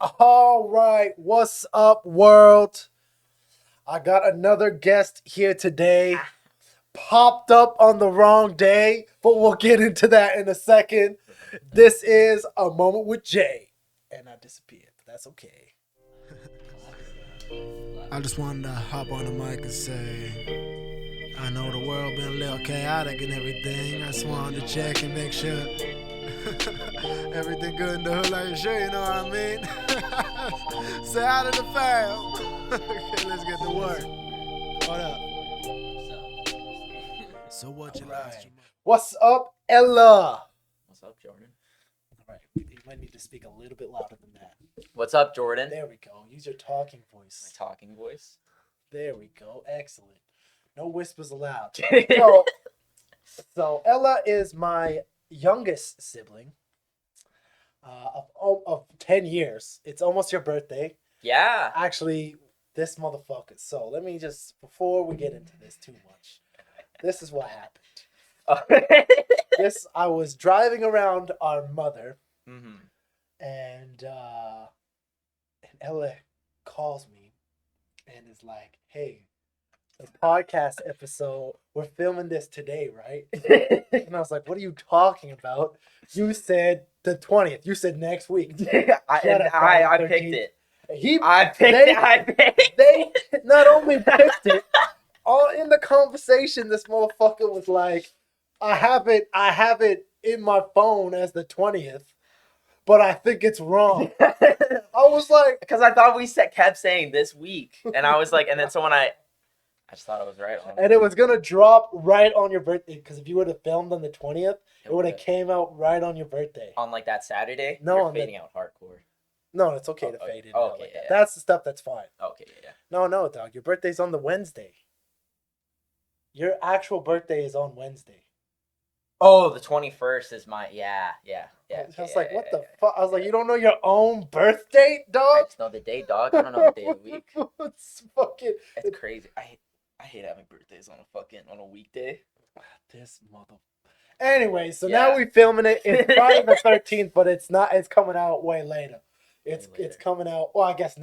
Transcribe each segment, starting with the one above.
All right, what's up, world? I got another guest here today. Popped up on the wrong day, but we'll get into that in a second. This is A Moment with Jay. And I disappeared, but that's okay. I just wanted to hop on the mic and say, I know the world been a little chaotic and everything. I just wanted to check and make sure everything good in the hood, like sure, you know what I mean? Say hi to the fam. Okay, let's get to work. What up? So what you like? What's up, Ella? What's up, Jordan? All right, you might need to speak a little bit louder than that. What's up, Jordan? There we go. Use your talking voice. My talking voice. There we go. Excellent. No whispers allowed. So, So Ella is my youngest sibling of 10 years. It's almost your birthday. yeah. Actually, this motherfucker. So let me just, before we get into this too much, this is what happened. I was driving around our mother, and Ella calls me and is like, hey, the podcast episode, we're filming this today, right? And I was like, what are you talking about? You said the 20th. You said next week. I picked it. They not only picked it, all in the conversation, this motherfucker was like, I have it in my phone as the 20th, but I think it's wrong. I was like, because I thought we kept saying this week, and I was like, and then someone I just thought it was right on. And it was gonna drop right on your birthday, because if you would have filmed on the 20th, it would have came out right on your birthday. On like that Saturday? No, You're on fading out hardcore. No, it's okay to fade in. Okay, like yeah. That's the stuff that's fine. Okay, yeah. No, dog. Your birthday's on the Wednesday. Your actual birthday is on Wednesday. Oh, the 21st is my yeah. I was like, what the fuck? I was like, you don't know your own birth date, dog? I just know the day, dog. I don't know the day of the week. It's fucking. It's crazy. I hate having birthdays on a weekday. This mother. Anyway, so now we're filming it. It's Friday the 13th, but it's not. It's coming out way later. It's coming out. Well, I guess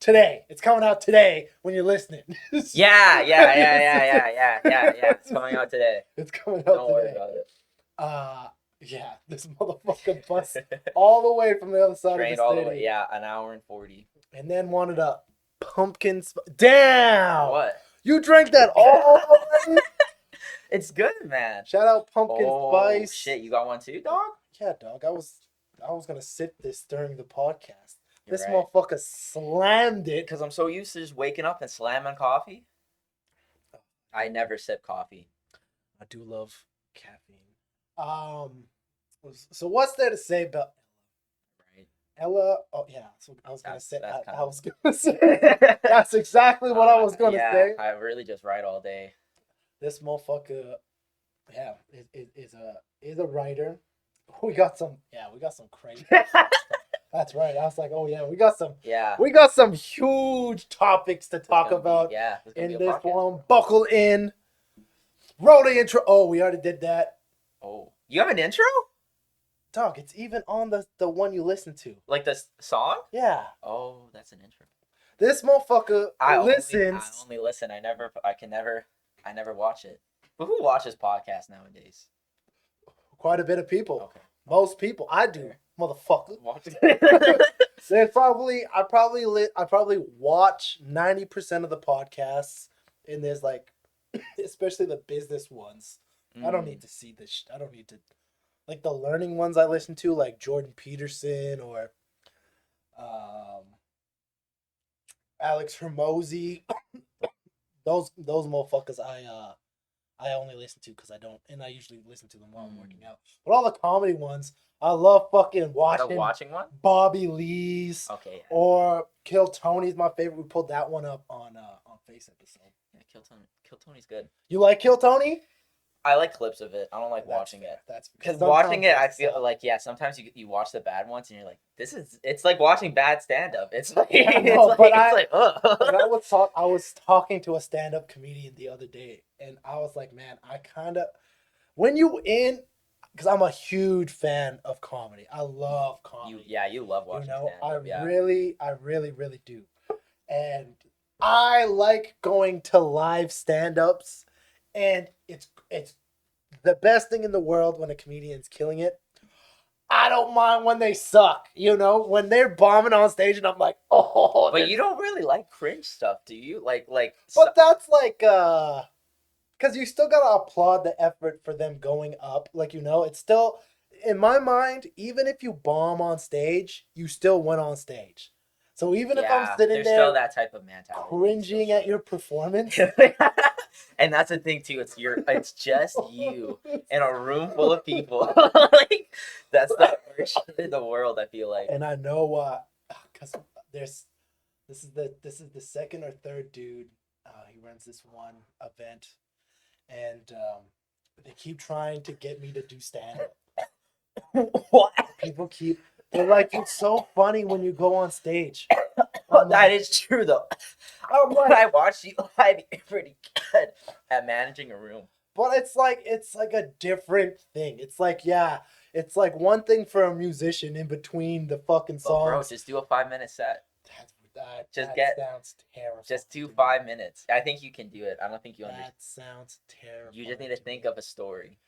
today. It's coming out today when you're listening. Yeah. It's coming out today. It's coming out Don't today. worry about it. Yeah, this motherfucker bust all the way from the other side Trained of the all city. the way, yeah, an hour and 40. And then wanted a pumpkin Damn! What? You drank that all already? It's good, man. Shout out pumpkin spice. Shit, you got one too, dog? Yeah, dog. I was gonna sip this during the podcast. You're this right. motherfucker slammed it. Because I'm so used to just waking up and slamming coffee. I never sip coffee. I do love caffeine. So what's there to say about Ella? Oh yeah. So I was gonna say. That's exactly what I was gonna say. I really just write all day. This motherfucker, is a writer. We got some crazy. That's right. I was like, oh yeah, we got some huge topics to talk about. In this one. Buckle in. Roll the intro. Oh, we already did that. Oh, you have an intro? Dog, it's even on the one you listen to. Like the song? Yeah. Oh, that's an intro. This motherfucker listens. I only listen. I never watch it. But who watches podcasts nowadays? Quite a bit of people. Okay. Most people. I do, motherfucker. I probably watch 90% of the podcasts, and there's like, especially the business ones. I don't need to see this. I don't need to, like the learning ones I listen to, like Jordan Peterson or Alex Hermosi. those motherfuckers I only listen to because I usually listen to them while I'm working out. But all the comedy ones, I love fucking watching one? Bobby Lee's. Okay. Yeah. Or Kill Tony's my favorite. We pulled that one up on Face episode. Yeah, Kill Tony's good. You like Kill Tony? I like clips of it. I don't like watching it. That's because watching it, I feel like sometimes you watch the bad ones and you're like, it's like watching bad stand up. It's like I was talking to a stand up comedian the other day, and I was like, man, when you in, because I'm a huge fan of comedy. I love comedy. You love watching I stand-up. Yeah. really do. And I like going to live stand-ups, and it's the best thing in the world when a comedian's killing it. I don't mind when they suck, when they're bombing on stage, and I'm like, oh. But you don't really like cringe stuff, do you? But that's like, because you still gotta applaud the effort for them going up. It's still, in my mind, even if you bomb on stage, you still went on stage. So even if I'm sitting there's there still that type of mentality. cringing at your performance, and that's the thing too. It's just you in a room full of people. Like that's the worst shit in the world. I feel like. and I know because this is the second or third dude. He runs this one event, and they keep trying to get me to do stand up. What? They're like, it's so funny when you go on stage. That is true though. When I watch you live, you're pretty good at managing a room. But it's like a different thing. It's like, it's like one thing for a musician in between the fucking songs. Bro, just do a 5-minute set. That sounds terrible. Just do 5 minutes. I think you can do it. I don't think you understand. That sounds terrible. You just need to think of a story.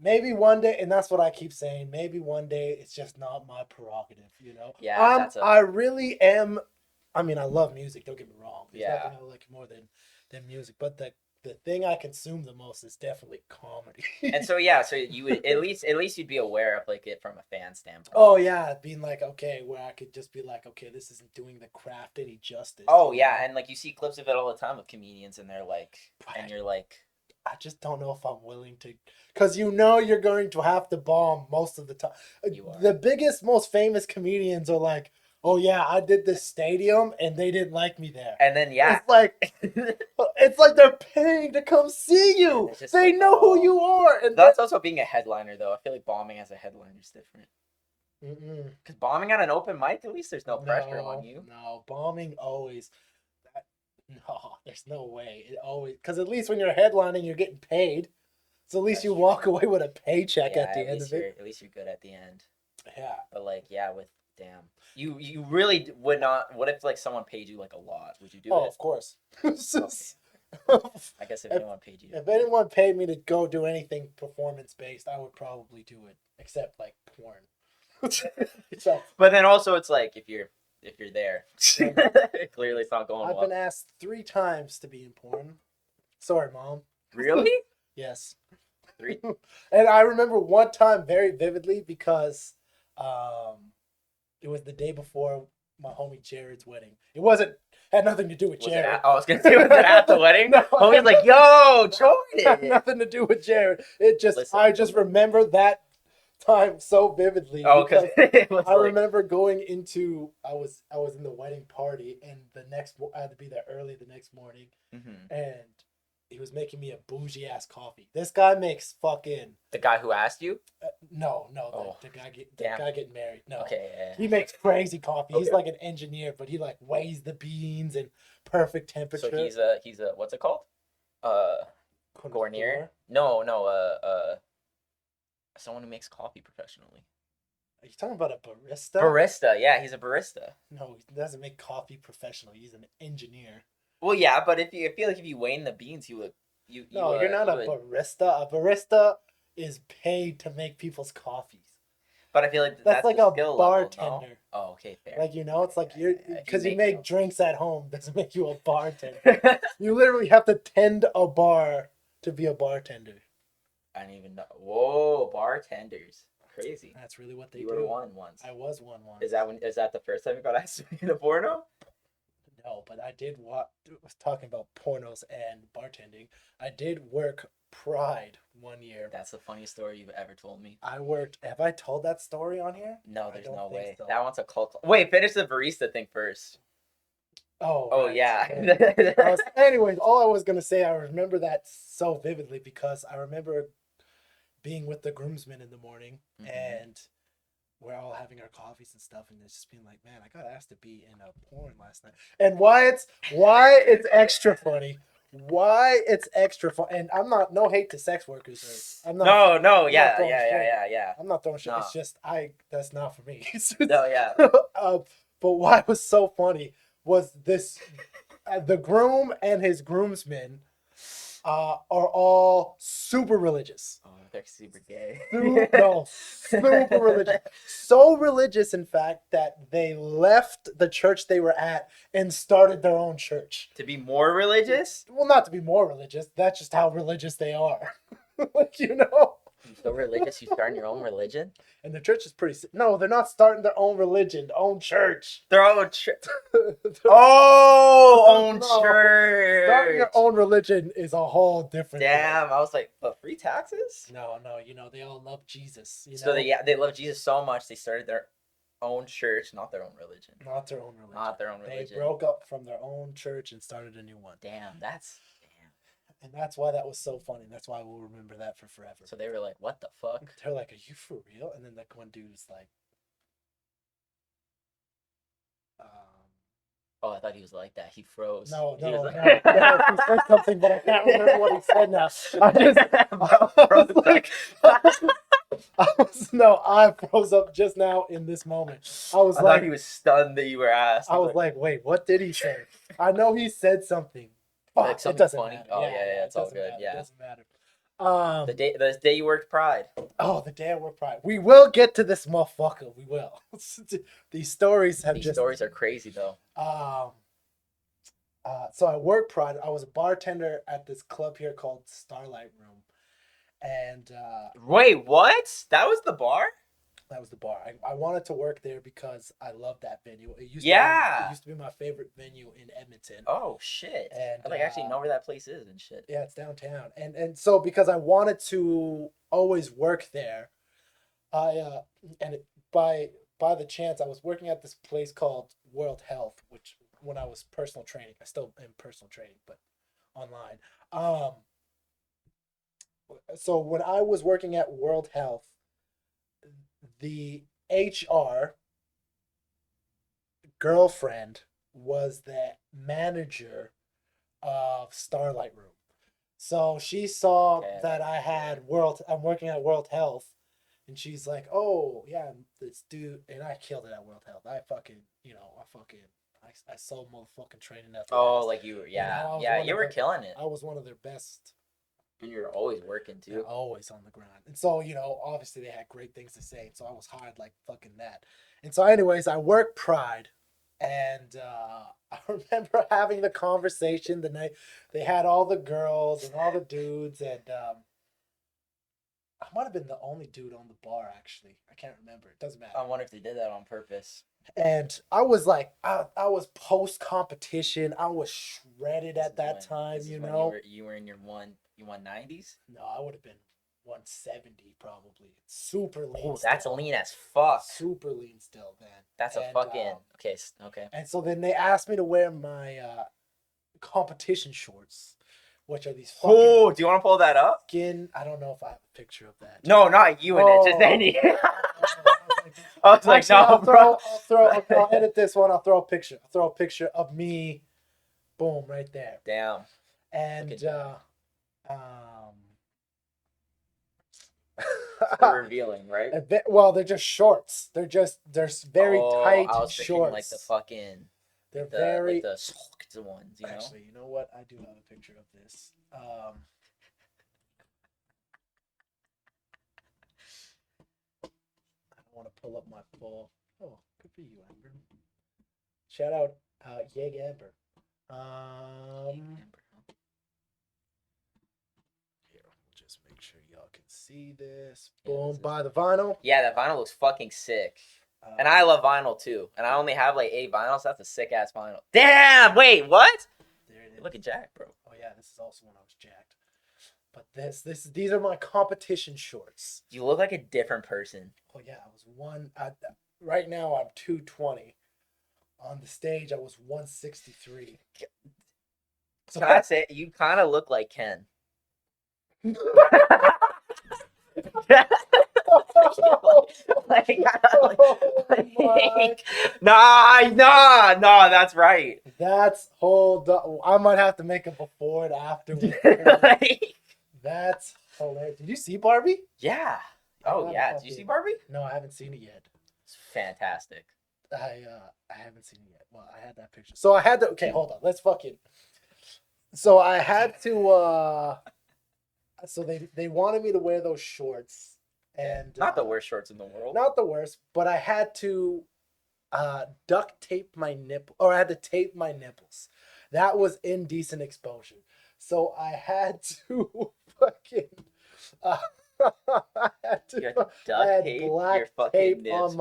Maybe one day, and that's what I keep saying. Maybe one day it's just not my prerogative, Yeah, I really am. I mean, I love music. Don't get me wrong. There's nothing I like more than music. But the thing I consume the most is definitely comedy. And so you would at least you'd be aware of it from a fan standpoint. Oh yeah, being like, okay, where I could just be like, okay, this isn't doing the craft any justice. Oh yeah, and you see clips of it all the time with comedians, and they're like, and you're like, I just don't know if I'm willing to, because you're going to have to bomb most of the time. The biggest, most famous comedians are like, oh yeah, I did this stadium and they didn't like me there. And then it's like they're paying to come see you. They know who you are. And that's also being a headliner though. I feel like bombing as a headliner is different. Because bombing on an open mic, at least there's no pressure on you. No, bombing always. No, there's no way. It always, because at least when you're headlining, you're getting paid. So at least you walk away with a paycheck at the end of it. At least you're good at the end. Yeah. But damn. You really would not. What if someone paid you a lot? Would you do it? Oh, of course. Okay. I guess if anyone paid you. If anyone paid me to go do anything performance based, I would probably do it, except porn. But then also it's if you're there, clearly it's not going well. I've been asked 3 times to be in porn. Sorry, Mom. Really? Yes. 3. And I remember one time very vividly because it was the day before my homie Jared's wedding. Had nothing to do with Jared. I was gonna say, was it at the wedding? No, homie's like, yo, Jordan. Had nothing to do with Jared. I just remember that time so vividly. Oh, because I remember going into I was in the wedding party, and I had to be there early the next morning, and he was making me a bougie ass coffee. This guy makes fucking the guy who asked you. No, the guy getting married. No, okay, yeah. He makes crazy coffee. Okay. He's like an engineer, but he weighs the beans in perfect temperature. So he's a what's it called? Gournier? No, someone who makes coffee professionally. Are you talking about a barista? Barista, yeah, he's a barista. No, he doesn't make coffee professionally. He's an engineer. Well, yeah, but I feel like if you weigh in the beans, you're not a barista. A barista is paid to make people's coffees. But I feel like that's like a bartender. Level, no? Oh, okay, fair. It's like because you make drinks at home doesn't make you a bartender. You literally have to tend a bar to be a bartender. I didn't even know. Whoa, bartenders. Crazy. That's really what they do. You were one once. I was one once. Is that the first time you got asked to be in a porno? No, but I did was talking about pornos and bartending. I did work Pride one year. That's the funniest story you've ever told me. Have I told that story on here? No, there's no way. So. That one's a cult. Wait, finish the barista thing first. Oh, right. Yeah. Anyways, all I was going to say, I remember that so vividly because I remember being with the groomsmen in the morning and we're all having our coffees and stuff, and it's just being like, man, I got asked to be in a porn last night. And why it's extra funny. why it's extra fun. And I'm not no hate to sex workers. I'm not. No, I'm not yeah, throwing shade. yeah. I'm not throwing shit. No. It's just that's not for me. No, yeah. But why it was so funny was this: the groom and his groomsmen are all super religious. Oh, they're super gay. Super religious. So religious, in fact, that they left the church they were at and started their own church. To be more religious? Well, not to be more religious. That's just how religious they are. Like, you know? You're so religious, you starting your own religion? And the church is pretty... No, they're not starting their own religion, their own church. Their own church. Oh, own No. church. Starting your own religion is a whole different Damn, thing. I was like, but free taxes? No, you know, they all love Jesus. You know? So they love Jesus so much, they started their own church, not their own religion. Not their own religion. Not their own religion. They broke up from their own church and started a new one. Damn. And that's why that was so funny. That's why we'll remember that for forever. So they were like, what the fuck? They're like, are you for real? And then like one dude was like, oh, I thought he was like that. He froze. No, He was no. He said something, but I can't remember what he said now. I froze up just now in this moment. I thought he was stunned that you were asked. I was like, wait, what did he say? I know he said something. Like something it doesn't funny. matter. Oh yeah, it's all good. Matter. Yeah, it doesn't matter. The day you worked Pride. Oh, the day I worked Pride. We will get to this motherfucker. We will. These stories are crazy though. So I worked Pride. I was a bartender at this club here called Starlight Room, and wait, what? That was the bar? That was the bar. I wanted to work there because I love that venue. It used to be my favorite venue in Edmonton. Oh shit! And I actually know where that place is and shit. Yeah, it's downtown. And so because I wanted to always work there, by the chance I was working at this place called World Health, which when I was personal training, I still am personal training, but online. So when I was working at World Health, the HR girlfriend was the manager of Starlight Room. So she saw that I'm working at World Health, and she's like, oh, yeah, this dude, and I killed it at World Health. I sold motherfucking training at the Oh, like you were, you were killing it. I was one of their best. And you're always working too. Yeah, always on the grind. And so, obviously they had great things to say. So I was hired like fucking that. And so anyways, I worked Pride. And I remember having the conversation the night they had all the girls and all the dudes. And I might have been the only dude on the bar, actually. I can't remember. It doesn't matter. I wonder if they did that on purpose. And I was like, I was post-competition. I was shredded at that time, You were in your 190s? No, I would have been 170 probably. Super lean. Oh, that's lean as fuck. Super lean still, man. That's a fucking okay. And so then they asked me to wear my competition shorts, which are these fucking. Oh, do you want to pull that up? I don't know if I have a picture of that. No, not you in it, just any. I was like, actually, no, I'll edit this one. I'll throw a picture. I'll throw a picture of me. Boom, right there. Damn. And they're revealing, right? Well, they're just shorts. They're very tight I was shorts. Like the fucking. They're very like the ones. You know. Actually, you know what? I do have a picture of this. I don't want to pull up my full. Oh, good for you, Amber. Shout out, Yeg Amber. Here, just make sure y'all can see this. Boom, buy the vinyl. Yeah, that vinyl looks fucking sick. And I love vinyl too. And I only have like 8 vinyls. That's a sick ass vinyl. Damn! Wait, what? There it is. Look at Jack, bro. Oh yeah, this is also when I was jacked. But these are my competition shorts. You look like a different person. Oh yeah, I was right now I'm 220. On the stage, I was 163. So I say you kind of look like Ken. Nah, that's right. I might have to make a before and after. That's hilarious. Did you see Barbie? Yeah. Oh yeah. Did you see Barbie? No, I haven't seen it yet. It's fantastic. I haven't seen it yet. Well, I had that picture. So I had to. Okay, hold on. Let's fucking. So I had to. So they wanted me to wear those shorts, and not the worst shorts in the world. Not the worst, but I had to duct tape my nipple, or I had to tape my nipples. That was indecent exposure. So I had to fucking. I had to. You had to duct tape your fucking nips,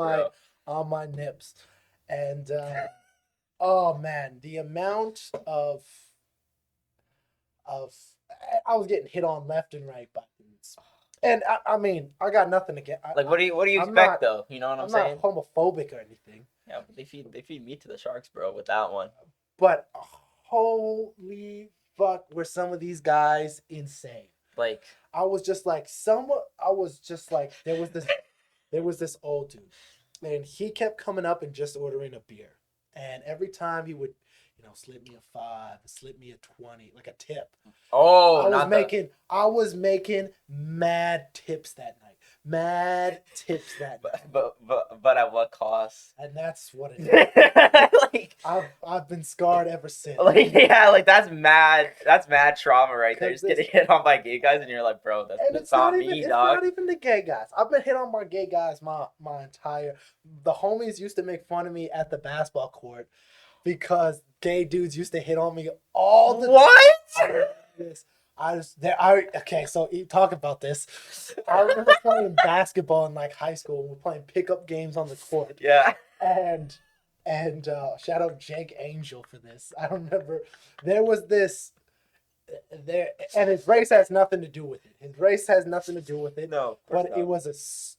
on my nips, and oh man, the amount of I was getting hit on left and right by dudes. And I mean, I got nothing to get. Like, what do you expect though? You know what I'm saying? I'm not homophobic or anything. Yeah, but they feed meat to the sharks, bro, with that one. But holy fuck, were some of these guys insane? Like, I was just like, there was this old dude, and he kept coming up and just ordering a beer, and every time he would, slip me a $5, slip me a $20, like a tip. Oh, I was making mad tips that night. Mad tips that night. But at what cost? And that's what it is. Like, I've been scarred ever since. Like, yeah, like that's mad trauma right there. Just getting hit on by gay guys and you're like, bro, that's not me, dog. It's not even the gay guys. I've been hit on by gay guys my entire. The homies used to make fun of me at the basketball court because gay dudes used to hit on me all the time. Okay, so you talk about this. I remember playing basketball in like high school. We were playing pickup games on the court. Yeah. And shout out Jake Angel for this. I remember there was this and his race has nothing to do with it. His race has nothing to do with it. No, but it was a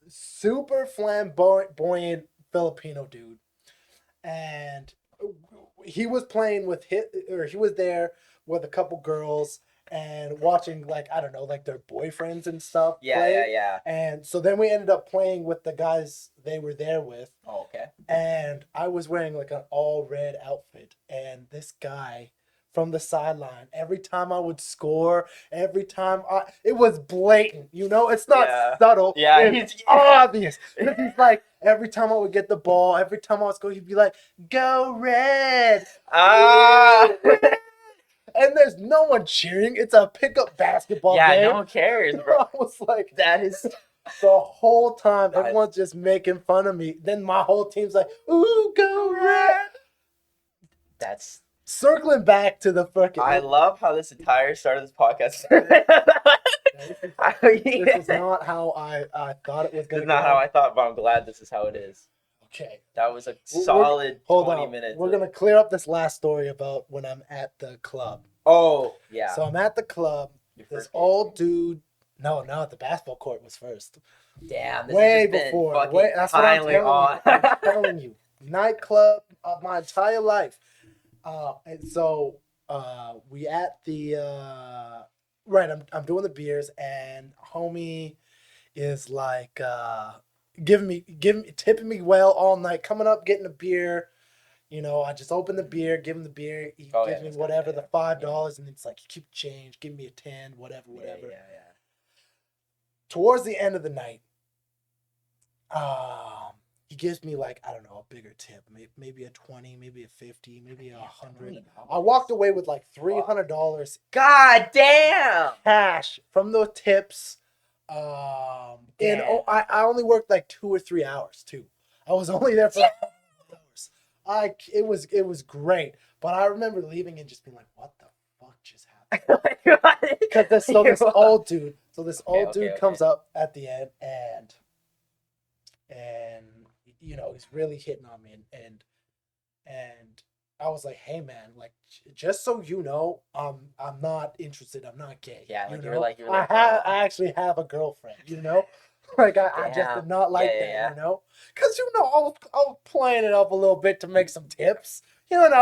super flamboyant Filipino dude, and he was playing with he was there with a couple girls and watching, like, I don't know, like their boyfriends and stuff. Yeah. And so then we ended up playing with the guys they were there with. Oh, okay. And I was wearing like an all red outfit, and this guy from the sideline, every time I would score, it was blatant, it's not subtle. Yeah, it's obvious. He's like, every time I would get the ball, every time I was going, he'd be like, "Go red!" And there's no one cheering. It's a pickup basketball game. Yeah, no one cares, bro. I was like, that is the whole time everyone's just making fun of me. Then my whole team's like, "Ooh, go red!" That's circling back to the fucking. I love how this entire start of this podcast. This is not how I thought it was going to go. This is not how I thought, but I'm glad this is how it is. Okay. That was a solid 20 minutes. We're going to clear up this last story about when I'm at the club. Oh, yeah. So I'm at the club. This old dude. No, the basketball court was first. Damn, this way has just before. Been That's what I'm telling you. I'm telling you. Nightclub of my entire life. And so we at the right. I'm doing the beers, and homie is like tipping me well all night, coming up, getting a beer. I just open the beer, give him the beer, he gives me whatever, the $5, and it's like, keep change, give me a 10, whatever. Yeah. Towards the end of the night, he gives me, like, I don't know, a bigger tip, maybe a 20, maybe a 50, maybe a 100. I walked away with like $300. God damn! Cash from the tips. I only worked like 2 or 3 hours too. I was only there for hours. It was great, but I remember leaving and just being like, "What the fuck just happened?" Because this old dude comes up at the end and he's really hitting on me and I was like, "Hey man, like, just so you know, I'm not interested. I'm not gay." Yeah, you were like, I actually have a girlfriend. Like I just did not like that. Because I was playing it up a little bit to make some tips. You weren't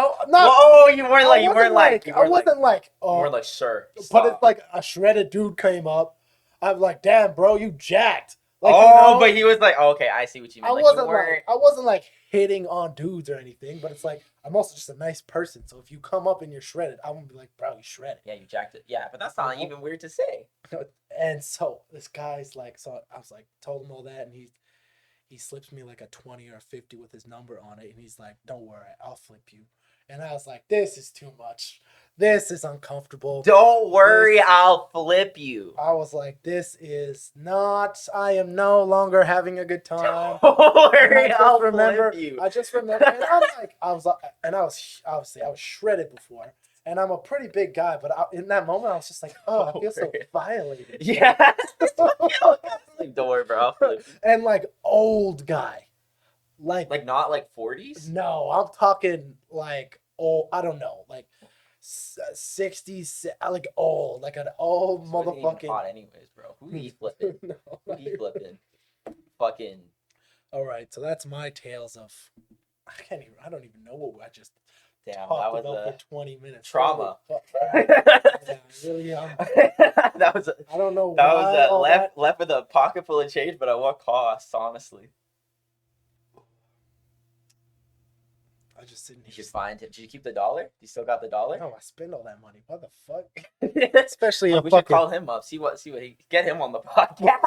like, sir. Stop. But it's like a shredded dude came up. I'm like, "Damn, bro, you jacked." Like, but he was like, oh, okay, I see what you mean. I wasn't like hitting on dudes or anything, but it's like I'm also just a nice person. So if you come up and you're shredded, I'm gonna be like, bro, you shredded. Yeah, you jacked it. Yeah, but that's not even weird to say. And so this guy's like, so I was like, told him all that, and he slips me like a 20 or a 50 with his number on it, and he's like, don't worry, I'll flip you. And I was like, this is too much. This is uncomfortable. Don't worry, I'll flip you. I was like, this is not, I am no longer having a good time. Don't worry, I'll flip you. I just remember, and I'm like, I was shredded before. And I'm a pretty big guy, but in that moment, I was just like, oh, I feel so violated. Yeah. Like, don't worry, bro. I'll flip you. And like, old guy. Like not like 40s? No, I'm talking like, I don't know, like 60s, like old, like an old motherfucking. Hot anyways, bro. Who he flipping? No, Who he flipping? Fucking. All right, so that's my tales of. I don't even know what I just. Damn, talked that was about for 20 minutes. Trauma. Yeah, really. That was. I don't know. That was left with a pocket full of change, but at what cost? Honestly. I just sitting here. You should find it. Did you keep the $1? You still got the $1? No, I spend all that money. What the fuck? Especially we should call him up. See what he get him on the podcast.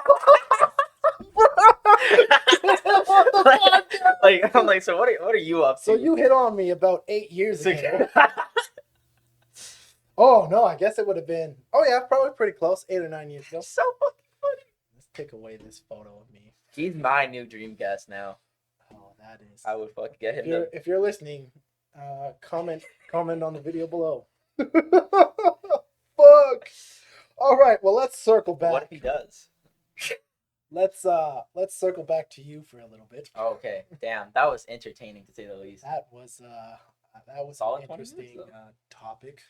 like I'm like, so what are you up to? So you hit on me about 8 years ago. Oh no, I guess it would have been. Oh yeah, probably pretty close. 8 or 9 years ago. So fucking funny. Let's take away this photo of me. He's my new dream guest now. Oh, that is. I would fucking get him. If you're listening, comment on the video below. Fuck. All right, well let's circle back. What if he does? Let's circle back to you for a little bit. Okay, damn, that was entertaining to say the least. That was solid, an interesting topic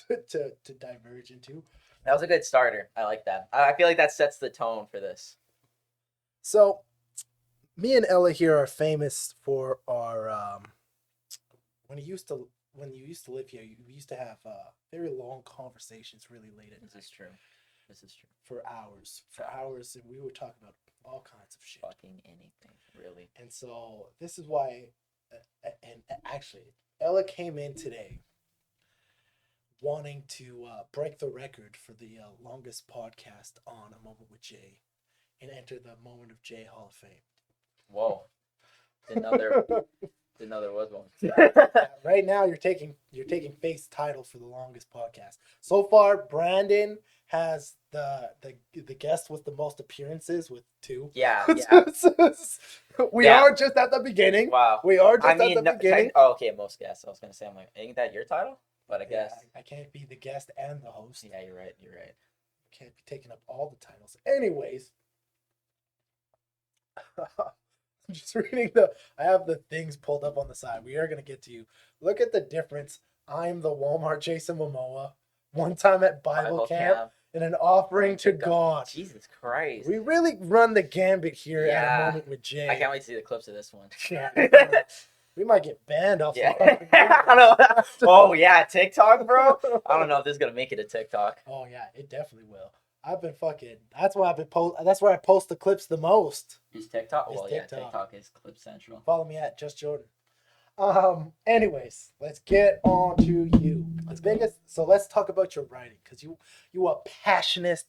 to diverge into. That was a good starter. I like that. I feel like that sets the tone for this. So, me and Ella here are famous for our when you used to live here, you used to have very long conversations really late at night. This is true. For hours, and we would talk about all kinds of shit. Fucking anything, really. And so this is why, and actually, Ella came in today wanting to break the record for the longest podcast on A Moment with Jay, and enter the Moment of Jay Hall of Fame. Whoa! Didn't know there was one. Right now, you're taking Faith's title for the longest podcast so far. Brandon has the guest with the most appearances with 2. Yeah. We are just at the beginning. Wow. We are just at the beginning. Okay, most guests. I was gonna say, I'm like, ain't that your title? But I guess I can't be the guest and the host. Yeah, you're right. Can't be taking up all the titles. Anyways, I'm just reading I have the things pulled up on the side. We are gonna get to you. Look at the difference. I'm the Walmart Jason Momoa. One time at Bible camp. And an offering to God. Jesus Christ. We really run the gambit here at A Moment with Jay. I can't wait to see the clips of this one. Yeah. We might get banned off. Yeah. I don't know. Oh yeah, TikTok, bro. I don't know if this is gonna make it a TikTok. Oh yeah, it definitely will. I've been fucking. That's why That's where I post the clips the most. Is TikTok? It's well, TikTok. Yeah, TikTok is clip central. Follow me at JusJrdn. Anyways, let's get on to you. So let's talk about your writing, because you are passionate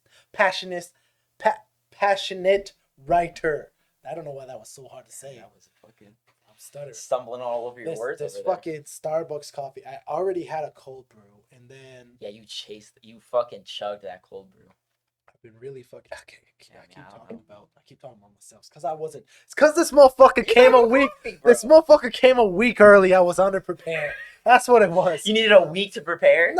writer. I don't know why that was so hard to say. That was a fucking. I'm stuttering. Stumbling all over your words. This over fucking Starbucks coffee. I already had a cold brew, and then you fucking chugged that cold brew. I've been really fucking okay. I keep talking about myself. It's because this motherfucker came a week. This motherfucker came a week early. I was underprepared. That's what it was. You needed a week to prepare?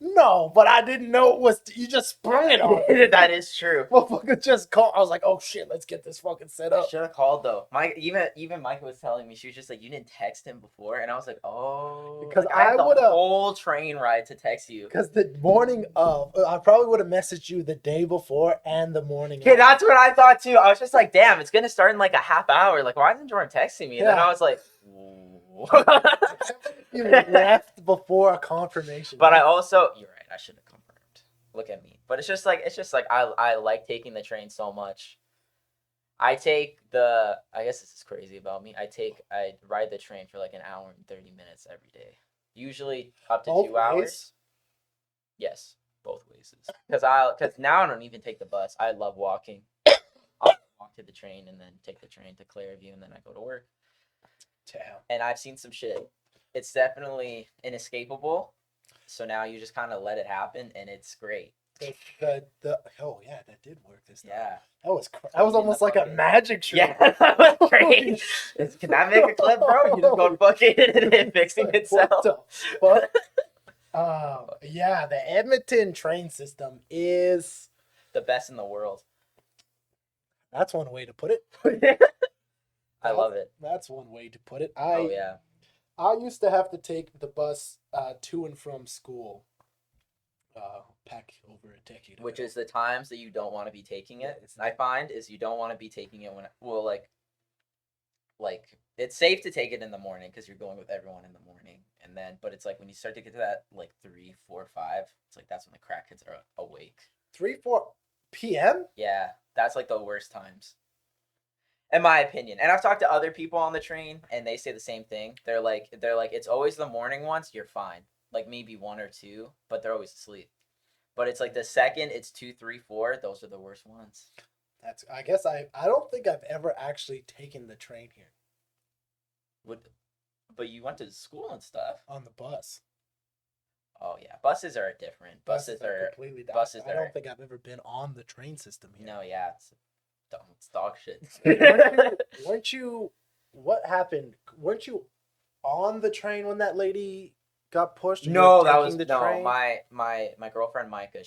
No, but I didn't know it was. You just sprung it on me. That is true. Motherfucker just called. I was like, oh shit, let's get this fucking set up. I should have called though. Even Micah was telling me, she was just like, you didn't text him before, and I was like, oh, because like, I had the would have whole train ride to text you. Because the morning of, I probably would have messaged you the day before and the morning. Okay, that's what I thought too. I was just like, damn, it's gonna start in like a half hour. Like, why isn't Jordan texting me? And then I was like. You left before a confirmation. But I also, you're right, I should have confirmed. Look at me. But it's just like I like taking the train so much I take the. I guess this is crazy about me. I ride the train for like an hour and 30 minutes every day. Usually up to Both 2 hours. ways? Yes, both ways. Because now I don't even take the bus. I love walking. I'll walk to the train and then take the train to Clairview and then I go to work. Damn. And I've seen some shit. It's definitely inescapable. So now you just kind of let it happen and it's great. Oh yeah, that did work this time. Yeah. That was almost like a magic trick. Yeah, that was great. Can that make a clip, bro? You just go fucking and it fixing itself. What the fuck? Yeah, the Edmonton train system is the best in the world. That's one way to put it. I love it. That's one way to put it. Oh yeah. I used to have to take the bus to and from school. Back over a decade ago. Which is the times that you don't want to be taking it. I find is you don't want to be taking it when like it's safe to take it in the morning because you're going with everyone in the morning, and then but it's like when you start to get to that like 3, 4, 5, it's like that's when the crackheads are awake. 3, 4 p.m. Yeah, that's like the worst times, in my opinion. And I've talked to other people on the train, and they say the same thing. They're like it's always the morning ones. You're fine, like maybe 1 or 2, but they're always asleep. But it's like the second it's 2, 3, 4, those are the worst ones. I guess I don't think I've ever actually taken the train here. But you went to school and stuff. On the bus. Oh yeah, buses are different. Buses are completely. I don't think I've ever been on the train system here. No, yeah, it's dog shit. weren't you? What happened? Weren't you on the train when that lady got pushed? No, that was train? My girlfriend Micah.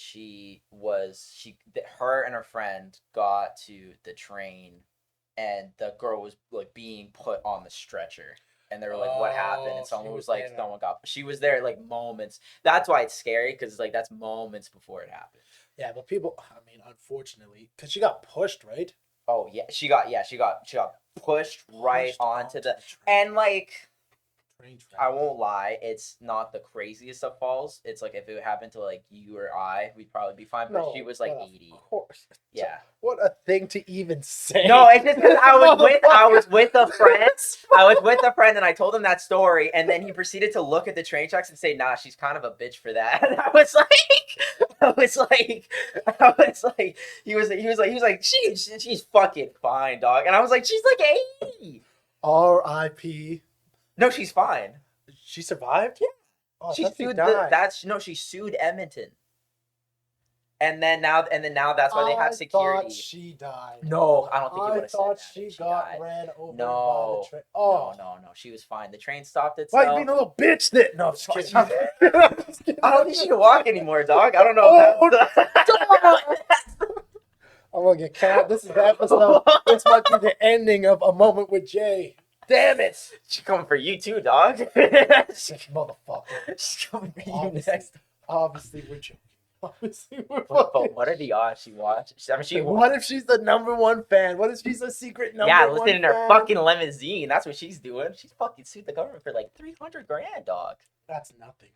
Her and her friend got to the train, and the girl was like being put on the stretcher, and they were like, "What happened?" And someone was like, "Someone got." She was there like moments. That's why it's scary because like that's moments before it happened. Yeah, but people. I mean, unfortunately, because she got pushed, right? Oh yeah, she got pushed right onto the and like. I won't lie, it's not the craziest of falls. It's like if it happened to like you or I, we'd probably be fine. But she was like 80. Of course. Yeah. What a thing to even say. No, it's just because I was with a friend. I was with a friend and I told him that story, and then he proceeded to look at the train tracks and say, "Nah, she's kind of a bitch for that." And I was like, he was like, she's fucking fine, dog. And I was like, she's like 80. R.I.P. No, she's fine. She survived? Yeah. Oh, she sued she sued Edmonton. And then now that's why they have security. I thought she died. No, I don't think you would have said that. I thought she got ran over by the train. Oh. No, she was fine. The train stopped itself. Why you being a little bitch then? No, I'm just kidding. I don't think she can walk anymore, dog. I don't know. I'm gonna get cat. This is the episode. This might be the ending of A Moment with Jay. Damn it! She's coming for you too, dog. Motherfucker. She's coming for you next. Obviously, we're joking. But what are the odds she watched? I mean, what if she's the #1 fan? What if she's a secret #1 fan? Yeah, living in her fucking limousine. That's what she's doing. She's fucking sued the government for like $300,000, dog. That's nothing.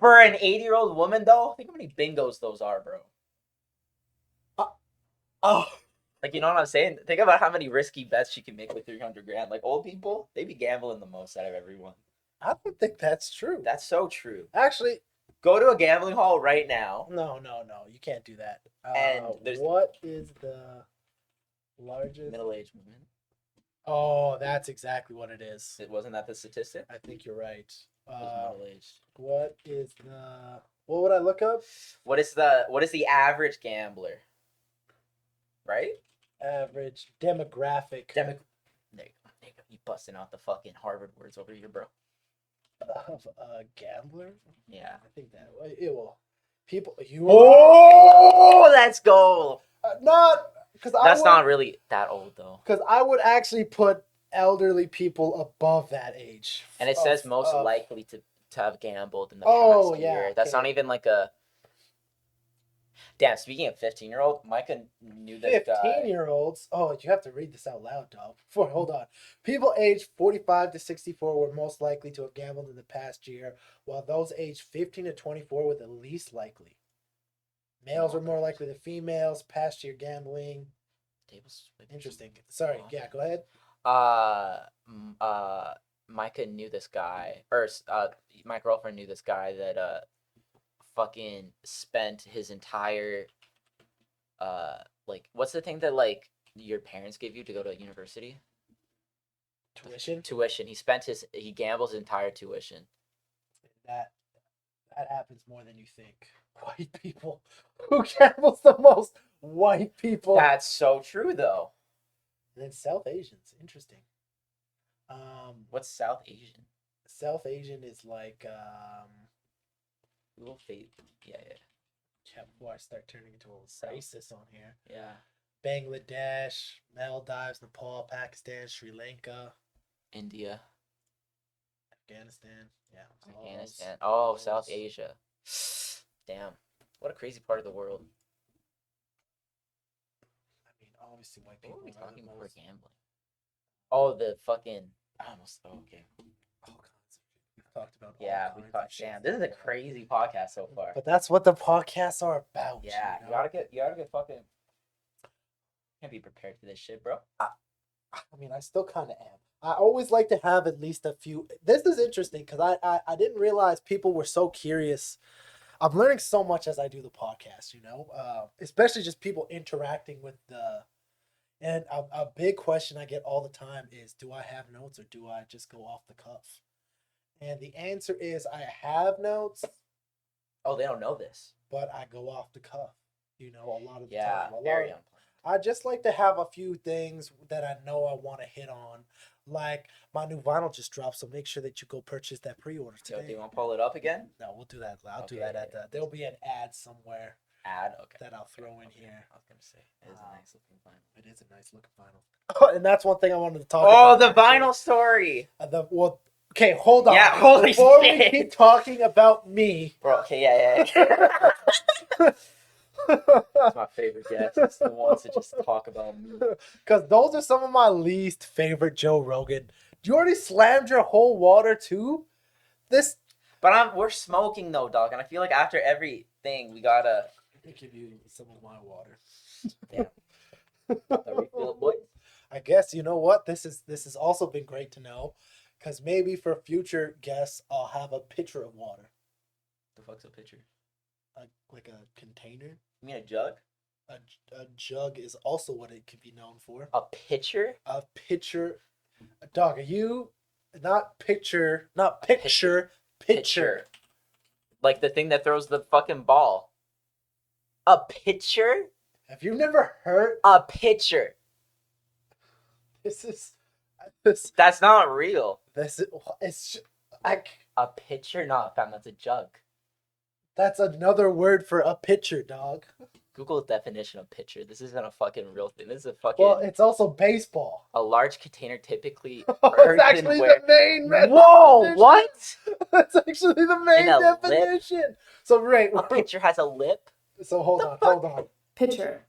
For an 80-year-old woman, though, think how many bingos those are, bro. Like, you know what I'm saying? Think about how many risky bets she can make with $300,000. Like, old people, they be gambling the most out of everyone. I don't think that's true. That's so true. Actually, go to a gambling hall right now. No. You can't do that. And what is the largest middle-aged woman? Oh, that's exactly what it is. Wasn't that the statistic? I think you're right. Middle-aged. What is the? What would I look up? What is the average gambler? Right? Average demographic. There you go. You busting out the fucking Harvard words over here, bro. Of a gambler? Yeah. I think that it will. People. Let's go. Not because that's not really that old though. Because I would actually put elderly people above that age. And it says most likely to have gambled in the past year. That's not even like a. Damn, speaking of 15-year-old, Micah knew this 15-year-olds? Oh, you have to read this out loud, dog. Hold on. People aged 45 to 64 were most likely to have gambled in the past year, while those aged 15 to 24 were the least likely. Males were more likely than females, past year gambling. tables. Interesting. Sorry. Yeah, go ahead. Micah knew this guy, or my girlfriend knew this guy that fucking spent his entire like, what's the thing that like your parents give you to go to university? Tuition. He gambles his entire tuition. That happens more than you think. White people. Who gambles the most? White people. That's so true, though. And then South Asians. Interesting. What's South Asian? South Asian is like Google fate. Yeah. Yeah, before I start turning into a racist on here. Yeah. Bangladesh, Maldives, Nepal, Pakistan, Sri Lanka, India, Afghanistan. Yeah. Afghanistan. Oh, South Asia. Damn. What a crazy part of the world. I mean, obviously white What people. were we talking about for gambling? Oh, the fucking. Okay. All kinds of shit. We've talked about. Yeah, we talked. Damn, this is a crazy podcast so far. But that's what the podcasts are about. Yeah, you gotta get fucking. Can't be prepared for this shit, bro. I mean, I still kind of am. I always like to have at least a few. This is interesting because I didn't realize people were so curious. I'm learning so much as I do the podcast, especially just people interacting with the. And a big question I get all the time is, do I have notes or do I just go off the cuff? And the answer is I have notes. Oh, they don't know this. But I go off the cuff, a lot of the time. Yeah, very unplanned. I just like to have a few things that I know I want to hit on. Like my new vinyl just dropped, so make sure that you go purchase that pre-order today. Yo, do you want to pull it up again? No, we'll do that. I'll do that there'll be an ad somewhere. Okay. That I'll throw in here. I was gonna say it is a nice looking vinyl. It is a nice looking vinyl. And that's one thing I wanted to talk about. Oh, the vinyl story. Okay, hold on. Yeah, holy Before shit. we keep talking about me. Bro, okay, yeah. It's my favorite guest. It's the ones that just talk about me. Because those are some of my least favorite Joe Rogan. You already slammed your whole water too? But we're smoking though, dog, and I feel like after everything we gotta. Let me give you some of my water. Damn. The refill, boy. I guess you know what? This has also been great to know, because maybe for future guests I'll have a pitcher of water. The fuck's a pitcher? Like a container. You mean a jug? A jug is also what it could be known for. A pitcher? A pitcher. Dog, are you not picture? Not picture. Pitcher. Like the thing that throws the fucking ball. A pitcher? Have you never heard a pitcher? This. That's not real. A pitcher? No, fam, that's a jug. That's another word for a pitcher, dog. Google the definition of pitcher. This isn't a fucking real thing. This is a fucking. Well, it's also baseball. A large container, typically. It's actually the main. Whoa! What? That's actually the main definition. Lip? So right, a pitcher has a lip. So hold on. Pitcher.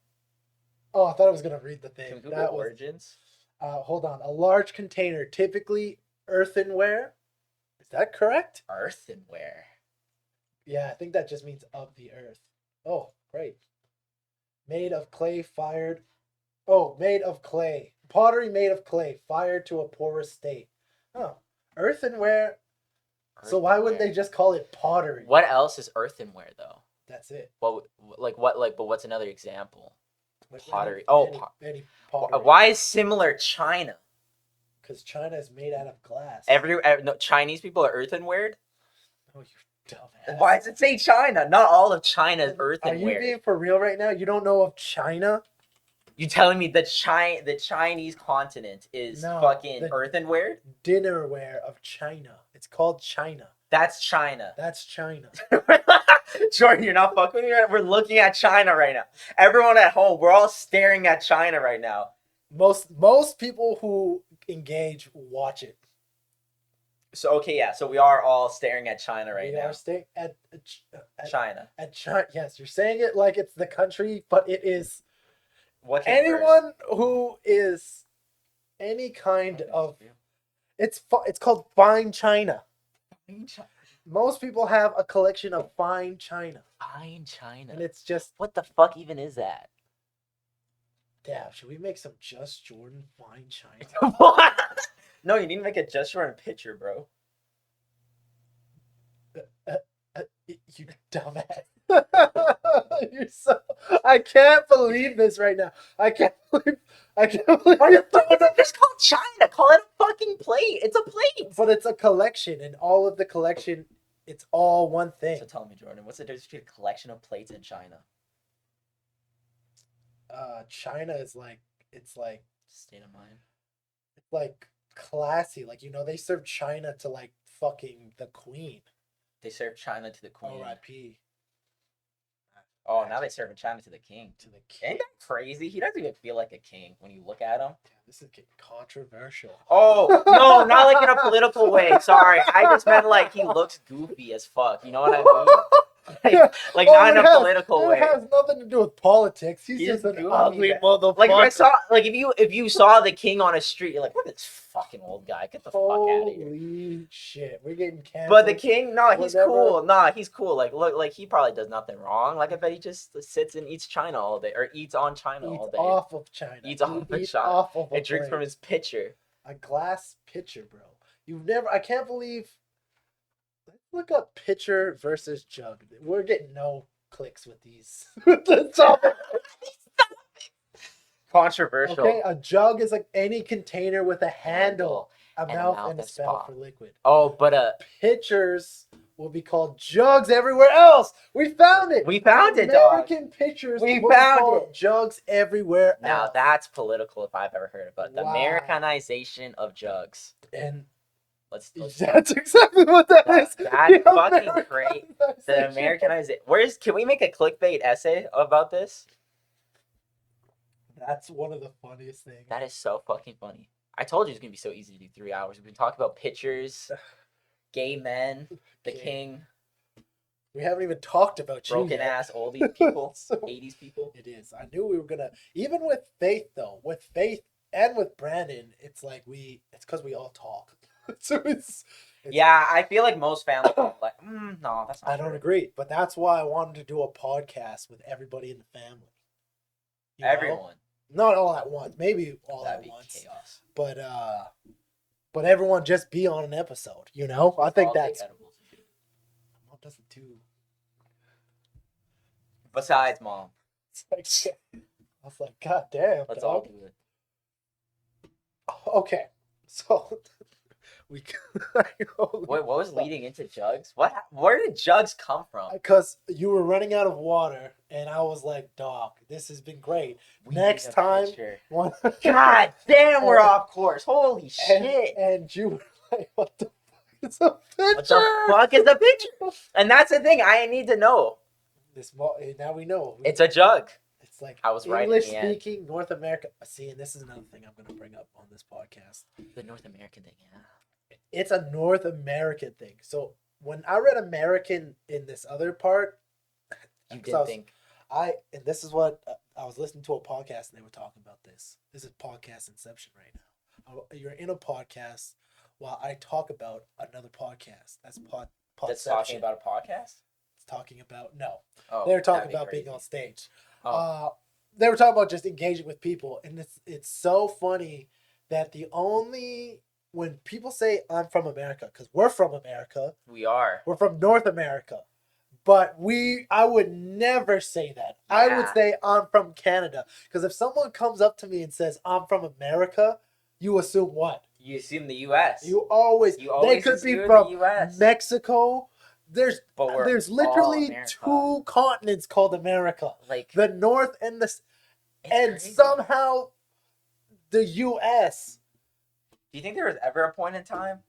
Oh, I thought I was gonna read the thing. Can we Google origins? Hold on. A large container, typically earthenware. Is that correct? Earthenware. Yeah, I think that just means of the earth. Oh, great. Made of clay, made of clay. Pottery made of clay, fired to a porous state. Oh, earthenware. So why wouldn't they just call it pottery? What else is earthenware though? That's it. But what's another example? Pottery. Any pottery. Why is similar China? Because China is made out of glass. Chinese people are earthenware. Oh, you dumbass. Why does it say China? Not all of China is earthenware. Are you being for real right now? You don't know of China? You telling me the Chinese continent is fucking earthenware? Dinnerware of China. It's called China. That's China. That's China. Jordan, you're not fucking with me. We're looking at China right now. Everyone at home, we're all staring at China right now. Most people who engage watch it. So so we are all staring at China right now. We are staring at China. At China. Yes, you're saying it like it's the country, but it is. What anyone who is any kind of. It's called fine China. Fine China. Most people have a collection of fine China. Fine China. And it's just. What the fuck even is that? Damn, should we make some JusJrdn wine China? What? No, you need to make a JusJrdn picture, bro. You dumbass. You're so. I can't believe this right now. I can't believe. Why the fuck is it just called China? Call it a fucking plate. It's a plate. But it's a collection, and all of the collection, it's all one thing. So tell me, Jordan, what's the difference between a collection of plates and China? China is like, it's like State of mind. it's like classy. Like, they serve China to like fucking the queen. They serve China to the queen. R.I.P. Oh, now they serve China to the king. To the king. Ain't that crazy? He doesn't even feel like a king when you look at him. Damn, this is getting controversial. Oh, no, not like in a political way. Sorry. I just meant like he looks goofy as fuck. You know what I mean? Like not in a political way. It has nothing to do with politics. He's just an ugly motherfucker. Like if you saw the king on a street, you're like, look at this fucking old guy. Get the fuck out of here. Holy shit, we're getting canceled. But the king, no, he's Whatever. cool. Nah, he's cool. Like look, like he probably does nothing wrong. Like I bet he just sits and eats China all day, or eats on China all day. Off of China. Eats off of China. Off of and drinks from his pitcher. A glass pitcher, bro. I can't believe. Let's look up pitcher versus jug. We're getting no clicks with these. Controversial. Okay, a jug is like any container with a handle, a mouth, and a spout for liquid. Oh, but pitchers will be called jugs everywhere else. We found it. We found it, dog. American pitchers. We will be found called it. Jugs everywhere Now else. that's political if I've ever heard of it. The Wow. Americanization of jugs. And Let's that's exactly what that is. That's The fucking great. The Americanization. Can we make a clickbait essay about this? That's one of the funniest things. That is so fucking funny. I told you it's gonna be so easy to do 3 hours. We've been talking about pictures, gay men, the king, We haven't even talked about you broken yet. ass oldies people, So, 80s people. it is. I knew we were gonna. Even with Faith though, with Faith and with Brandon, it's like it's because we all talk. So it's Yeah, I feel like most families are like, no, that's not I don't true. agree, but that's why I wanted to do a podcast with everybody in the family. You know? Everyone. Not all at once, maybe all That'd at be once, chaos. but everyone just be on an episode. I think I'll that's take edibles. Mom doesn't do. Besides mom. It's like shit. I was like, God damn. Let's dog. all do it. Okay, so we. Wait, what was leading into jugs? Where did jugs come from? Because you were running out of water, and I was like, "Dog, this has been great." We Next need a time, picture. God God damn, we're off course. Holy shit. And you were like, "What the fuck? It's a picture." What the fuck is the picture? And that's the thing I need to know. Now we know. It's a jug. It's like I was right in English the end. speaking North America. See, and this is another thing I'm going to bring up on this podcast. The North American thing, yeah. It's a North American thing. So when I read American in this other part, You 'cause didn't think. and this is what I was listening to a podcast and they were talking about this. This is podcast inception right now. You're in a podcast while I talk about another podcast. That's That's talking about a podcast? It's talking about no. Oh, They're talking that'd be about crazy. being on stage. Oh. They were talking about just engaging with people, and it's so funny that when people say I'm from America, because we're from America, We are. we're from North America, but I would never say that. I would Yeah. say I'm from Canada, because if someone comes up to me and says I'm from America, you assume what? You assume the U.S. You always You they always could be assume from the US. Mexico. There's But we're all literally America. 2 continents called America. Like, The North and the it's and crazy. somehow the U.S. Do you think there was ever a point in time?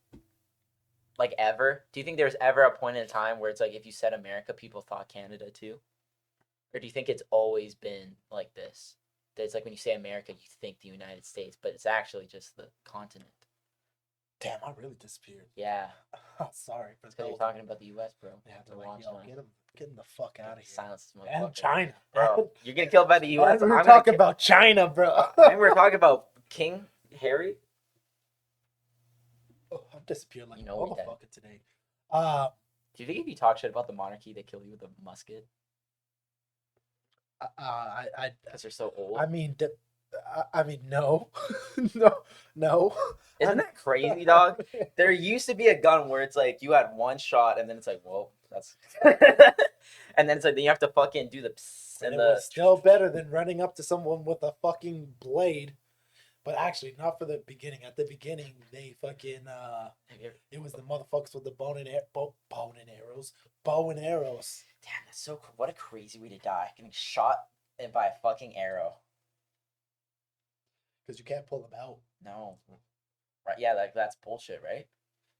Like, ever? Do you think there was ever a point in time where it's like if you said America, people thought Canada too? Or do you think it's always been like this? That it's like when you say America, you think the United States, but it's actually just the continent. Damn, I really disappeared. Yeah. Sorry for It's because you're talking about the U.S., bro. Yeah, They're like, watching us. get him the fuck out of here. Silence this And motherfucker. China, Bro, you're getting killed by the U.S. We were I'm gonna talking about China, bro. I think we were talking about King Harry. I'm disappearing like You a know we did. motherfucker today. Do you think if you talk shit about the monarchy, they kill you with a musket I because they're so old? I mean, I mean, no, no. Isn't that crazy, dog? There used to be a gun where it's like you had one shot and then it's like, whoa, that's, and then it's like then you have to fucking do the psst And and it the. was still better than running up to someone with a fucking blade. But actually, not for the beginning. At the beginning, they fucking it was the motherfuckers with the bow and arrows. Damn, that's so. What a crazy way to die, getting shot by a fucking arrow. Because you can't pull them out. No, right? Yeah, like that's bullshit, right?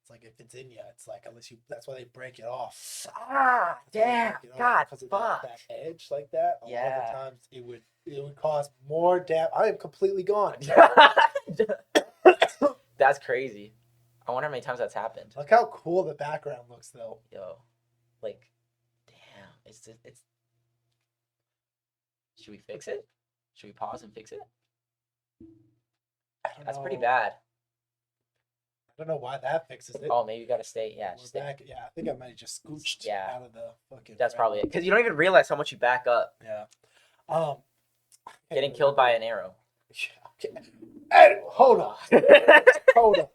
It's like if it's in you, it's like unless you. That's why they break it off. Ah, damn, God, Because of fuck. that edge like that. A lot Yeah. of the times it would cause more damage. I am completely gone. That's crazy. I wonder how many times that's happened. Look how cool the background looks, though. Yo, like, damn, it's. Should we fix it? Should we pause and fix it? I don't That's know. pretty bad. I don't know why that fixes it. Oh, maybe you gotta stay. Yeah, We're just stay. back. Yeah, I think I might have just scooched out of the fucking. That's probably it. Because you don't even realize how much you back up. Yeah. Getting killed by an arrow. Hey, hold on. Hold on.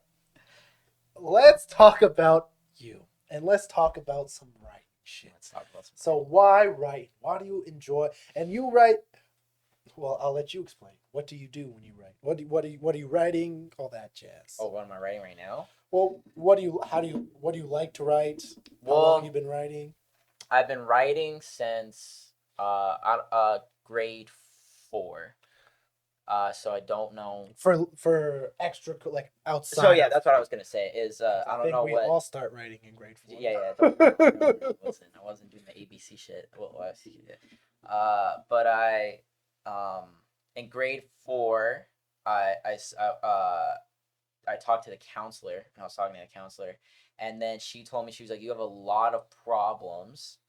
Let's talk about you, and let's talk about some writing shit. Let's talk about some. So why write? Why do you enjoy? And you write. Well, I'll let you explain. What do you do when you write? What are you writing? All that jazz. Oh, what am I writing right now? Well, what do you like to write? How Well, long have you been writing? I've been writing since grade 4. So I don't know. For extra like outside. So yeah, that's what I was gonna say. Is I don't think know we what. all start writing in grade 4. Yeah. Listen, I wasn't doing the ABC shit. Well, but I in grade 4, I talked to the counselor, and I was talking to the counselor, and then she told me, she was like, you have a lot of problems,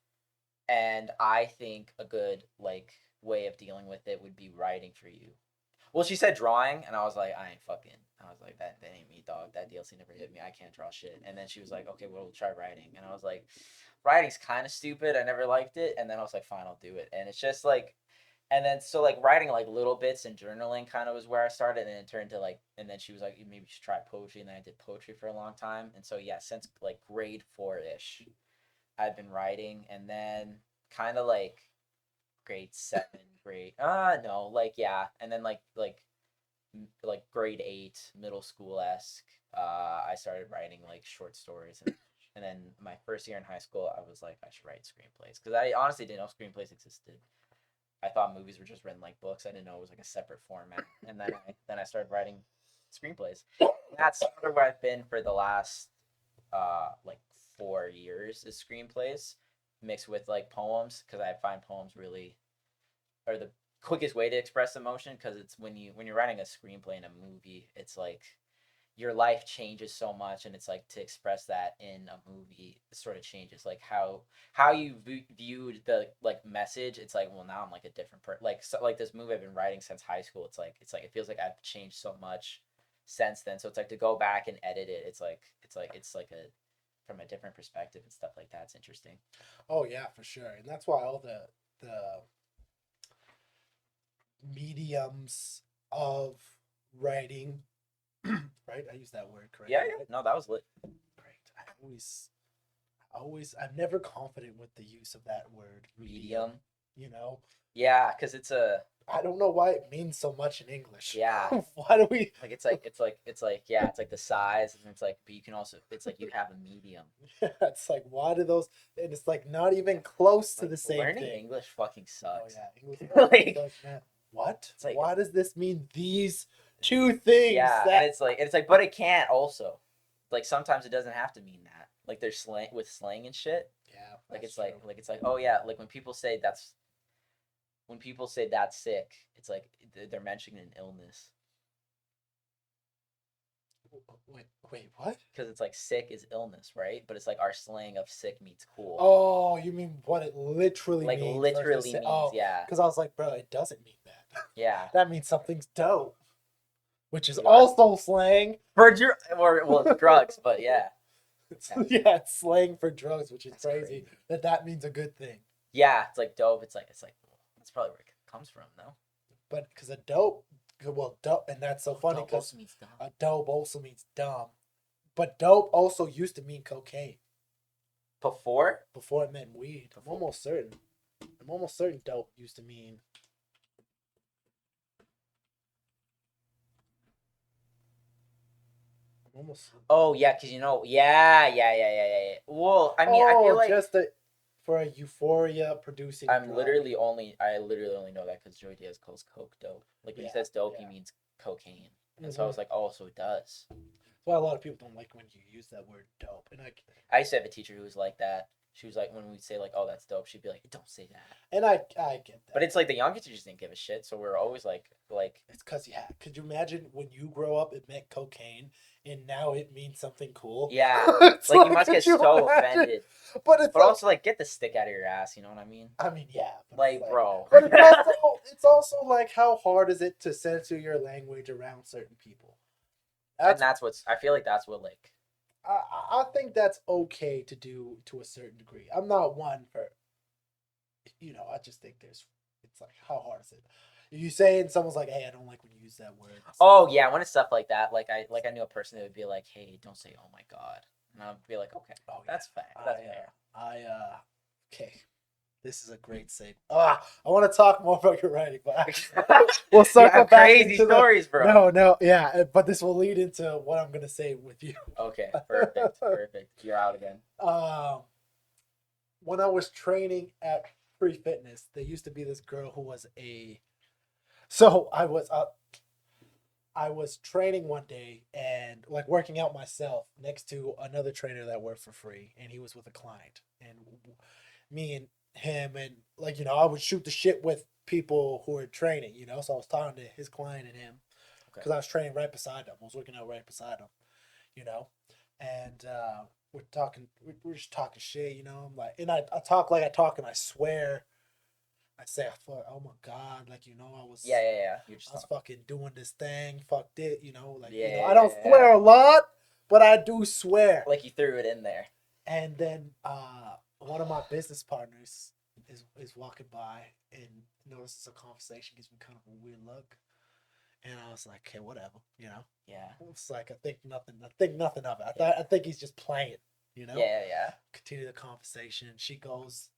and I think a good like way of dealing with it would be writing for you. Well, she said drawing, and I was like, I was like, that ain't me, dog. That DLC never hit me. I can't draw shit. And then she was like, okay, well, we'll try writing. And I was like, writing's kind of stupid. I never liked it. And then I was like, fine, I'll do it. And it's just like, and then so like writing like little bits and journaling kind of was where I started, and it turned to like, and then she was like, maybe you should try poetry, and then I did poetry for a long time. And so yeah, since like grade 4-ish, I've been writing, and then kind of like grade 7, and then like grade 8, middle school-esque, I started writing like short stories, and then my first year in high school, I was like, I should write screenplays, because I honestly didn't know screenplays existed. I thought movies were just written like books. I didn't know it was like a separate format. And then I started writing screenplays. That's sort of where I've been for the last like 4 years, is screenplays mixed with like poems, because I find poems really are the quickest way to express emotion, because it's when you're writing a screenplay in a movie, it's like your life changes so much, and it's like to express that in a movie, it sort of changes like how you viewed the like message. It's like, well, now I'm like a different person. Like, so, like this movie I've been writing since high school, it's like it feels like I've changed so much since then. So it's like to go back and edit it, it's like a from a different perspective and stuff like that. It's interesting. Oh yeah, for sure. And that's why all the mediums of writing, right? I use that word correctly. Yeah. Right? No, that was lit. Great. I'm never confident with the use of that word, Medium. You know? Yeah, because it's I don't know why it means so much in English. Yeah. Why do we like it's like yeah, it's like the size, and it's like, but you can also, it's like you have a medium. Yeah, it's like, why do those, and it's like not even close to Like, the same learning thing. English fucking Oh sucks. yeah, English Like- sucks, man. What? It's like- Why does this mean these two things? Yeah, and it's like, but it can't also. Like sometimes it doesn't have to mean that. Like there's slang with slang and shit. Yeah. Like that's it's like true. it's like, oh yeah, like when people say that's sick, it's like they're mentioning an illness, Wait, what? because it's like sick is illness, right? But it's like our slang of sick means cool. Oh, you mean what it literally like means? literally means, yeah. Because I was like, bro, it doesn't mean that. Yeah. That means something's dope, which is Yeah. also slang. For drugs, but yeah. Yeah, it's slang for drugs, which is That's crazy. crazy. That means a good thing. Yeah, it's like dope. It's like that's probably where it comes from, no? But because a dope Well, dope, and that's so funny Dope because also means dumb. dope also means dumb, but dope also used to mean cocaine Before? before it meant weed. I'm almost certain. Dope used to mean. I'm almost. Oh yeah, because yeah. Well, I mean, I feel like just for a euphoria producing. I drug. literally only know that because Joey Diaz calls coke dope. Like when he says dope, he means cocaine, and so I was like, oh, so it does. That's why a lot of people don't like when you use that word dope. And I used to have a teacher who was like that. She was like, when we'd say like, oh, that's dope, she'd be like, don't say that. And I get that. But it's like the young kids just didn't give a shit, so we're always like. It's because could you imagine when you grow up it meant cocaine and now it means something cool? Yeah, like you must get so offended. But also like get the stick out of your ass, you know what I mean? I mean, yeah. Like, bro. But it's also like how hard is it to censor your language around certain people? And that's what's. I feel like that's what like. I think that's okay to do to a certain degree. I'm not one for. I just think it's like how hard is it? You saying someone's like, hey, I don't like when you use that word. Oh yeah, when it's stuff like that, like I knew a person that would be like, hey, don't say oh my god, and I'd be like, okay, that's fair. That's fair. Okay. This is a great scene. I want to talk more about your writing, but we'll circle back crazy into stories, bro. No, yeah, but this will lead into what I'm gonna say with you. Okay, perfect. You're out again. When I was training at Free Fitness, there used to be this girl who was So I was training one day and like working out myself next to another trainer that worked for free, and he was with a client, and me and him and like I would shoot the shit with people who were training, so I was talking to his client and him because I was training right beside him. I was working out right beside him, and we're just talking shit, I'm like, and I talk like I talk and I swear. I say, oh my god, like I was, yeah. I was fucking doing this thing, fucked it, like I don't swear a lot, but I do swear. Like you threw it in there. And then one of my business partners is walking by and notices a conversation, gives me kind of a weird look, and I was like, okay, whatever, Yeah. It's like I think nothing of it. I think he's just playing, Yeah. Continue the conversation. She goes,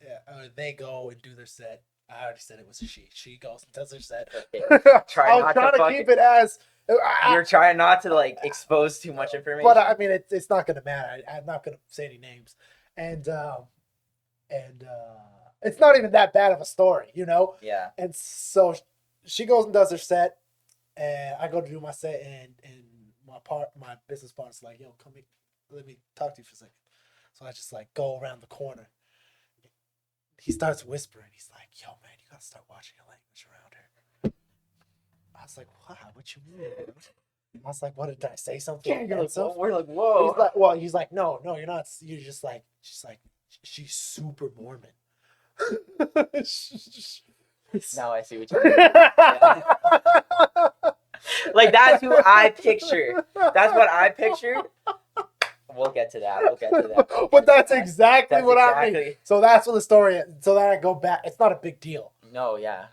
they go and do their set. I already said it was a she. She goes and does her set. Okay. I was trying to keep it as. You're trying not to like expose too much information. But I mean, it's not going to matter. I'm not going to say any names, and it's not even that bad of a story, Yeah. And so she goes and does her set, and I go to do my set, and my business partner's like, "Yo, come here, let me talk to you for a second." So I just like go around the corner. He starts whispering. He's like, "Yo, man, you gotta start watching your language around her." I was like, "Wow, what you mean?" I was like, "What did I say something?" You're like, whoa. We're like, whoa. He's like, no, you're not. You're just like, she's super Mormon. Now I see what you mean. Yeah. Like that's who I picture. That's what I pictured. We'll get to that. But that's exactly what I mean. So that's what the story is. So then I go back. It's not a big deal. No, yeah.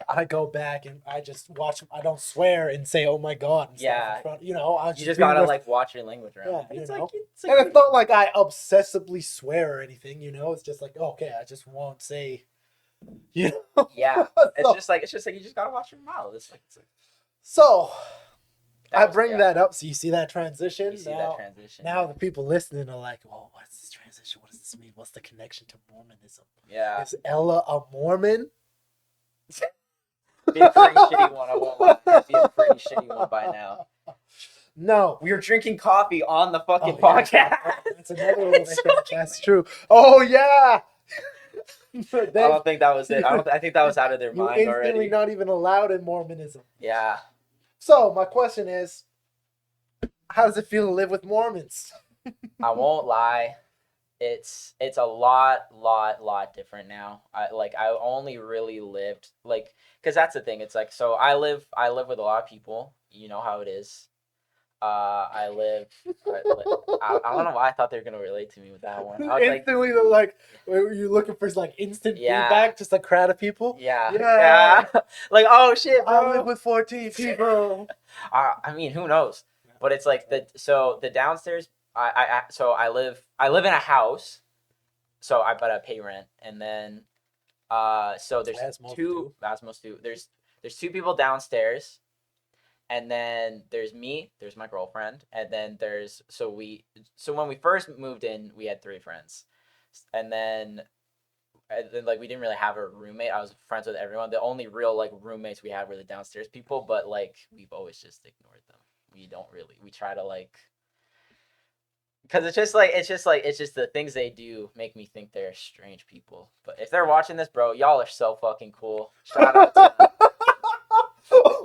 I go back and I just watch. I don't swear and say, "Oh my god." Yeah. You just gotta like watch your language around. Yeah, and it's not like I obsessively swear or anything. It's just like, okay, I just won't say. Yeah. It's just like you just gotta watch your mouth. It's like so. I bring that up, so you see that transition. Now the people listening are like, "Well, what's this transition? What does this mean? What's the connection to Mormonism?" Yeah. Is Ella a Mormon? Be a pretty shitty one. I won't lie. Be a pretty shitty one by now. No, we were drinking coffee on the fucking podcast. Yeah. That's another one. That's true. Oh yeah. I don't think that was it. I think that was out of their mind already. Not even allowed in Mormonism. Yeah. So my question is, how does it feel to live with Mormons? I won't lie, it's a lot different now. I only really lived because that's the thing. It's like, so I live with a lot of people. You know how it is. I live. I don't know why I thought they were gonna relate to me with that one. I was like, Instantly, like, were you looking for like instant Yeah. feedback? Just a crowd of people. yeah, Yeah. like, oh shit, I bro. live with 14 people. I mean, who knows? But it's like the downstairs. So I live in a house. So but I pay rent, and then so there's As most two. do. As most do. There's two people downstairs, and then there's me. There's my girlfriend, and then so when we first moved in, we had 3 friends, and then like we didn't really have a roommate. I was friends with everyone. The only real like roommates we had were the downstairs people, but like we've always just ignored them. We try to like, because it's just the things they do make me think they're strange people. But if they're watching this, bro, y'all are so fucking cool. Shout out to them.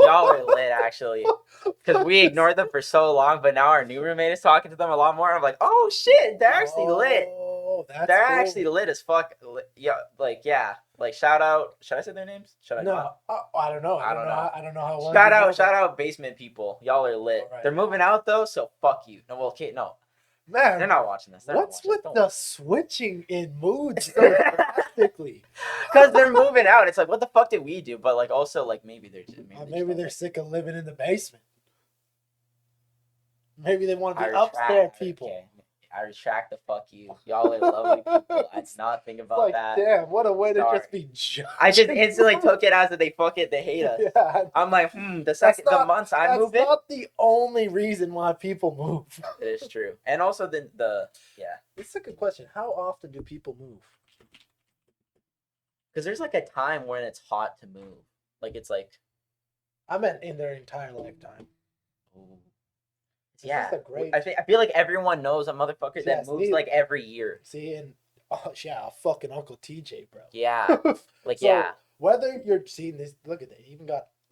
Y'all are lit, actually, because we ignored them for so long, but now our new roommate is talking to them a lot more. I'm like, oh shit, they're actually lit. Oh, that's They're cool. actually lit as fuck. Yeah, like shout out. Should I say their names? Should I? No, I don't know. I don't know. I don't know how. It Shout out, basement people. Y'all are lit. Alright. They're moving out though, so fuck you. No, well, okay, no, Man, they're not watching this. what's with the switching in moods so drastically? Because they're moving out. It's like, what the fuck did we do? But like, also like maybe they're just Maybe they're sick of living in the basement. Maybe they want to I be retract- upstairs people. Okay. I retract the fuck you. Y'all are lovely people. I did not think about Like, that. damn, what a way Sorry. to just be judged. I just instantly took it as that they hate us. Yeah, I'm like, the months I move in. that's not the only reason why people move. It is true. And also yeah. It's a good question. How often do people move? Because there's like a time when it's hot to move. Like it's like, I meant in their entire lifetime. ooh. This Yeah. is a great. I feel like everyone knows a motherfucker that Yes, moves like every year. See, and yeah, fucking Uncle TJ, bro. Yeah. Like So, yeah. Whether you're seeing this, look at they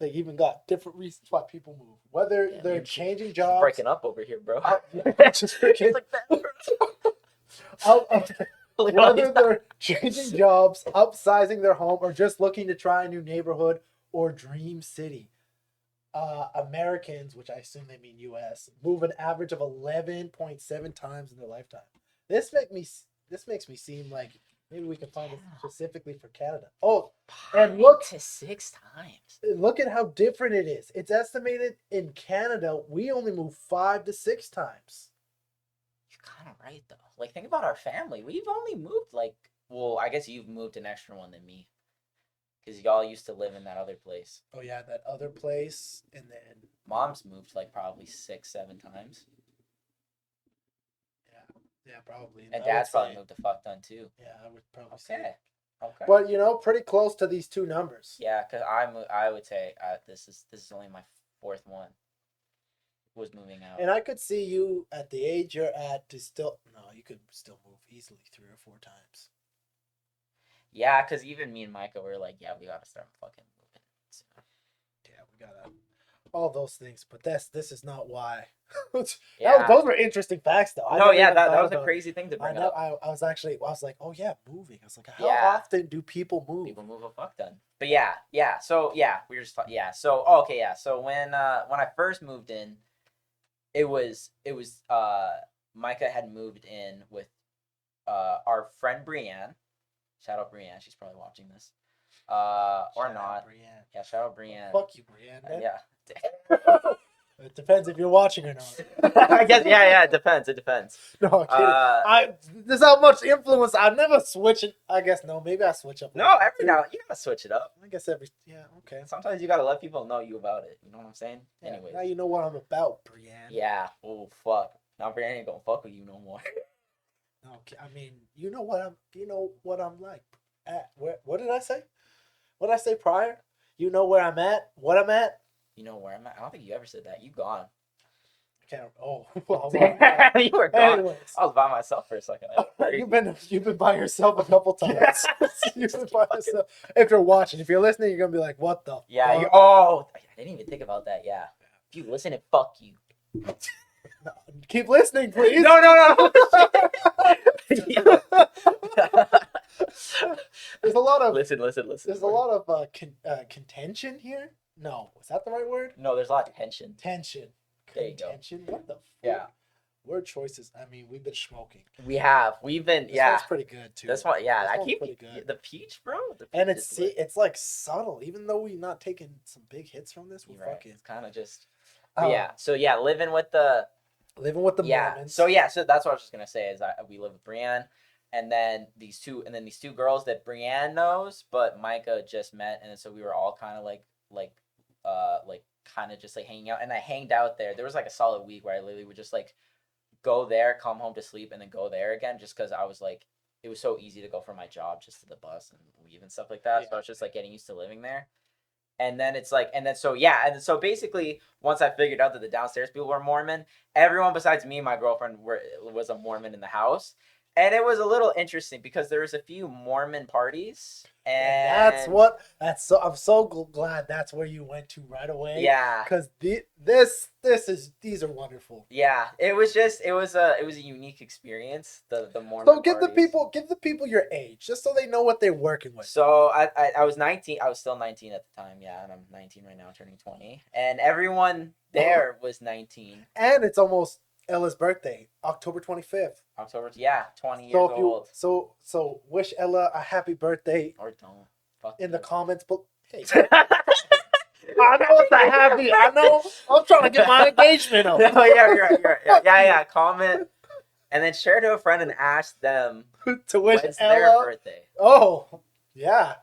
even got different reasons why people move. Whether Yeah, they're you're changing jobs, Breaking up over here, bro. just freaking, It's like that. whether they're changing jobs, upsizing their home, or just looking to try a new neighborhood or dream city. Americans, which I assume they mean U.S., move an average of 11.7 times in their lifetime. This makes me seem like maybe we can find it specifically for Canada. Oh, and look to 6 times. Look at how different it is. It's estimated in Canada we only move 5 to 6 times. You're kind of right though. Like think about our family. We've only moved like, well, I guess you've moved an extra one than me. Because y'all used to live in that other place. Oh yeah, that other place, and then Mom's moved like probably 6, 7 times. Yeah, probably. And Dad's probably moved a fuck ton too. Yeah, I would probably say. Okay. But pretty close to these two numbers. Yeah, because I would say this is only my 4th one. Was moving out. And I could see you at the age you're at to still you could still move easily 3 or 4 times. Yeah, because even me and Micah were like, yeah, we gotta start fucking moving. So. Yeah, we gotta all those things, but this is not why. Yeah. Those were interesting facts, though. That was a crazy thing to bring up. I was like, oh yeah, moving. I was like, how Yeah. often do people move? People move a fuck ton. But yeah. So yeah, we were just So okay, yeah. So when I first moved in, it was Micah had moved in with our friend Brienne. Shout out Brienne. She's probably watching this. Or not. Brienne. Yeah, shout out Brienne. Fuck you, Brienne. Man. Yeah. It depends if you're watching or not. I guess yeah, it depends. No, I'm kidding. There's not much influence. I never switch it. I guess no, maybe I switch up. No, every now you gotta switch it up. I guess okay. Sometimes you gotta let people know you about it. You know what I'm saying? Yeah, Anyways. now you know what I'm about, Brienne. Yeah. Oh fuck. Now Brienne ain't gonna fuck with you no more. No, I mean, you know what I'm like. What did I say? What did I say prior? You know where I'm at? What I'm at? You know where I'm at? I don't think you ever said that. You gone. I can't. Oh, well, you were gone. anyways. I was by myself for a second. You've been by yourself a couple times. You've been by yourself. If you're watching, if you're listening, you're gonna be like, "What the?" Yeah. fuck? I didn't even think about that. Yeah. If you listen, and fuck you. No, keep listening, please. No. There's a lot of Listen. There's a lot of contention here. No, is that the right word? No, there's a lot of tension. Tension. There you go. Contention? What the fuck? Yeah. Word choices. I mean, we've been smoking. We've been, This one's pretty good too. This one, yeah. This I one's keep pretty good. the peach, bro. The peach And is lit. it's like subtle. Even though we're not taking some big hits from this, we're You're right. fucking. It's kind of just. Yeah. So living with living with the Mormons. So so that's what I was just gonna say is we live with Brienne, and then these two girls that Brienne knows, but Micah just met, and so we were all kind of like kind of just like hanging out, and I hanged out there. There was like a solid week where I literally would just like go there, come home to sleep, and then go there again, just because I was like, it was so easy to go from my job just to the bus and leave and stuff like that. Yeah. So I was just like getting used to living there. And then it's like, and then so basically, once I figured out that the downstairs people were Mormon, everyone besides me and my girlfriend was a Mormon in the house. And it was a little interesting because there was a few Mormon parties, and I'm so glad that's where you went to right away. Yeah, because these are wonderful. Yeah, it was a unique experience. The Mormon. So give the people your age, just so they know what they're working with. So I was 19. I was still 19 at the time. Yeah, and I'm 19 right now, turning 20. And everyone there was 19. And it's almost Ella's birthday, October 25th. 20 years old. So wish Ella a happy birthday. Or don't. Fuck in you. the comments, but hey. I know it's a happy. I know. I'm trying to get my engagement up. Oh yeah, you're right. Yeah. Comment, and then share to a friend and ask them to wish when's Ella their birthday. Oh, yeah.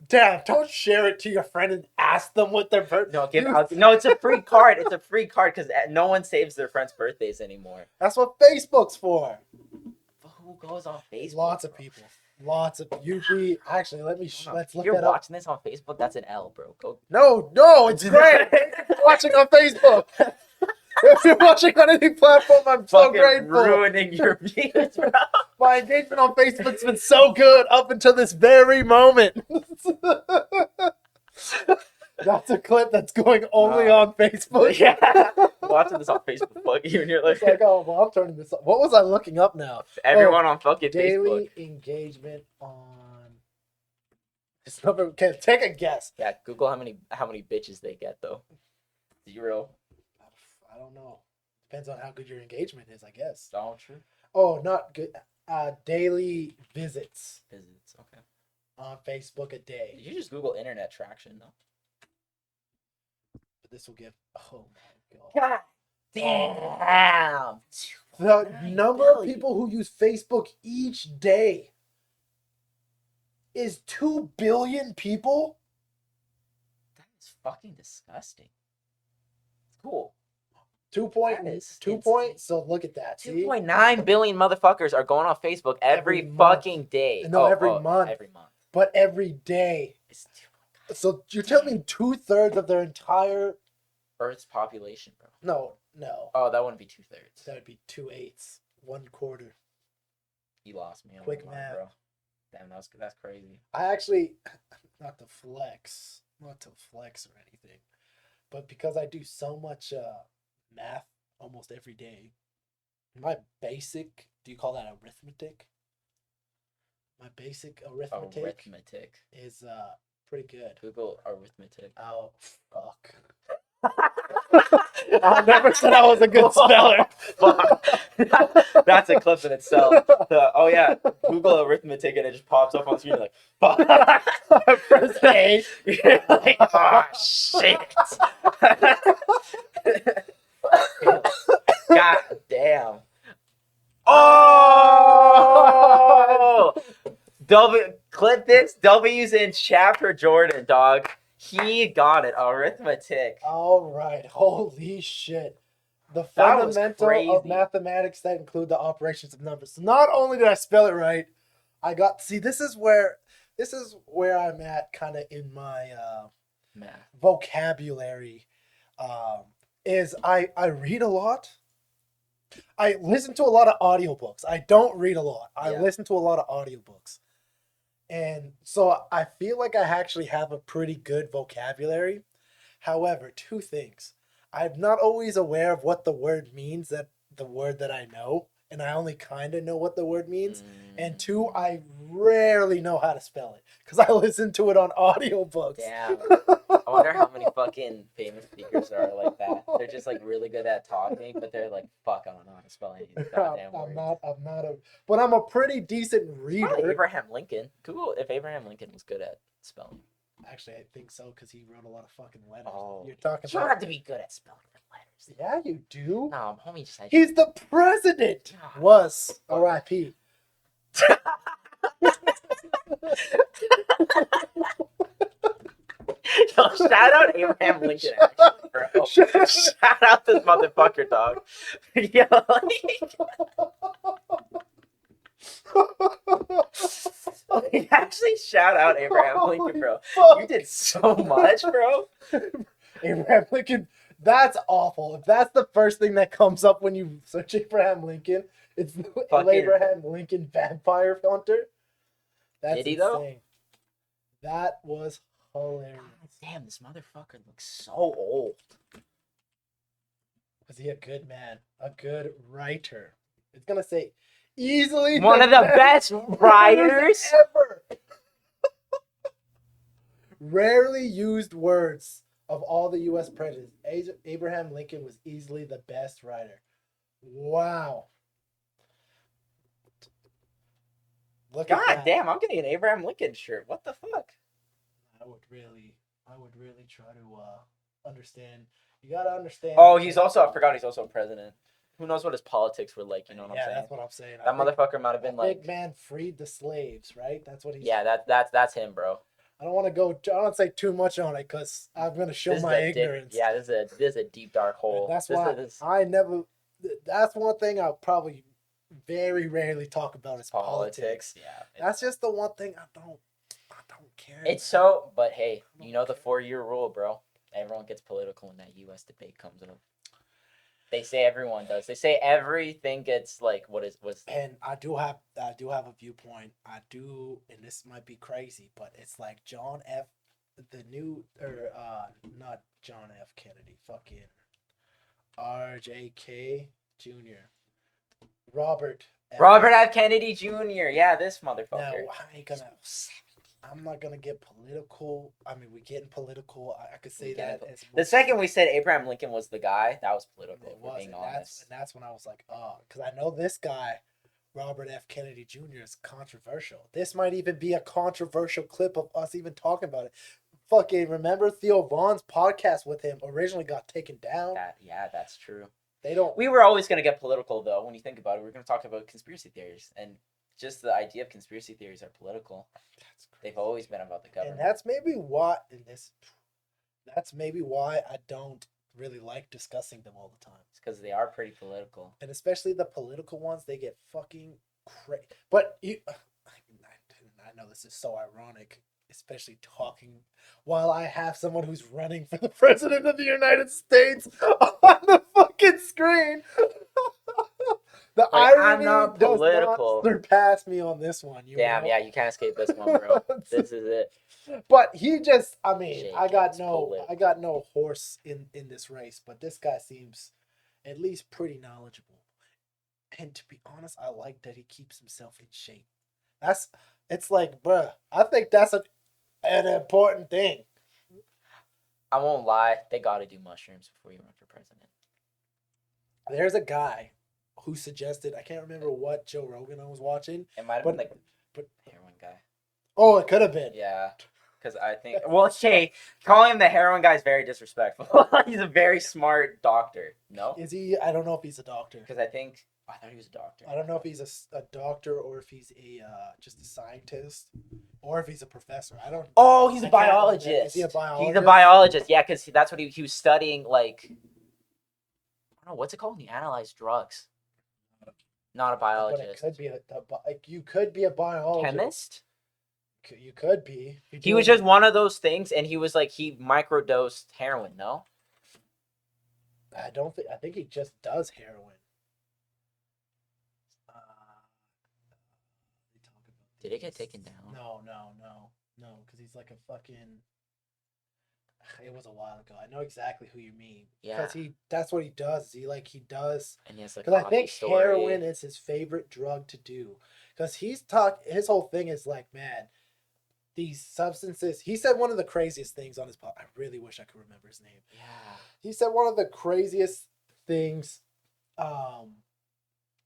Damn! Don't share it to your friend and ask them what their birthday. No, it's a free card. It's a free card because no one saves their friends' birthdays anymore. That's what Facebook's for. But who goes on Facebook? Lots of people. Lots of usually. Actually, let's look that up. If you're watching this on Facebook, that's an L, bro. Go. No, it's great. Watching on Facebook. If you're watching on any platform, I'm so grateful. Ruining your views, bro. My engagement on Facebook's been so good up until this very moment. That's a clip that's going only on Facebook. Yeah. Watching this on Facebook, fuck you, and you're like, it's like, oh, well, I'm turning this up. What was I looking up now? Everyone on fucking daily Facebook. Engagement on this number. Okay, take a guess. Yeah, Google how many bitches they get though. 0. I don't know. Depends on how good your engagement is, I guess. Oh, true. Oh, not good. Daily visits. Okay. On Facebook a day. Did you just Google internet traction though? But this will give. Oh my god. Damn. The number of people who use Facebook each day is 2 billion people. That is fucking disgusting. It's cool. 2 point. So look at that. 2.9 billion motherfuckers are going on Facebook every fucking day. No, every month. Every month. But every day. So you're telling me 2/3 of their entire Earth's population, bro? No. Oh, that wouldn't be 2/3. That would be 2/8. 1/4. You lost me on quick math, bro. Damn, that's crazy. I actually, not to flex or anything, but because I do so much math almost every day, my basic, do you call that arithmetic? My basic arithmetic is pretty good. Google arithmetic. Oh, fuck. I never said I was a good speller. That's a clip in itself. Oh yeah, Google arithmetic and it just pops up on the screen. You're like, fuck. Press A. You're like, oh shit. God damn. Oh. Clip this. W's in chapter Jordan, dog. He got it. Arithmetic. All right. Holy shit. The fundamental of mathematics that include the operations of numbers. So not only did I spell it right, this is where I'm at kind of in my math vocabulary. Is I read a lot. I listen to a lot of audiobooks. I don't read a lot. I listen to a lot of audiobooks. And so I feel like I actually have a pretty good vocabulary. However, 2 things. I'm not always aware of what the word means, that the word that I know. and I only kind of know what the word means. And Mm, 2, I rarely know how to spell it because I listen to it on audiobooks. damn. I wonder how many fucking famous speakers are like that. They're just like really good at talking, but they're like, fuck, I don't know how to spell any of these goddamn words. But I'm a pretty decent It's probably reader. Abraham Lincoln. Google if Abraham Lincoln was good at spelling. Actually, I think so because he wrote a lot of fucking letters. Oh, You're talking you don't about. have to be good at spelling the letters. Yeah, you do. No, homie just said He's the president. God. Was R.I.P. Yo, shout out Abraham Lincoln, actually, bro. Shout out this motherfucker, dog. Yo, like, actually, shout out Abraham Lincoln, bro. You did so much, bro. Abraham Lincoln. That's awful. If that's the first thing that comes up when you search Abraham Lincoln, it's Fucking- Abraham Lincoln vampire hunter. That's Did he, insane. though? That was hilarious. God damn, this motherfucker looks so old. Was he a good man? A good writer? It's gonna say easily One of the best writers ever. Rarely used words of all the U.S. presidents. Abraham Lincoln was easily the best writer. Wow. Look at God that. damn, I'm getting an Abraham Lincoln shirt. What the fuck? I would really try to understand. You gotta understand. Oh, I forgot he's also a president. Who knows what his politics were like, you know what I'm saying? Yeah, that's what I'm saying. That motherfucker might have been like, big man freed the slaves, right? That's what he's. yeah, that's him, bro. I don't want to say too much on it because I'm gonna show This is my a deep- ignorance. yeah, this is a deep dark hole. That's This why is I never. That's one thing I'll probably very rarely talk about is politics. Yeah, That's just the one thing I don't care. it's man. so. But hey, you know the 4-year rule, bro. Everyone gets political when that U.S. debate comes up. They say everyone does. They say everything gets like was. And I do have a viewpoint. I do, and this might be crazy, but it's like John F. The new not John F. Kennedy, fucking RJK Jr. Robert Robert F. Kennedy Jr. Yeah, this motherfucker. No, I'm not gonna get political. I mean, we're getting political. I could say that as The second we said Abraham Lincoln was the guy, that was political. It If we're was, being and honest. that's when I was like, oh, because I know this guy, Robert F. Kennedy Jr. is controversial. This might even be a controversial clip of us even talking about it. Fucking remember Theo Vaughn's podcast with him originally got taken down. Yeah, that's true. They don't. We were always gonna get political though. When you think about it, we're gonna talk about conspiracy theories, and just the idea of conspiracy theories are political. They've always been about the government. And that's maybe why That's maybe why I don't really like discussing them all the time. It's because they are pretty political. And especially the political ones, they get fucking crazy. But I know this is so ironic, especially talking while I have someone who's running for the president of the United States on the fucking screen. The irony does not surpass me on this one. Damn, yeah, you can't escape this one, bro. This is it. But he just, I mean, I got no horse in this race, but this guy seems at least pretty knowledgeable. And to be honest, I like that he keeps himself in shape. It's like, bruh, I think that's an important thing. I won't lie, they gotta do mushrooms before you run for president. There's a guy who suggested, I can't remember what Joe Rogan I was watching. It might have been like heroin guy. Oh, it could have been. Yeah. Because I think, well, Shay, calling him the heroin guy is very disrespectful. He's a very smart doctor. No? Is he? I don't know if he's a doctor. Because I thought he was a doctor. I don't know if he's a doctor or if he's just a scientist or if he's a professor. I don't. Oh, he's a biologist. Is he a biologist? He's a biologist. Yeah, because that's what he was studying. Like, I don't know what's it called when you analyze drugs. Not a biologist. But it could be you could be a biologist. Chemist. You could be. He was just one of those things, and he was like he microdosed heroin. No. I don't think. I think he just does heroin. Did it get taken down? No, because he's like a fucking. It was a while ago. I know exactly who you mean. Yeah. Because that's what he does. He does. And he has like Because I hockey think story. heroin is his favorite drug to do. Because his whole thing is like, man, these substances. He said one of the craziest things on his pod. I really wish I could remember his name. Yeah. He said one of the craziest things, and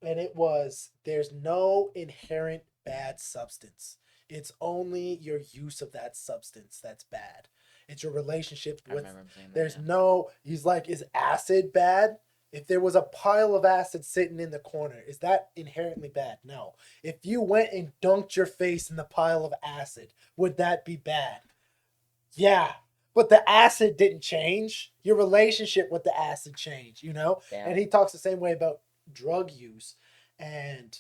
it was there's no inherent bad substance. It's only your use of that substance that's bad. It's your relationship I with. remember him saying that. There's Yeah. no. He's like, is acid bad? If there was a pile of acid sitting in the corner, is that inherently bad? No. If you went and dunked your face in the pile of acid, would that be bad? Yeah. But the acid didn't change. Your relationship with the acid changed, you know? Damn. And he talks the same way about drug use. And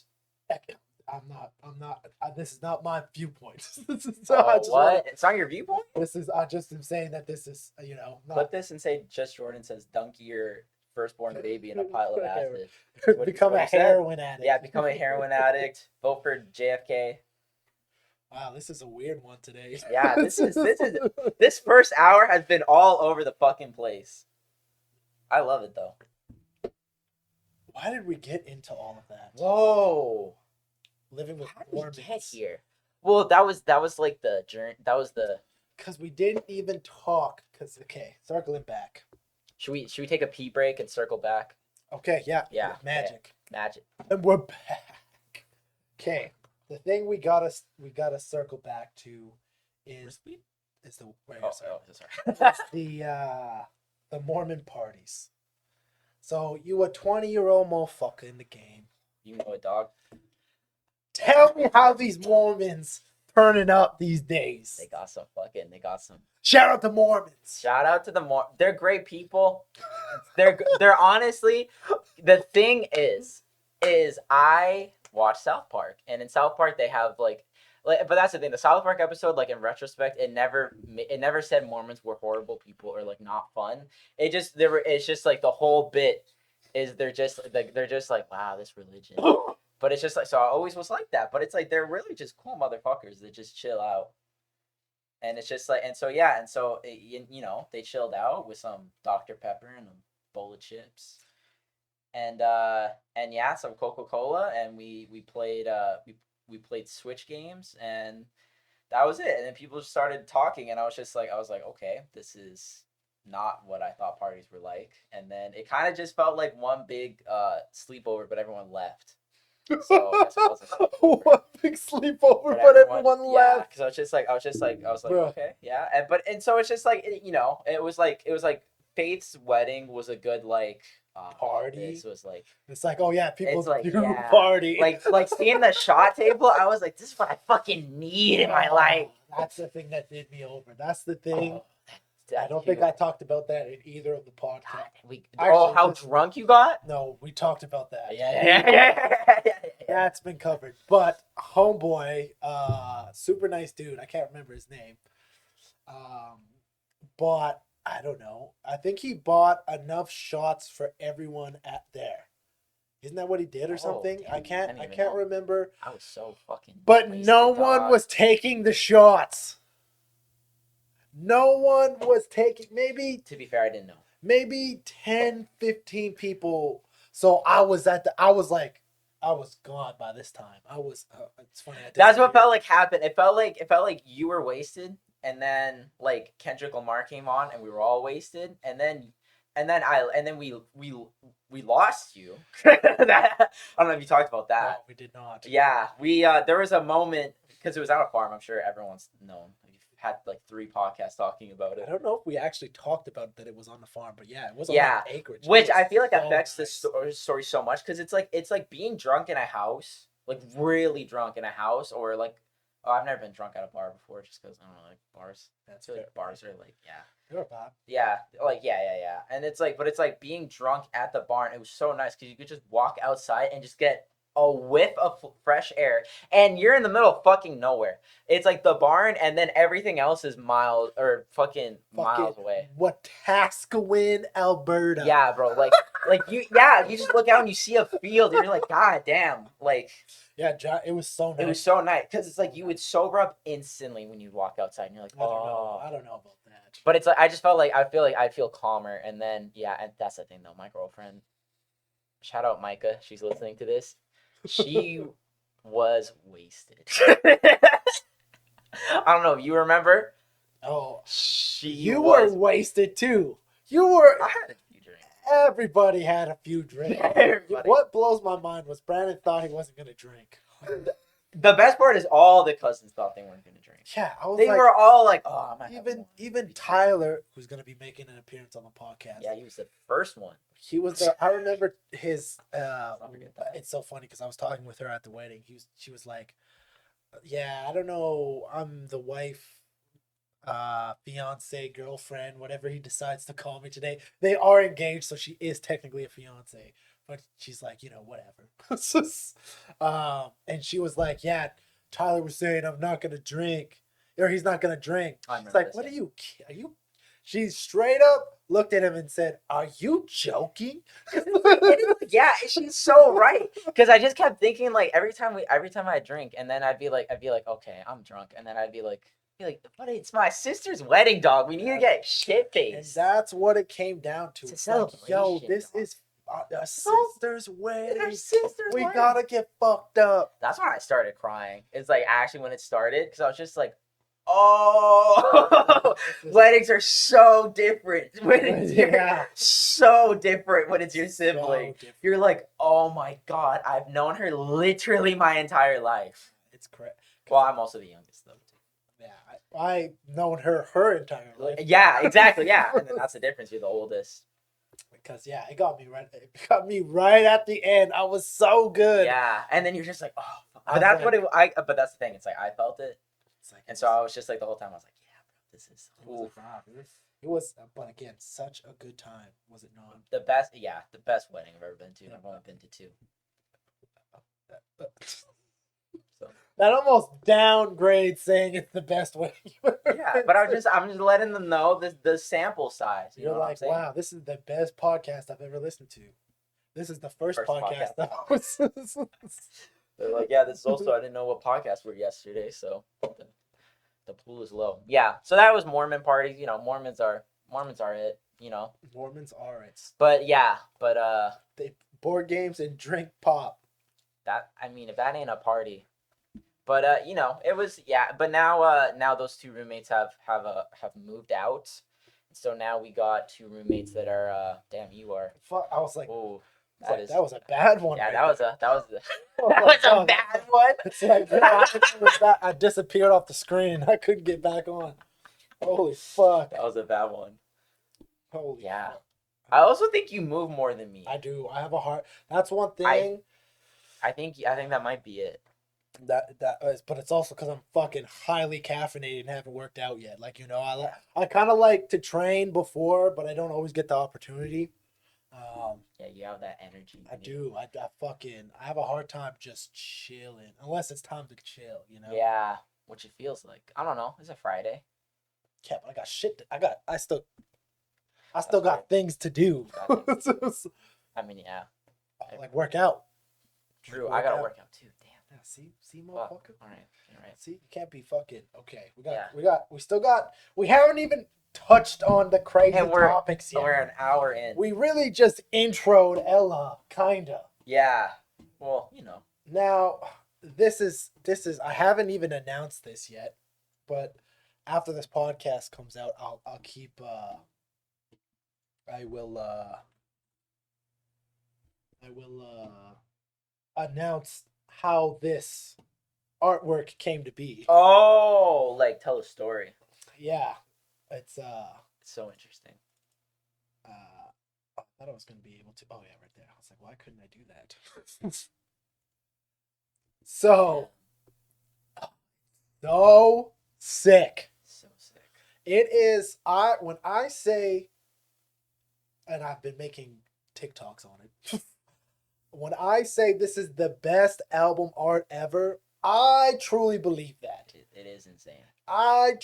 this is not my viewpoint. This is what? It's not your viewpoint? I just am saying that this is, not. Clip this and say JusJrdn says dunk your firstborn baby in a pile of acid. Become a heroin addict. Yeah, become a heroin addict. Vote for JFK. Wow, this is a weird one today. Yeah, this first hour has been all over the fucking place. I love it though. Why did we get into all of that? Whoa. Living with How did we Mormons. get here? Well, that was like the journey. That was the. Because we didn't even talk. Circling back. Should we take a pee break and circle back? Okay, yeah. Yeah. Magic. Okay. Magic. And we're back. Okay. The thing we gotta circle back to is the the Mormon parties. So you a 20-year-old motherfucker in the game. You know it, dog. Tell me how these Mormons turning up these days. They got some. Shout out to Mormons. Shout out to the they're great people. They're honestly, the thing is I watch South Park, and in South Park they have like but that's the thing. The South Park episode, like in retrospect, it never said Mormons were horrible people or like not fun. It's just like the whole bit is they're just like, wow, this religion. But it's just like, so I always was like that. But it's like they're really just cool motherfuckers that just chill out. And it's just like, and so they chilled out with some Dr. Pepper and a bowl of chips, and some Coca-Cola, and we played Switch games, and that was it. And then people just started talking, and I was like, okay, this is not what I thought parties were like. And then it kind of just felt like one big sleepover, but everyone left. So I guess it wasn't sleepover. One big sleepover, but everyone left. Because I was just like, Bro. okay, yeah. And so it's just like, it was like Faith's wedding was a good like party. This was like, it's like, oh yeah, people like, do party. Like seeing the shot table, I was like, this is what I fucking need in my life. That's the thing that did me over. That's the thing. I don't think I talked about that in either of the podcasts. How drunk you got? No, we talked about that. Yeah. That's been covered. But homeboy, super nice dude. I can't remember his name. Bought, I don't know. I think he bought enough shots for everyone at there. Isn't that what he did or something? Damn, I can't remember. I was so fucking. But no one was taking the shots. No one was taking, maybe... To be fair, I didn't know. Maybe 10, 15 people. So I was gone by this time. It's funny. That's what felt like happened. It felt like you were wasted, and then like Kendrick Lamar came on, and we were all wasted, and then we lost you. I don't know if you talked about that. No, we did not. Yeah, there was a moment because it was at a farm. I'm sure everyone's known. Had like 3 podcasts talking about it. I don't know if we actually talked about that it was on the farm, but yeah, it was on acreage. Which I feel like affects the story so much because it's like being drunk in a house, like really drunk in a house, or like I've never been drunk at a bar before just because I don't know, like bars. I feel like bars are like You're a bad. Yeah, like yeah, and it's like being drunk at the barn. It was so nice because you could just walk outside and just get a whiff of fresh air, and you're in the middle of fucking nowhere. It's like the barn, and then everything else is miles away. Wetaskiwin, Alberta. Yeah, bro. Like you just look out and you see a field, and you're like, God damn. Like, yeah, it was so nice. It was so nice because it's like you would sober up instantly when you walk outside, and you're like, I don't know about that. But it's like I just felt like I'd feel calmer, and then yeah, and that's the thing though. My girlfriend, shout out Micah, she's listening to this. She was wasted. I don't know if you remember. Oh, She you was. were wasted too. You were. I had a few drinks. Everybody had a few drinks. Everybody. What blows my mind was Brandon thought he wasn't gonna drink. The best part is all the cousins thought they weren't gonna drink. Yeah, I was They like, were all like, "Oh, I might have one." even Tyler, who's gonna be making an appearance on the podcast. Yeah, he was the first one. He was the. I remember his. I'll forget that. It's so funny because I was talking with her at the wedding. She was like, "Yeah, I don't know. I'm the wife, fiance, girlfriend, whatever he decides to call me today. They are engaged, so she is technically a fiance. But she's like, whatever." And she was like, "Yeah, Tyler was saying I'm not gonna drink, or he's not gonna drink." It's like, "What are you? She straight up looked at him and said, "Are you joking?" Yeah, she's so right. Because I just kept thinking like every time I drink, and then I'd be like, okay, I'm drunk, and then I'd be like, but it's my sister's wedding, dog. We need to get shit And faced. that's what it came down to. It's a like, yo, celebration, this dog. is a sister's wedding. Her sister's We wedding. gotta get fucked up. That's when I started crying. It's like actually when it started, because I was just like, oh, weddings are so different. Yeah. So different when it's your sibling. So You're like, oh my god, I've known her literally my entire life. It's correct. Well, I'm also the youngest though. Yeah, I known her entire life. Yeah, exactly. Yeah, and then that's the difference. You're the oldest. Because yeah, it got me right at the end. I was so good. Yeah, and then you're just like, oh. I But that's was what it. But that's the thing. It's like I felt it, It's like, and so I was just like the whole time. I was like, yeah, bro, this is it was, but again, such a good time, was it not? the best. Yeah, the best wedding I've ever been to. I've only been to 2. So That almost downgrades saying it's the best way. yeah, but I'm just letting them know the sample size. You You're know what I'm like, saying? wow, this is the best podcast I've ever listened to. This is the first podcast that I was. They're like, yeah, this is also I didn't know what podcasts were yesterday, so the pool is low. Yeah, so that was Mormon parties. Mormons are it. Mormons are it. But yeah, They board games and drink pop. that I mean, if that ain't a party. But it was But now those 2 roommates have moved out, so now we got 2 roommates that are damn, you are. Fuck, I was like, Oh, that was a bad one. Yeah, right that was there. that was a bad one. It's like, I disappeared off the screen. I couldn't get back on. Holy fuck. That was a bad one. Holy Yeah. fuck. I also think you move more than me. I do. I have a heart. That's one thing. I think that might be it. That is, but it's also because I'm fucking highly caffeinated and haven't worked out yet. Like, I kind of like to train before, but I don't always get the opportunity. Yeah, you have that energy. I do. I have a hard time just chilling unless it's time to chill. Yeah, which it feels like. I don't know. It's a Friday. Yeah, but I got shit. I still got things to do. I mean, yeah. Like work out. True. I gotta work out too. Damn. Yeah, see, motherfucker. All right. See, you can't be fucking okay. We haven't even touched on the crazy topics yet. We're an hour in. We really just introed Ella, kinda. Yeah. Well, Now, this is I haven't even announced this yet, but after this podcast comes out, I'll keep I will announce how this artwork came to be. Oh, like tell a story. Yeah. It's so interesting. I thought I was gonna be able to. Oh yeah, right there. I was like, why couldn't I do that? So sick. So sick. It is. When I say, and I've been making TikToks on it. When I say this is the best album art ever, I truly believe that. It is insane. I'm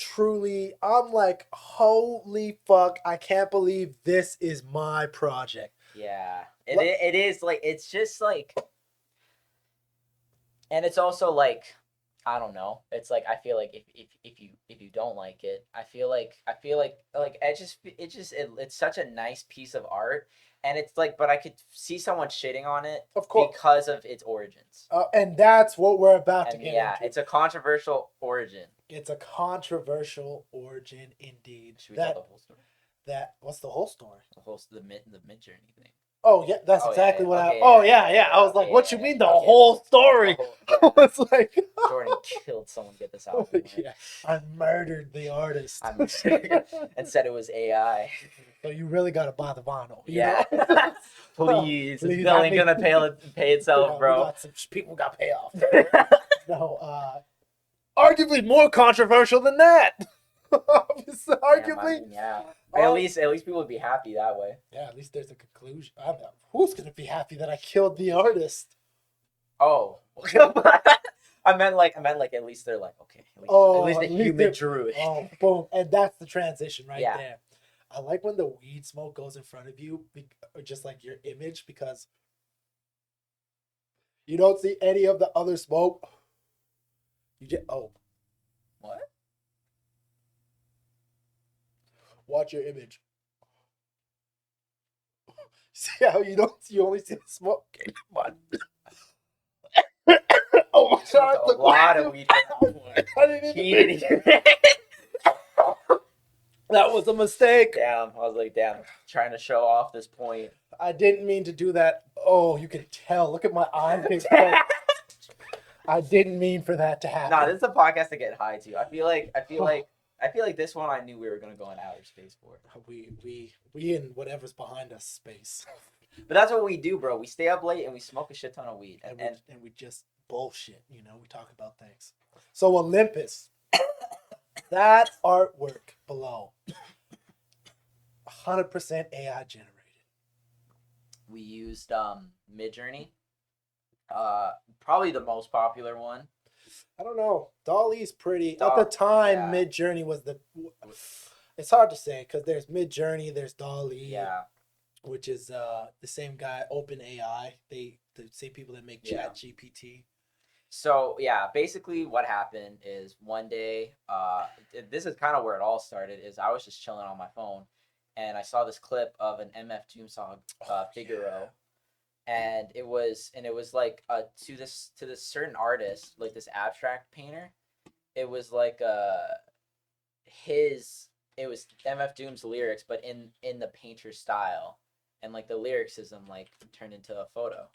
like, holy fuck, I can't believe this is my project. Yeah. It is like, it's just like, and it's also like, I don't know. It's like I feel like if you don't like it, I feel like it's such a nice piece of art, and it's like, but I could see someone shitting on it Of course. because of its origins. And that's what we're about to And get yeah, into. it's a controversial origin. It's a controversial origin indeed. Should we tell the whole story? What's the whole story? The mid journey thing. Oh yeah, that's Oh, exactly yeah, what okay, I. Oh yeah, yeah. I was like, okay, what you yeah, mean the okay. whole story? Yeah. I was like, Jordan killed someone to get this album. Right? yeah, I murdered the artist. And said it was AI. So you really gotta buy the vinyl. You Yeah. know? Please, Please, it's still ain't gonna pay itself, yeah, bro. some people got paid off. No, arguably more controversial than that. Arguably. Yeah. At least people would be happy that way. Yeah, at least there's a conclusion. Who's gonna be happy that I killed the artist? Oh. I meant like at least they're like, okay, at least the human drew it. Oh, boom. And that's the transition right Yeah. there. I like when the weed smoke goes in front of you, or just like your image, because you don't see any of the other smoke. You just What? Watch your image. See how you only see the smoke? Oh my god! A lot of weed. I didn't even. That was a mistake. Damn, I was like, trying to show off this point. I didn't mean to do that. Oh, you can tell. Look at my eyes. I didn't mean for that to happen. Nah, this is a podcast to get high to. I feel like this one I knew we were gonna go in outer space for. We in whatever's behind us space. But that's what we do, bro. We stay up late and we smoke a shit ton of weed, and we just bullshit. You know, we talk about things. So Olympus, that artwork below, 100% AI generated. We used Midjourney, probably the most popular one. I don't know. Dolly's pretty. At the time, yeah. Midjourney was the. It's hard to say because there's Midjourney, there's Dolly. Yeah. Which is the same guy, OpenAI. The same people that make ChatGPT. So yeah, basically what happened is one day, this is kind of where it all started. Is I was just chilling on my phone, and I saw this clip of an MF Doom song, Figaro, and it was like to this certain artist, like this abstract painter. It was like it was MF Doom's lyrics, but in the painter style. And like the lyricism like turned into a photo,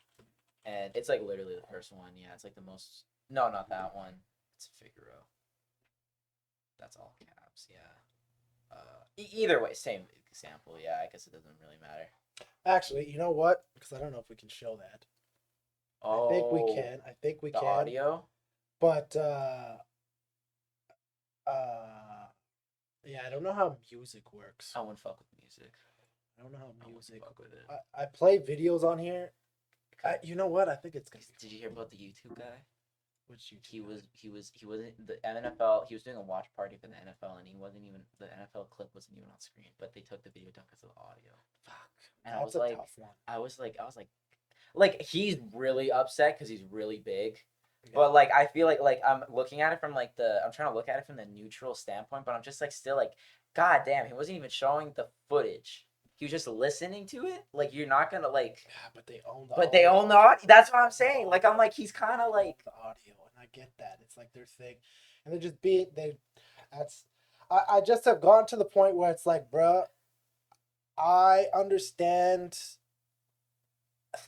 and it's like literally the first one. Yeah, it's like the most. No, not that one. It's Figaro. That's all caps. Yeah. Either way, same example. Yeah, I guess it doesn't really matter. Actually, you know what? Because I don't know if we can show that. Oh, I think we can. The audio. But yeah, I don't know how music works. I wouldn't fuck with music. I don't know how music. I play videos on here. You know what? I think it's gonna. Did you hear about the YouTube guy? Which YouTube? He wasn't the NFL. He was doing a watch party for the NFL, and he wasn't even the NFL clip wasn't even on screen. But they took the video down because of the audio. Fuck. And I was like, like he's really upset because he's really big. Yeah. But like I feel like I'm looking at it from like I'm trying to look at it from the neutral standpoint, but I'm just like still like, god damn, he wasn't even showing the footage. He was just listening to it. Like you're not gonna like. Yeah, but they own the. But they own the audio. That's what I'm saying. Like I'm like he's kind of like the audio, and I get that. It's like their thing, and they're just That's. I just have gotten to the point where it's like, bruh, I understand.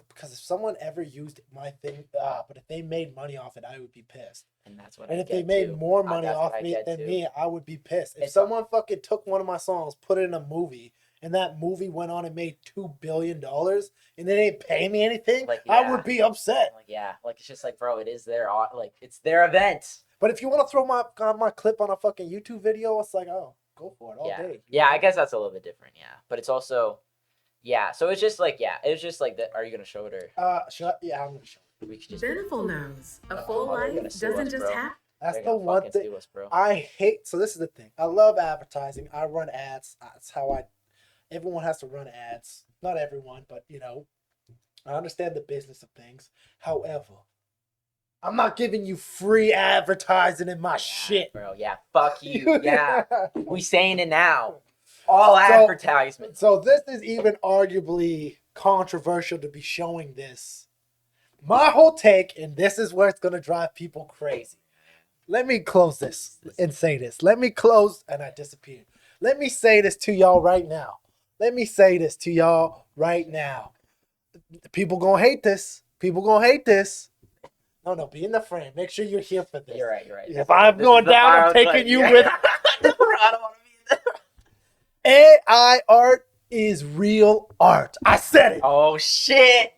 Because if someone ever used my thing, but if they made money off it, I would be pissed. And that's what. And if they made more money off me than me, I would be pissed. If someone fucking took one of my songs, put it in a movie, and that movie went on and made $2 billion, and they didn't pay me anything, like, I would be upset. Like, yeah, like it's just like, bro, it is their it's their event. But if you want to throw my clip on a fucking YouTube video, it's like, oh, go for it all day. Yeah, I guess that's a little bit different. Yeah, but it's also. Yeah, so it's just like that. Are you gonna show it or? Yeah, I'm gonna show it. We could just. Beneful knows a full life doesn't just happen. That's the one thing I hate. So this is the thing. I love advertising. I run ads. That's how everyone has to run ads. Not everyone, but you know, I understand the business of things. However, I'm not giving you free advertising in my shit. Bro, yeah, fuck you. Yeah. We saying it now. All advertisements. So this is even arguably controversial to be showing this. My whole take, and this is where it's going to drive people crazy. Let me close this and say this. Let me close, and I disappeared. Let me say this to y'all right now. People gonna hate this. No, be in the frame. Make sure you're here for this. You're right. If I'm going down, I'm taking you with. I don't want to be there. AI art is real art. I said it. Oh, shit.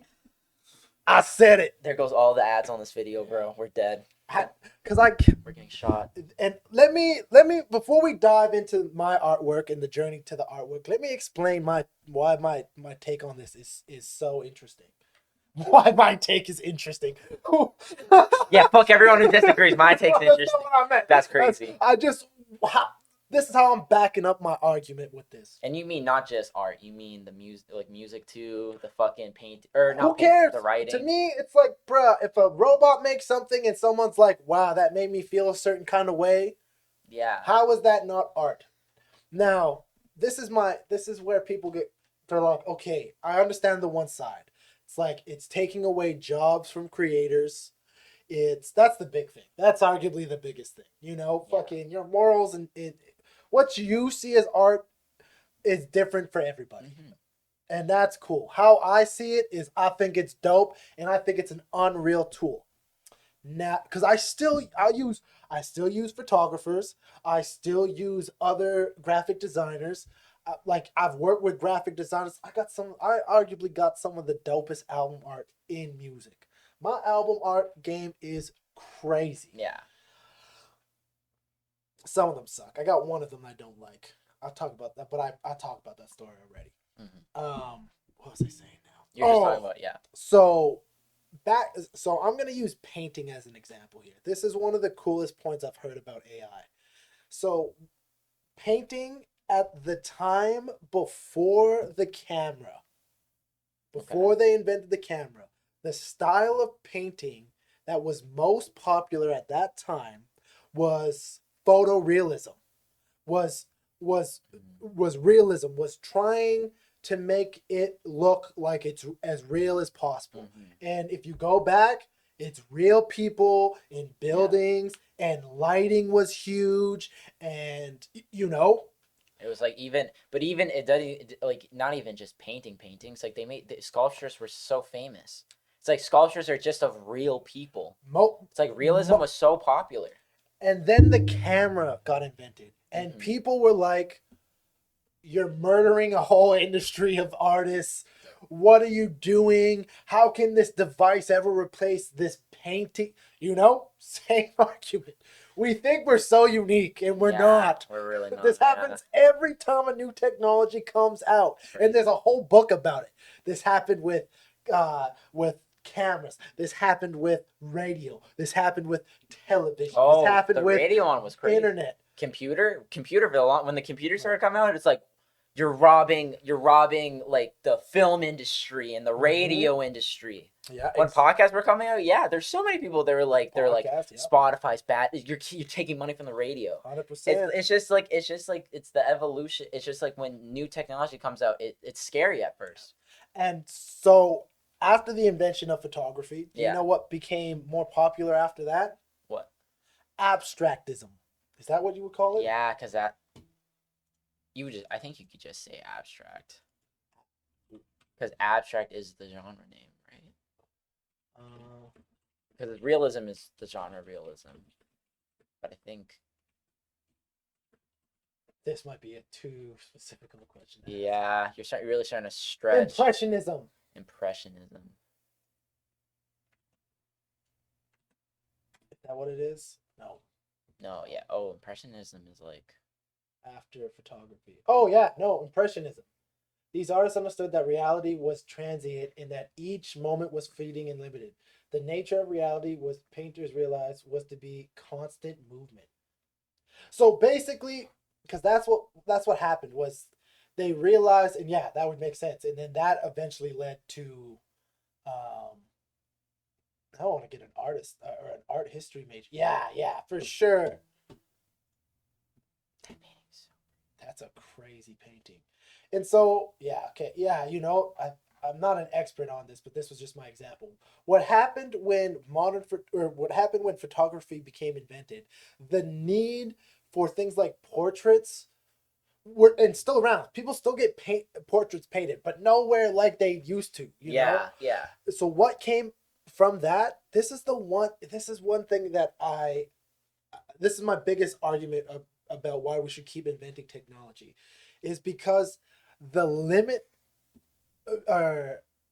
I said it. There goes all the ads on this video, bro. We're dead. We're getting shot. And let me before we dive into my artwork and the journey to the artwork, let me explain why my take on this is so interesting. Why my take is interesting. Yeah, fuck everyone who disagrees. My take's interesting. That's crazy. This is how I'm backing up my argument with this. And you mean not just art, you mean the music too, the fucking paint, or not. Who cares? The writing. To me, it's like, bruh, if a robot makes something and someone's like, wow, that made me feel a certain kind of way. Yeah. How is that not art? Now, this is where people they're like, okay, I understand the one side. It's like, it's taking away jobs from creators. That's the big thing. That's arguably the biggest thing. Fucking your morals and what you see as art is different for everybody. Mm-hmm. And that's cool. How I see it is I think it's dope and I think it's an unreal tool. Now, because I still use photographers. I still use other graphic designers. Like I've worked with graphic designers. I arguably got some of the dopest album art in music. My album art game is crazy. Yeah. Some of them suck. I got one of them I don't like. I'll talk about that, but I talked about that story already. Mm-hmm. What was I saying now? You're just talking about, yeah. So I'm gonna use painting as an example here. This is one of the coolest points I've heard about AI. So painting at the time before the camera, they invented the camera, the style of painting that was most popular at that time was photorealism. Was realism, was trying to make it look like it's as real as possible. Mm-hmm. And if you go back, it's real people in buildings, and lighting was huge, and it was like even it doesn't, like, not even just paintings, like the sculptures were so famous. It's like sculptures are just of real people. It's like realism was so popular. And then the camera got invented. And mm-hmm. people were like, you're murdering a whole industry of artists. What are you doing? How can this device ever replace this painting? Same argument. We think we're so unique, and we're not. We're really not. This happens every time a new technology comes out. And there's a whole book about it. This happened with cameras. This happened with radio. This happened with television. Oh, this happened with radio one was crazy. Internet. Computerville. When the computers started coming out, it's like you're robbing like the film industry and the radio industry. Yeah. When podcasts were coming out, there's so many people that were like, Spotify's bad. You're taking money from the radio. 100%. It's just like it's the evolution. It's just like when new technology comes out, it's scary at first. And so after the invention of photography, you know what became more popular after that? What? Abstractism. Is that what you would call it? Yeah, because I think you could just say abstract. Because abstract is the genre name, right? Because realism is the genre of realism. But I think this might be a too specific of a question. Yeah, you're really starting to stretch. Impressionism. Is that what it is? No, yeah. Oh, Impressionism is like after photography. Oh, yeah. No, Impressionism. These artists understood that reality was transient and that each moment was fleeting and limited. The nature of reality, was painters realized, was to be constant movement. So basically, because that's what happened, was they realized, and that would make sense. And then that eventually led to I want to get an artist or an art history major. Yeah, for sure. That painting's That's a crazy painting. And so, yeah, okay, yeah, I'm not an expert on this, but this was just my example. What happened when what happened when photography became invented? The need for things like portraits were and still around. People still get portraits painted, but nowhere like they used to. yeah. So what came from that? This is one thing that this is my biggest argument about why we should keep inventing technology, is because the limit,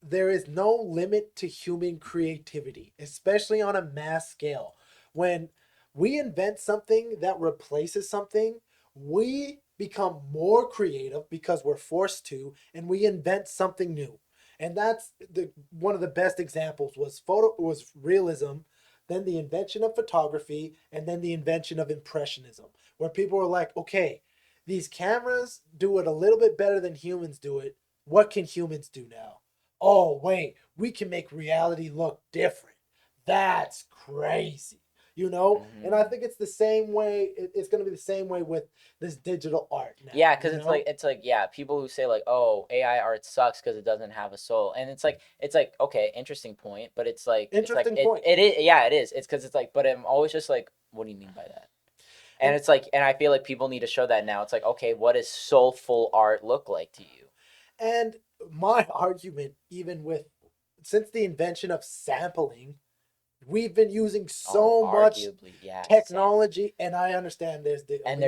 there is no limit to human creativity, especially on a mass scale. When we invent something that replaces something, we become more creative because we're forced to, and we invent something new. And that's the one of the best examples was realism, then the invention of photography, and then the invention of impressionism, where people were like, okay, these cameras do it a little bit better than humans do it. What can humans do now? Oh, wait, we can make reality look different. That's crazy. And I think it's the same way. It's going to be the same way with this digital art now. Yeah, because it's like yeah, people who say like, oh, AI art sucks because it doesn't have a soul, and it's like okay, interesting point, but it's like Interesting point. It is, yeah, it is. It's because it's like, but I'm always just like, what do you mean by that? And it's like, and I feel like people need to show that now. It's like, okay, what does soulful art look like to you? And my argument, since the invention of sampling, we've been using so much technology, and I understand there's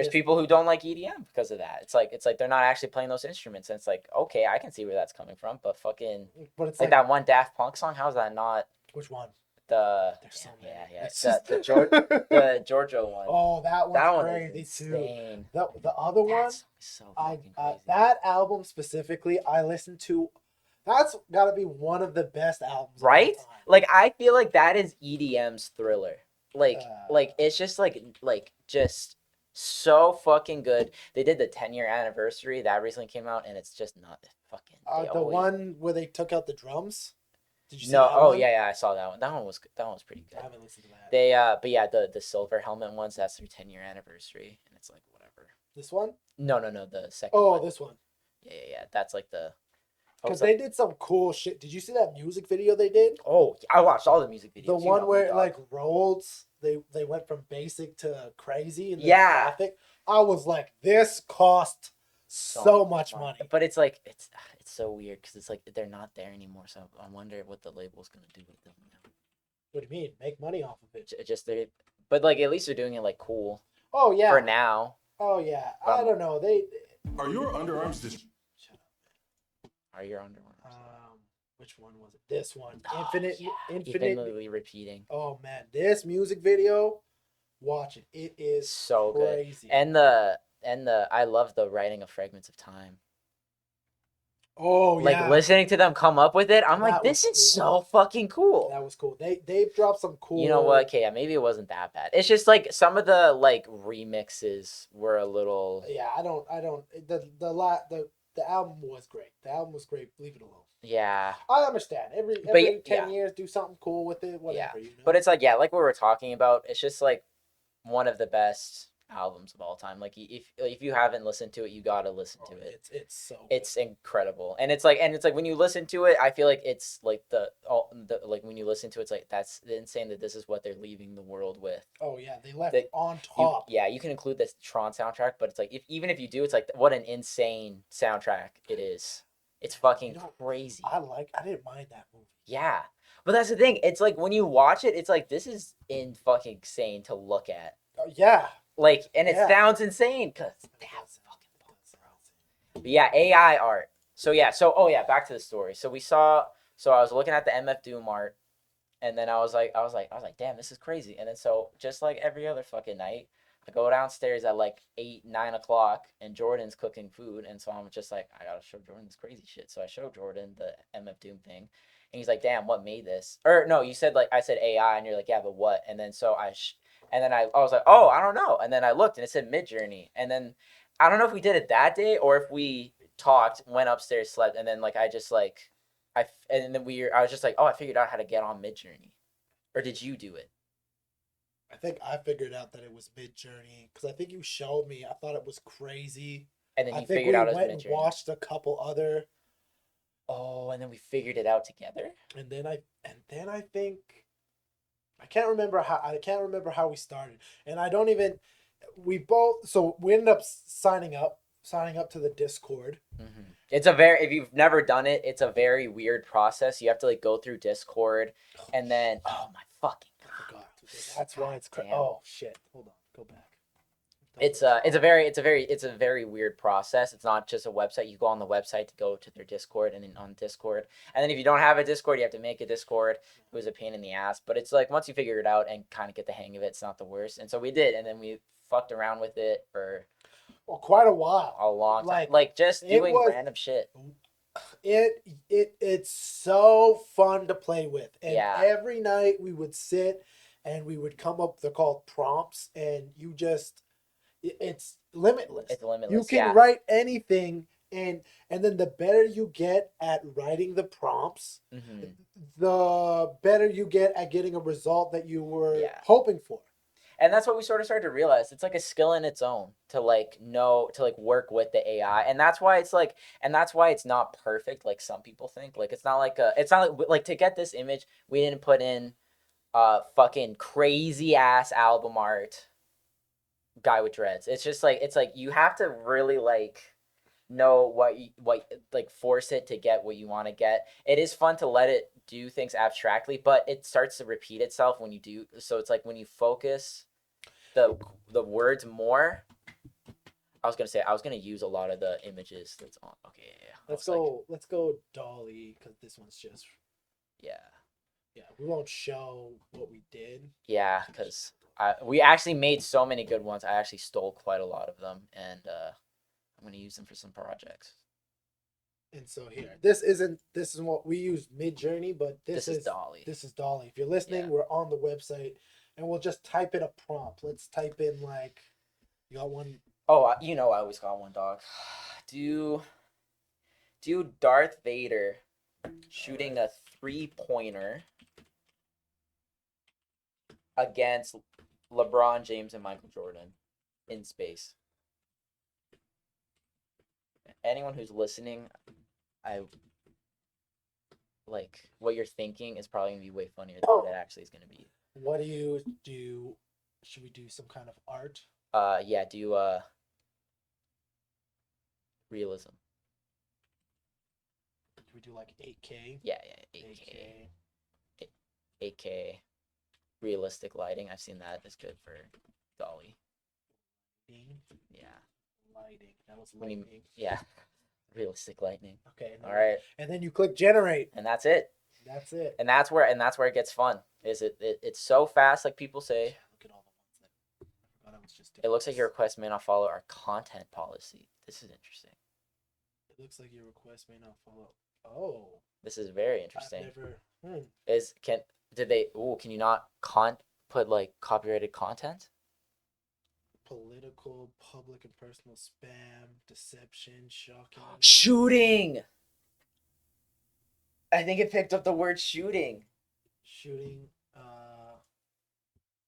people who don't like EDM because of that. It's like they're not actually playing those instruments, and it's like, okay, I can see where that's coming from, but it's like that one Daft Punk song. How's that not? Which one? There's so many. The Georgia one. Oh, that one's crazy insane. too. The other one, so fucking crazy. that album specifically, I listened to. That's got to be one of the best albums, right? Like I feel like that is EDM's Thriller. Like it's just just so fucking good. They did the 10-year anniversary that recently came out, and it's just not fucking. One where they took out the drums. Did you see that one? Yeah, I saw that one. That one was pretty good. I haven't listened to that. They but yeah, the silver helmet ones, that's their 10-year anniversary, and it's like whatever. This one? No, the second one. one. Oh, this one. Yeah. That's like the. Because they did some cool shit. Did you see that music video they did? Oh, I watched all the music videos. The one where like rolled, they went from basic to crazy in the graphic. I was like, this cost so much money. But it's like it's so weird because it's like they're not there anymore. So I wonder what the label's gonna do with them now. What do you mean? Make money off of it? But like at least they're doing it like cool. Oh yeah. For now. Oh yeah. I don't know. Are your underarms just? Are your underarms? Which one was it? This one. Infinitely repeating. Oh man, this music video, watch it. It is so crazy. Good. And I love the writing of Fragments of Time. Oh yeah. Like listening to them come up with it, I'm like, this is so fucking cool. That was cool. They've dropped some cool. You know what? Okay, yeah, maybe it wasn't that bad. It's just like some of the like remixes were a little. Yeah, I don't. The album was great. Leave it alone. Yeah. I understand. Every 10 years, do something cool with it. Whatever. Yeah. But it's like like what we were talking about. It's just like one of the best albums of all time. Like if you haven't listened to it, you gotta listen to it. It's so good. It's incredible, and it's like when you listen to it, I feel like it's like the when you listen to it, it's like that's insane that this is what they're leaving the world with. Oh yeah, they left it on top. You can include this Tron soundtrack, but it's like even if you do, it's like what an insane soundtrack it is. It's fucking crazy. I didn't mind that movie. Yeah, but that's the thing. It's like when you watch it, it's like this is fucking insane to look at. Yeah. Like, and it sounds insane because that's fucking fun. But yeah, AI art. So back to the story. So I was looking at the MF Doom art, and then I was like, damn, this is crazy. And then so just like every other fucking night, I go downstairs at like 8-9 o'clock, and Jordan's cooking food, and so I'm just like, I gotta show Jordan this crazy shit. So I show Jordan the MF Doom thing, and he's like, damn, what made this? Or no, you said like I said AI, and you're like, yeah, but what? And then so and then I was like, oh, I don't know. And then I looked and it said Midjourney. And then I don't know if we did it that day or if we talked, went upstairs, slept, and then like I was just like, oh, I figured out how to get on Midjourney. Or did you do it? I think I figured out that it was Mid-Journey because I think you showed me. I thought it was crazy. And then I you think figured we out it was went and Mid-Journey. watched a couple other, Oh, and then we figured it out together? and then I think I can't remember how we started, and I don't even. We both we ended up signing up to the Discord. Mm-hmm. If you've never done it, it's a very weird process. You have to like go through Discord, and then oh my fucking I god, forgot. That's why it's damn. oh shit. Hold on, go back. It's a very weird process. It's not just a website. You go on the website to go to their Discord, and then on Discord, and then if you don't have a Discord, you have to make a Discord. It was a pain in the ass, but it's like once you figure it out and kind of get the hang of it, it's not the worst. And so we did, and then we fucked around with it for quite a while. a long time, like just doing random shit. It's so fun to play with, and Yeah. every night we would sit and we would come up. They're called prompts, and it's limitless. It's limitless. You can write anything, and then the better you get at writing the prompts, Mm-hmm. the better you get at getting a result that you were hoping for. And that's what we sort of started to realize. It's like a skill in its own to like work with the AI. And that's why it's not perfect like some people think. Like it's not like to get this image, we didn't put in fucking crazy ass album art guy with dreads. It's just like you have to really like know what like force it to get what you want to get. It is fun to let it do things abstractly, but it starts to repeat itself when you do. So it's like when you focus the words more. I was gonna use a lot of the images that's on. Okay, yeah. Let's go Dolly, because this one's just yeah. We won't show what we did. Yeah, because we actually made so many good ones. I actually stole quite a lot of them, and I'm gonna use them for some projects. And so here, this is what we use Mid-Journey, but this is Dolly. This is Dolly. If you're listening, we're on the website, and we'll just type in a prompt. Let's type in like, you got one. Oh, I always got one, dog. Do Darth Vader shooting a 3-pointer against LeBron James and Michael Jordan in space. Anyone who's listening, I like what you're thinking is probably gonna be way funnier than what it actually is gonna be. What do you do? Should we do some kind of art? Yeah, do realism. Do we do like 8K? Yeah, 8K. 8K. Realistic lighting. I've seen that. It's good for Dolly. Yeah. Lighting. That was lighting. Yeah. Realistic lightning. Okay. All right. And then you click generate. And that's it. That's it. And that's where it gets fun. It's so fast, like people say. Yeah, look at all the ones that I forgot I was just doing. It looks like your request may not follow our content policy. This is interesting. It looks like your request may not follow. Oh. This is very interesting. I've never. Can you not put like copyrighted content? Political, public, and personal spam, deception, shocking. Shooting! I think it picked up the word shooting. Shooting,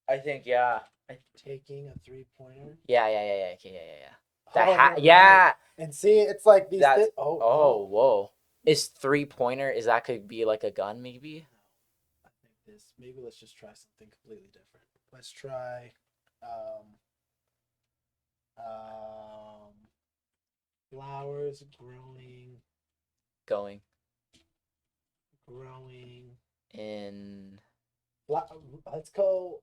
I think, yeah. taking a 3-pointer. Yeah. Okay, Oh, yeah. And see, it's like these. Whoa. Is 3-pointer? Is that could be like a gun, maybe? I think this. Maybe let's just try something completely different. Let's try, flowers growing in. Let's go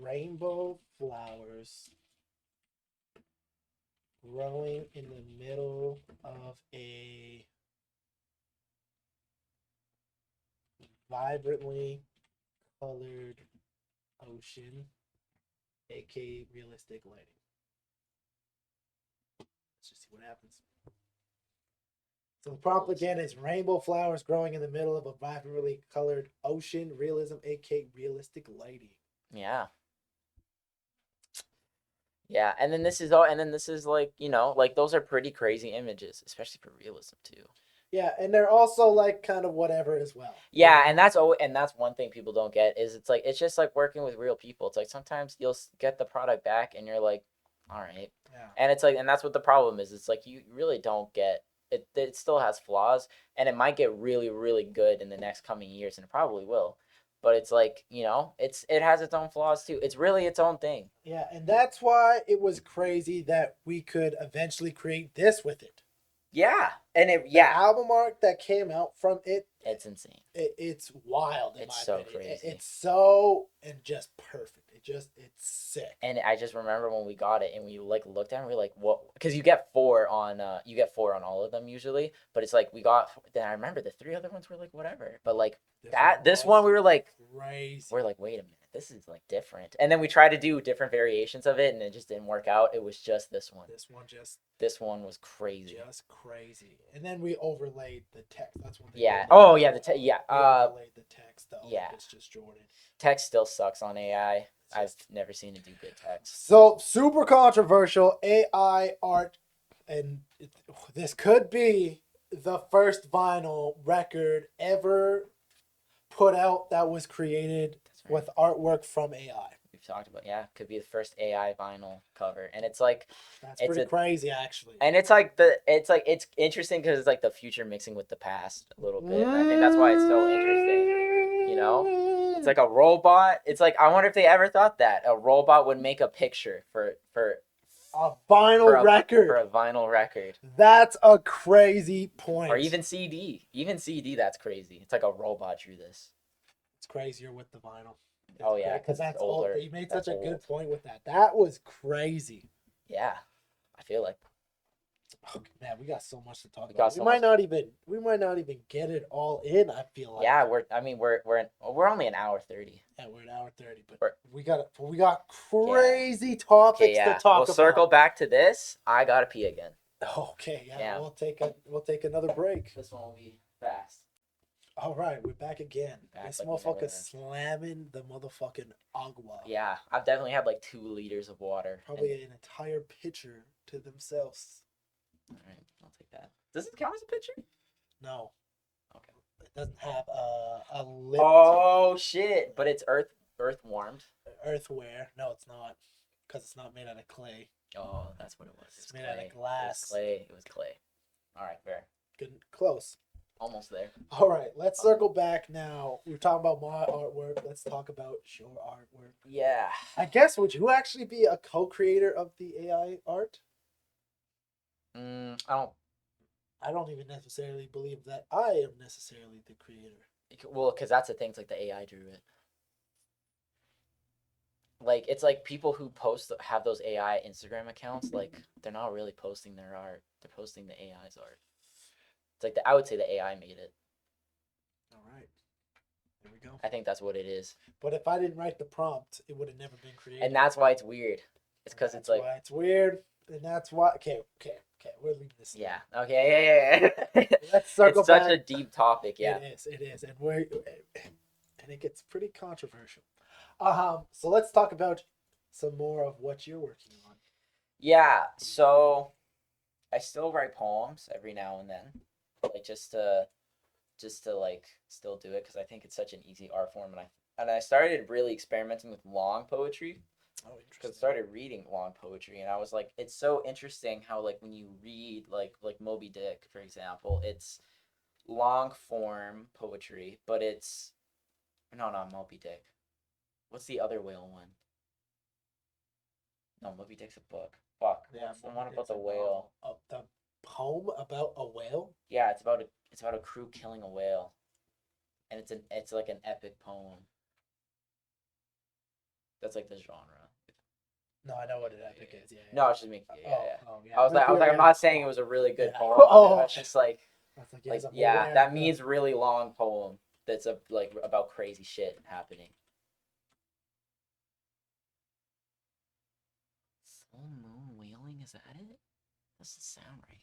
rainbow flowers growing in the middle of a vibrantly colored ocean, aka realistic lighting. Let's just see what happens. So the prompt again is rainbow flowers growing in the middle of a vibrantly colored ocean, realism, aka realistic lighting. Yeah. Yeah, and then this is like, like those are pretty crazy images, especially for realism too. Yeah, and they're also like kind of whatever as well. Yeah, and that's one thing people don't get is it's just like working with real people. It's like sometimes you'll get the product back and you're like, all right, Yeah. and it's like, and that's what the problem is. It's like you really don't get it. It still has flaws, and it might get really really good in the next coming years, and it probably will. But it's like, it has its own flaws too. It's really its own thing. Yeah, and that's why it was crazy that we could eventually create this with it. Yeah, and The album art that came out from it, it's insane. It's wild. It's so crazy. It's so and just perfect. It's sick. And I just remember when we got it and we like looked at it and we were like, what? Because you get 4 on all of them usually, but it's like then I remember the 3 other ones were like whatever, but like this one we were like crazy. We're like, wait a minute, this is like different. And then we tried to do different variations of it and it just didn't work out. It was just this one. This one was crazy. Just crazy. And then we overlaid the text. That's one thing. Yeah. Oh yeah, overlaid the text though. Yeah. It's just Jordan. Text still sucks on AI. I've never seen it do good text. So super controversial AI art, and this could be the first vinyl record ever put out that was created with artwork from AI. We've talked about, could be the first AI vinyl cover, and it's like that's pretty crazy actually. And it's interesting because it's like the future mixing with the past a little bit. And I think that's why it's so interesting. It's like a robot. It's like I wonder if they ever thought that a robot would make a picture for a vinyl record. For a vinyl record. That's a crazy point. Or even CD. Even CD, that's crazy. It's like a robot drew this. It's crazier with the vinyl. Oh yeah, because that's older. Old. You made such a good point with that. That was crazy. Yeah, I feel like. Oh, man, we got so much to talk about. We might not even get it all in. I feel like. Yeah, we're only an hour 30. Yeah, we're an hour 30, but we got crazy topics to talk about. We'll circle back to this. I gotta pee again. Okay, yeah. We'll take another break. This one will be fast. All right, we're back again. This motherfucker slamming the motherfucking agua. Yeah, I've definitely had like 2 liters of water. Probably an entire pitcher to themselves. All right, I'll take that. Does it count as a pitcher? No. Okay. It doesn't have a lip. Oh shit! But it's earth warmed. Earthware. No, it's not, because it's not made out of clay. Oh, that's what it was. It's made out of glass. It was clay. All right, fair. Good, close. Almost there. All right, let's circle back now. We were talking about my artwork. Let's talk about your artwork. Yeah. I guess, would you actually be a co-creator of the AI art? I don't even necessarily believe that I am necessarily the creator. Well, because that's the thing. It's like the AI drew it. Like, it's like people who have those AI Instagram accounts, like, they're not really posting their art. They're posting the AI's art. It's like, I would say the AI made it. All right. There we go. I think that's what it is. But if I didn't write the prompt, it would have never been created. And that's why it's weird. It's because it's like... That's why it's weird. And that's why... Okay. We're leaving this. Yeah. Okay. Yeah. Let's circle it's back. Such a deep topic, yeah. It is. And it gets pretty controversial. So let's talk about some more of what you're working on. Yeah, so I still write poems every now and then, like just to like still do it because I think it's such an easy art form, and I started really experimenting with long poetry. Oh, interesting. Because I started reading long poetry, and I was like, it's so interesting how like when you read like Moby Dick, for example, it's long form poetry, but it's not Moby Dick. What's the other whale one? No, Moby Dick's a book. Fuck. Yeah, the one about the whale. The poem about a whale? Yeah, it's about a crew killing a whale, and it's like an epic poem. That's like the genre. No, I know what an epic is. Yeah. No, it's just me. Yeah. Yeah. I was like, I'm not saying it was a really good poem. Oh. I was just like that means really long poem. That's about crazy shit happening. Full moon whaling, is that it? Doesn't sound right.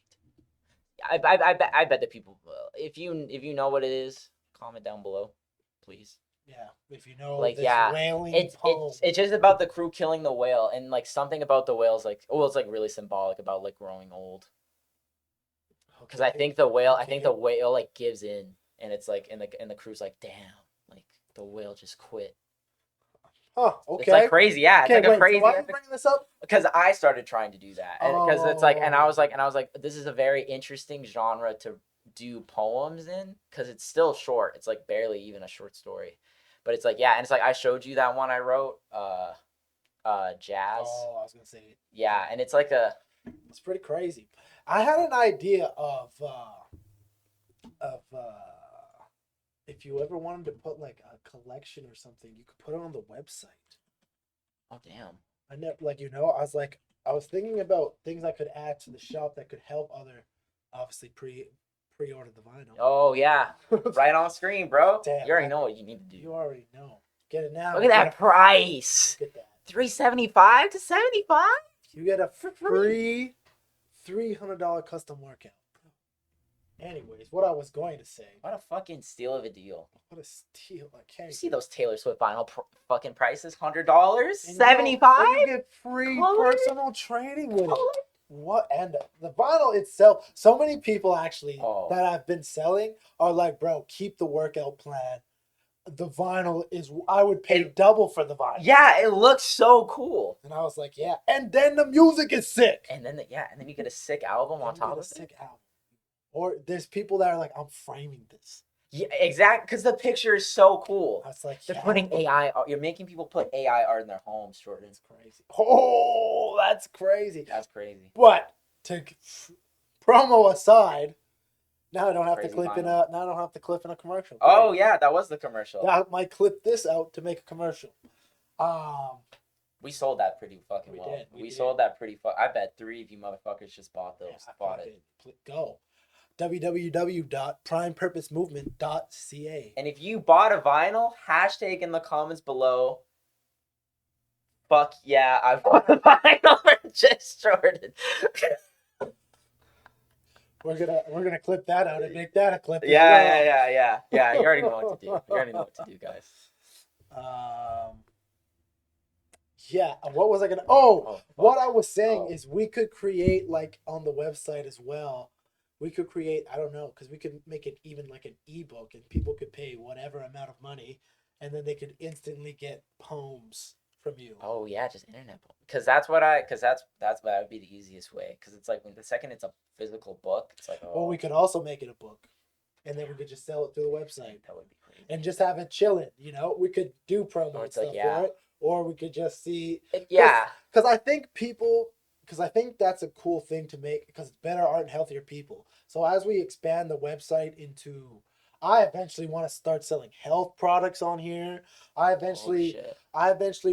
I bet that people will. If you know what it is, comment down below, please. Yeah, if you know like this whaling poem. It's just about the crew killing the whale, and like something about the whale's like it's like really symbolic about like growing old. Because I think the whale like gives in, and it's like, and the crew's like, damn, like the whale just quit. Huh, okay. It's like crazy, yeah. It's like a crazy. So why are you bringing this up? Because I started trying to do that, because it's like, and I was like, this is a very interesting genre to do poems in, because it's still short. It's like barely even a short story, but it's like, yeah, and it's like I showed you that one I wrote, jazz. Oh, I was gonna say. Yeah, and it's like it's pretty crazy. I had an idea of if you ever wanted to put like a collection or something, you could put it on the website. Oh damn. I never, like, I was thinking about things I could add to the shop that could help other, obviously pre-order the vinyl. Oh yeah, right on screen, bro. Damn, you already know what you need to do. You already know. Get it now. Look at that price. Look at that. $375 to $75. You get a free $300 custom workout. Anyways, what I was going to say. What a fucking steal of a deal. What a steal! I can't. You see those Taylor Swift vinyl fucking prices? $100, $75. You get free Color? personal training with it. What? And the vinyl itself. So many people actually that I've been selling are like, bro, keep the workout plan. The vinyl is. I would pay double for the vinyl. Yeah, it looks so cool. And I was like, yeah. And then the music is sick. And then you get a sick album on top of it. Sick album. Or there's people that are like, I'm framing this. Yeah, exactly. Because the picture is so cool. I was like, they're putting AI art. You're making people put AI art in their homes, Jordan. That's crazy. Oh, that's crazy. That's crazy. But to promo aside, now I don't have Crazy to clip vinyl. now I don't have to clip in a commercial. Oh yeah, that was the commercial. I might clip this out to make a commercial. We sold that pretty fucking well. We sold that pretty I bet 3 of you motherfuckers just bought those. Yeah, bought it. Go. www.primepurposemovement.ca. And if you bought a vinyl, hashtag in the comments below. Fuck yeah, I bought a vinyl for JusJrdn. We're gonna clip that out and make that a clip. Yeah. You already know what to do. You already know what to do, guys. Yeah. What was I gonna? What I was saying is we could create like on the website as well. We could create, I don't know, because we could make it even like an ebook and people could pay whatever amount of money and then they could instantly get poems from you. Oh yeah, just internet. Because that's what would be the easiest way. Because it's like when the second it's a physical book, it's like Well, we could also make it a book, and then we could just sell it through the website. That would be crazy. And just have it chilling. We could do promo and stuff for it, or we could just see. Yeah. Because I think that's a cool thing to make because it's better art and healthier people. So as we expand the website into, I eventually want to start selling health products on here. I eventually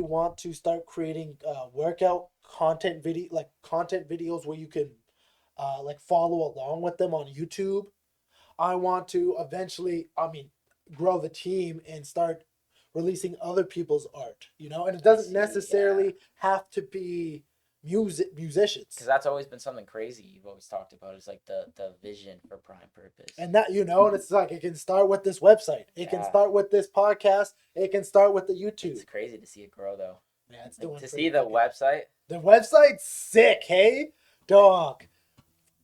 want to start creating workout content videos where you can like follow along with them on YouTube. I want to eventually, grow the team and start releasing other people's art, and it doesn't necessarily have to be musicians. Because that's always been something crazy you've always talked about is like the vision for Prime Purpose. And that, and it's like it can start with this website. It can start with this podcast. It can start with the YouTube. It's crazy to see it grow though. Yeah, it's like, doing to see the website. The website's sick, hey? Dog.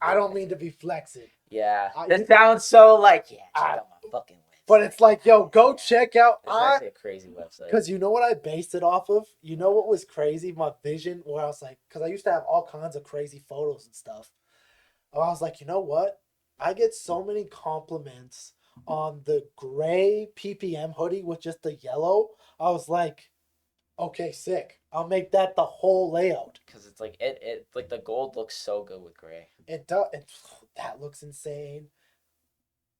I don't mean to be flexing. Yeah. That sounds so like, check out my fucking website. But it's like, yo, go check out. It's actually a crazy website. Because you know what I based it off of? You know what was crazy? My vision, where I was like, because I used to have all kinds of crazy photos and stuff. I was like, you know what? I get so many compliments on the gray PPM hoodie with just the yellow. I was like, okay, sick. I'll make that the whole layout. Because it's like, it like the gold looks so good with gray. It does. That looks insane.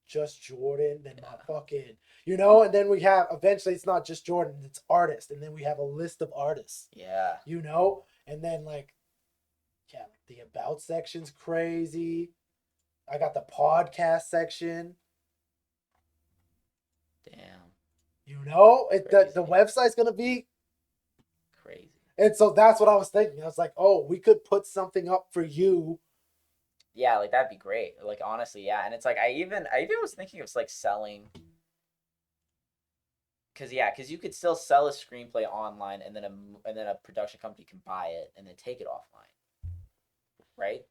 JusJrdn, then my fucking, and then we have, eventually it's not just Jordan, it's artist, and then we have a list of artists. Yeah. And then the about section's crazy. I got the podcast section. Damn. The website's gonna be crazy. And so that's what I was thinking. I was like, we could put something up for you. Yeah, like that'd be great. Like honestly, yeah. And it's like I even was thinking of like selling, because you could still sell a screenplay online and then a production company can buy it and then take it offline, right?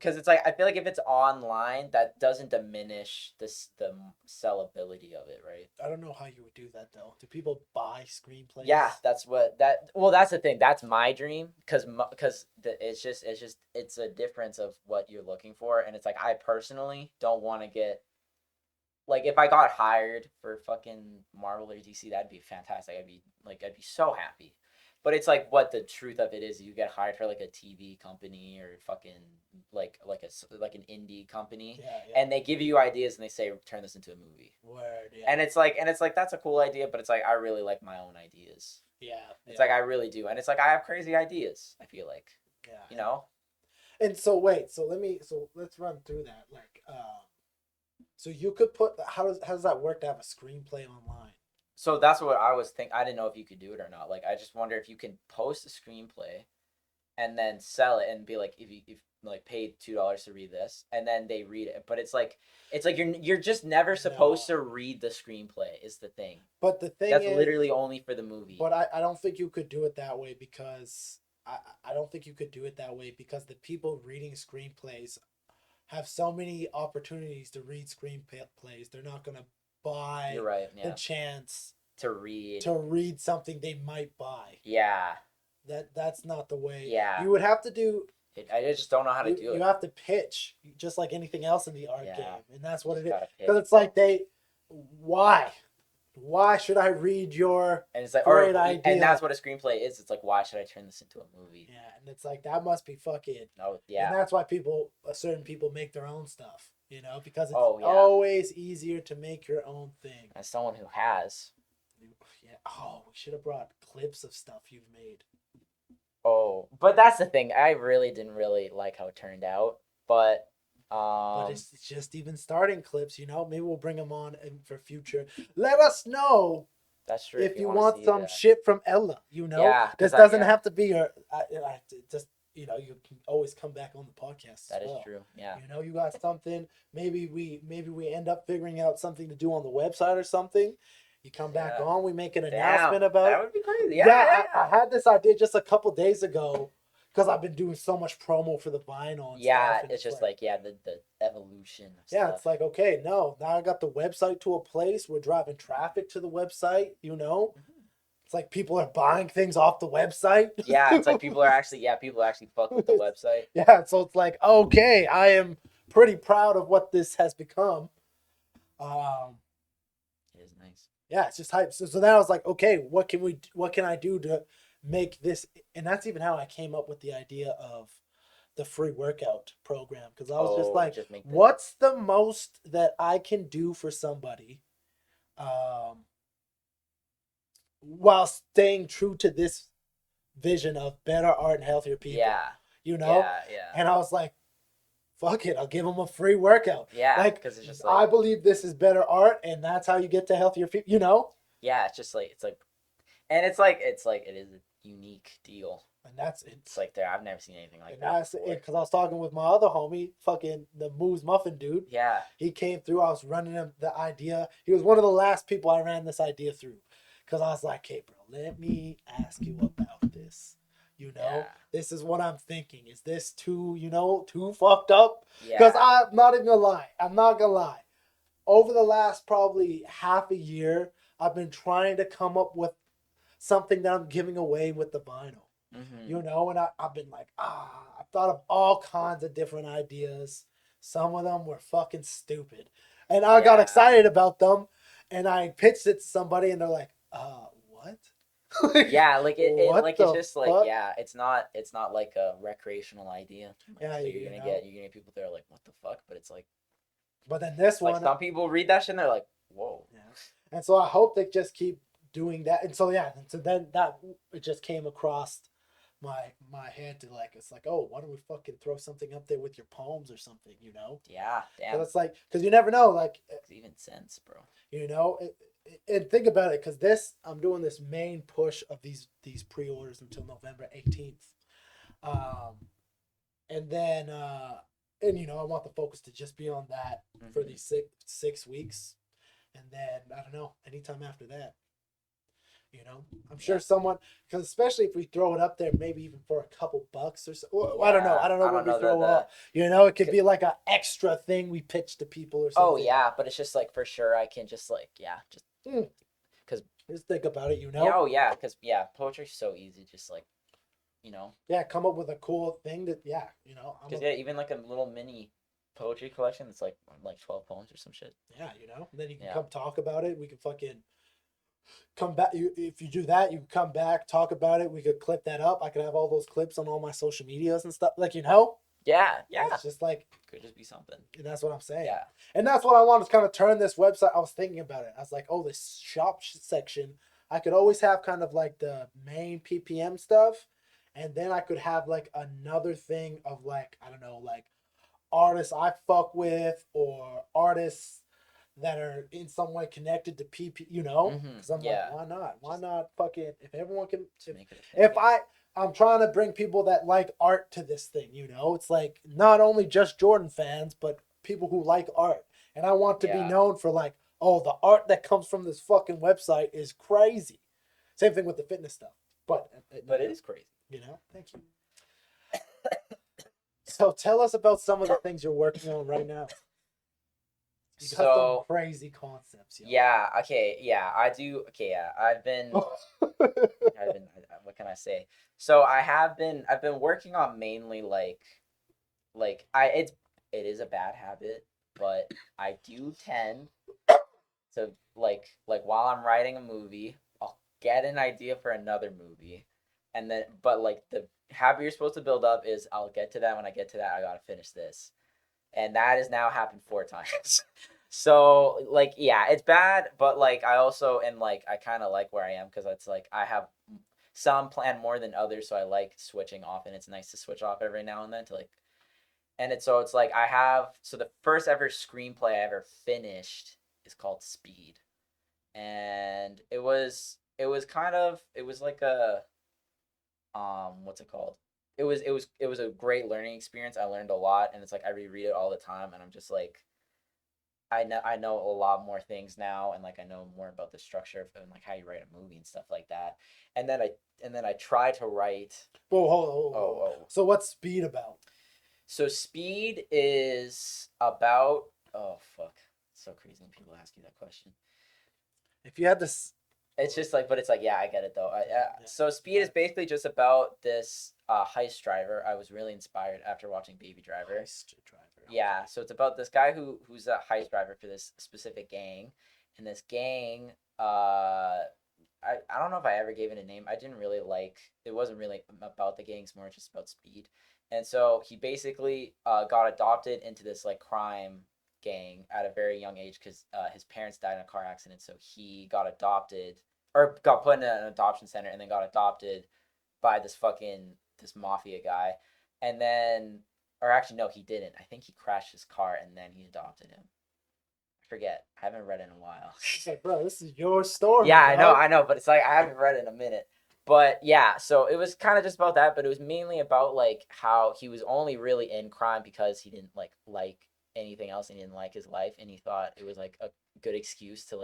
because it's like I feel like if it's online, that doesn't diminish the sellability of it, right? I don't know how you would do that though. Do people buy screenplays? Yeah, that's the thing. That's my dream because it's a difference of what you're looking for, and it's like I personally don't want to get like if I got hired for fucking Marvel or DC, that'd be fantastic. I'd be so happy. But it's like what the truth of it is, you get hired for like a TV company or fucking like an indie company, and they give you ideas and they say turn this into a movie. Word, yeah. And it's like that's a cool idea, but it's like I really like my own ideas. Yeah. It's like I really do, and it's like I have crazy ideas. I feel like, you know. And so let's run through that. Like, so you could put how does that work to have a screenplay online? So that's what I was thinking. I didn't know if you could do it or not. Like, I just wonder if you can post a screenplay, and then sell it and be like, if like paid $2 to read this, and then they read it. But it's like you're just never supposed to read the screenplay is the thing. But the thing that's literally only for the movie. But I don't think you could do it that way because I don't think you could do it that way because the people reading screenplays have so many opportunities to read screenplays. They're not gonna buy You're right, the chance to read something they might buy. Yeah. That's not the way. Yeah. You would have to do. I just don't know how to do it. You have to pitch just like anything else in the art game, and that's what it is. Pitch. Because it's like why should I read your great idea? And that's what a screenplay is. It's like, why should I turn this into a movie? Yeah, and it's like that must be fucking. No, yeah. And that's why certain people make their own stuff, because it's always easier to make your own thing. As someone who has. Yeah. Oh, we should have brought clips of stuff you've made. Oh, but that's the thing. I really didn't like how it turned out, but it's just even starting clips, maybe we'll bring them on for future. Let us know. That's true. If you want some shit from Ella, Yeah, this doesn't have to be your. You can always come back on the podcast. That is true. Yeah. You got something. Maybe we end up figuring out something to do on the website or something. You come back on. We make an announcement about it. That would be crazy. I had this idea just a couple days ago. Because I've been doing so much promo for the vinyl. And it's just the evolution of stuff. It's like, okay, now I got the website to a place. We're driving traffic to the website, Mm-hmm. It's like people are buying things off the website. Yeah, it's like people actually fuck with the website. Yeah, so it's like, okay, I am pretty proud of what this has become. It is nice. Yeah, it's just hype. So then I was like, okay, what can I do to make this? And that's even how I came up with the idea of the free workout program, because I was just like, what's the most that I can do for somebody while staying true to this vision of better art and healthier people? Yeah. And I was like, fuck it, I'll give them a free workout. Yeah, because it's just I believe this is better art, and that's how you get to healthier people. Yeah, it's just it is a unique deal. And it's like there. I've never seen anything like that. That's it, because I was talking with my other homie, fucking the Moose Muffin dude. Yeah. He came through. I was running him the idea. He was one of the last people I ran this idea through, because I was like, hey, bro, let me ask you about this. This is what I'm thinking. Is this too fucked up? Because I'm not even gonna lie. I'm not gonna lie. Over the last probably half a year, I've been trying to come up with something that I'm giving away with the vinyl. Mm-hmm. And I've been like, I've thought of all kinds of different ideas. Some of them were fucking stupid. And I got excited about them, and I pitched it to somebody, and they're like, what? It's just like, it's not like a recreational idea. So you're gonna get people that are like, what the fuck? But it's like, but then this one, some people read that shit and they're like, whoa. Yeah. And so I hope they just keep doing that. And so then that it just came across my head to it's like, oh, why don't we fucking throw something up there with your poems or something, Yeah, damn. It's like, because you never know, it's even sense, bro. And think about it, because I'm doing this main push of these pre-orders until November 18th, and then I want the focus to just be on that for these six weeks, and then I don't know, anytime after that, You know, I'm sure someone, because especially if we throw it up there, maybe even for a couple bucks or so. Well, I don't know. I don't know what we throw up. You know, it could be like an extra thing we pitch to people or something. Oh yeah, but it's just like for sure I can just like because just think about it. You know. Yeah, oh yeah, because poetry's so easy. Just like, you know. Yeah, come up with a cool thing that you know. Because even like a little mini poetry collection that's like 12 poems or some shit. Yeah, you know. And then you can come talk about it. We can fucking come back. If you do that, you can come back, talk about it. We could clip that up. I could have all those clips on all my social medias and stuff. Like, you know. Yeah. It's just like could just be something. And that's what I'm saying. Yeah. And that's what I wanted to kind of turn this website. I was thinking about it. I was like, oh, this shop section. I could always have kind of like the main PPM stuff, and then I could have like another thing of like, I don't know, like artists I fuck with or artists that are in some way connected to PP, you know? Because I'm like, why not? Why not fucking, if everyone can, I'm trying to bring people that like art to this thing, you know? It's like not only just Jordan fans, but people who like art. And I want to be known for like, oh, the art that comes from this fucking website is crazy. Same thing with the fitness stuff. But it is crazy. You know? Thank you. So tell us about some of the things you're working on right now. You got some crazy concepts. Yo. Yeah. Okay. Yeah. I do. Okay. Yeah. I've been. What can I say? So I've been working on mainly it is a bad habit, but I do tend to like while I'm writing a movie, I'll get an idea for another movie, and then but like the habit you're supposed to build up is I'll get to that. When I get to that, I gotta finish this, and that has now happened 4 times. So like it's bad, but like I also and like I kind of like where I am because it's like I have some planned more than others, so I like switching off, and it's nice to switch off every now and then to like. And it's like I have the first ever screenplay I ever finished is called Speed, and it was like a what's it called? It was a great learning experience. I learned a lot, and it's like I reread it all the time, and I'm just like I know a lot more things now, and like I know more about the structure of and like how you write a movie and stuff like that. And then I try to write. Whoa, hold. So what's Speed about? So Speed is about it's so crazy when people ask you that question. If you had this, it's just like, but it's like, I get it though. So Speed is basically just about this heist driver. I was really inspired after watching Baby Driver. Heist driver. Yeah, so it's about this guy who's a heist driver for this specific gang, and this gang, I don't know if I ever gave it a name. I didn't really like. It wasn't really about the gang. It's more just about speed. And so he basically got adopted into this like crime gang at a very young age because his parents died in a car accident. So he got adopted or got put in an adoption center and then got adopted by this mafia guy. And then, or actually, no, he didn't. I think he crashed his car and then he adopted him. I forget. I haven't read it in a while. It's like, bro, this is your story. Yeah, I know. But it's like, I haven't read it in a minute. But yeah, so it was kind of just about that, but it was mainly about like how he was only really in crime because he didn't like anything else and he didn't like his life, and he thought it was like a good excuse to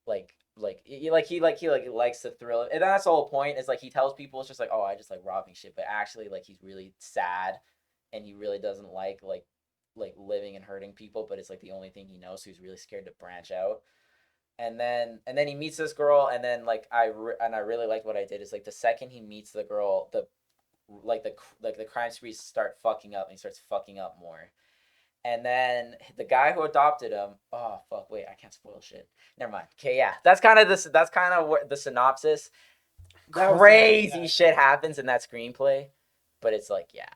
he likes the thrill, and that's the whole point. Is like he tells people it's just like, oh, I just like robbing shit, but actually like he's really sad, and he really doesn't like living and hurting people, but it's like the only thing he knows, so he's really scared to branch out. And then he meets this girl, and then like I really liked what I did is like the second he meets the girl, the crime sprees start fucking up, and he starts fucking up more. And then the guy who adopted him, oh fuck, wait, I can't spoil shit. Never mind. Okay, yeah, that's kind of the synopsis. Crazy shit happens in that screenplay, but it's like, yeah.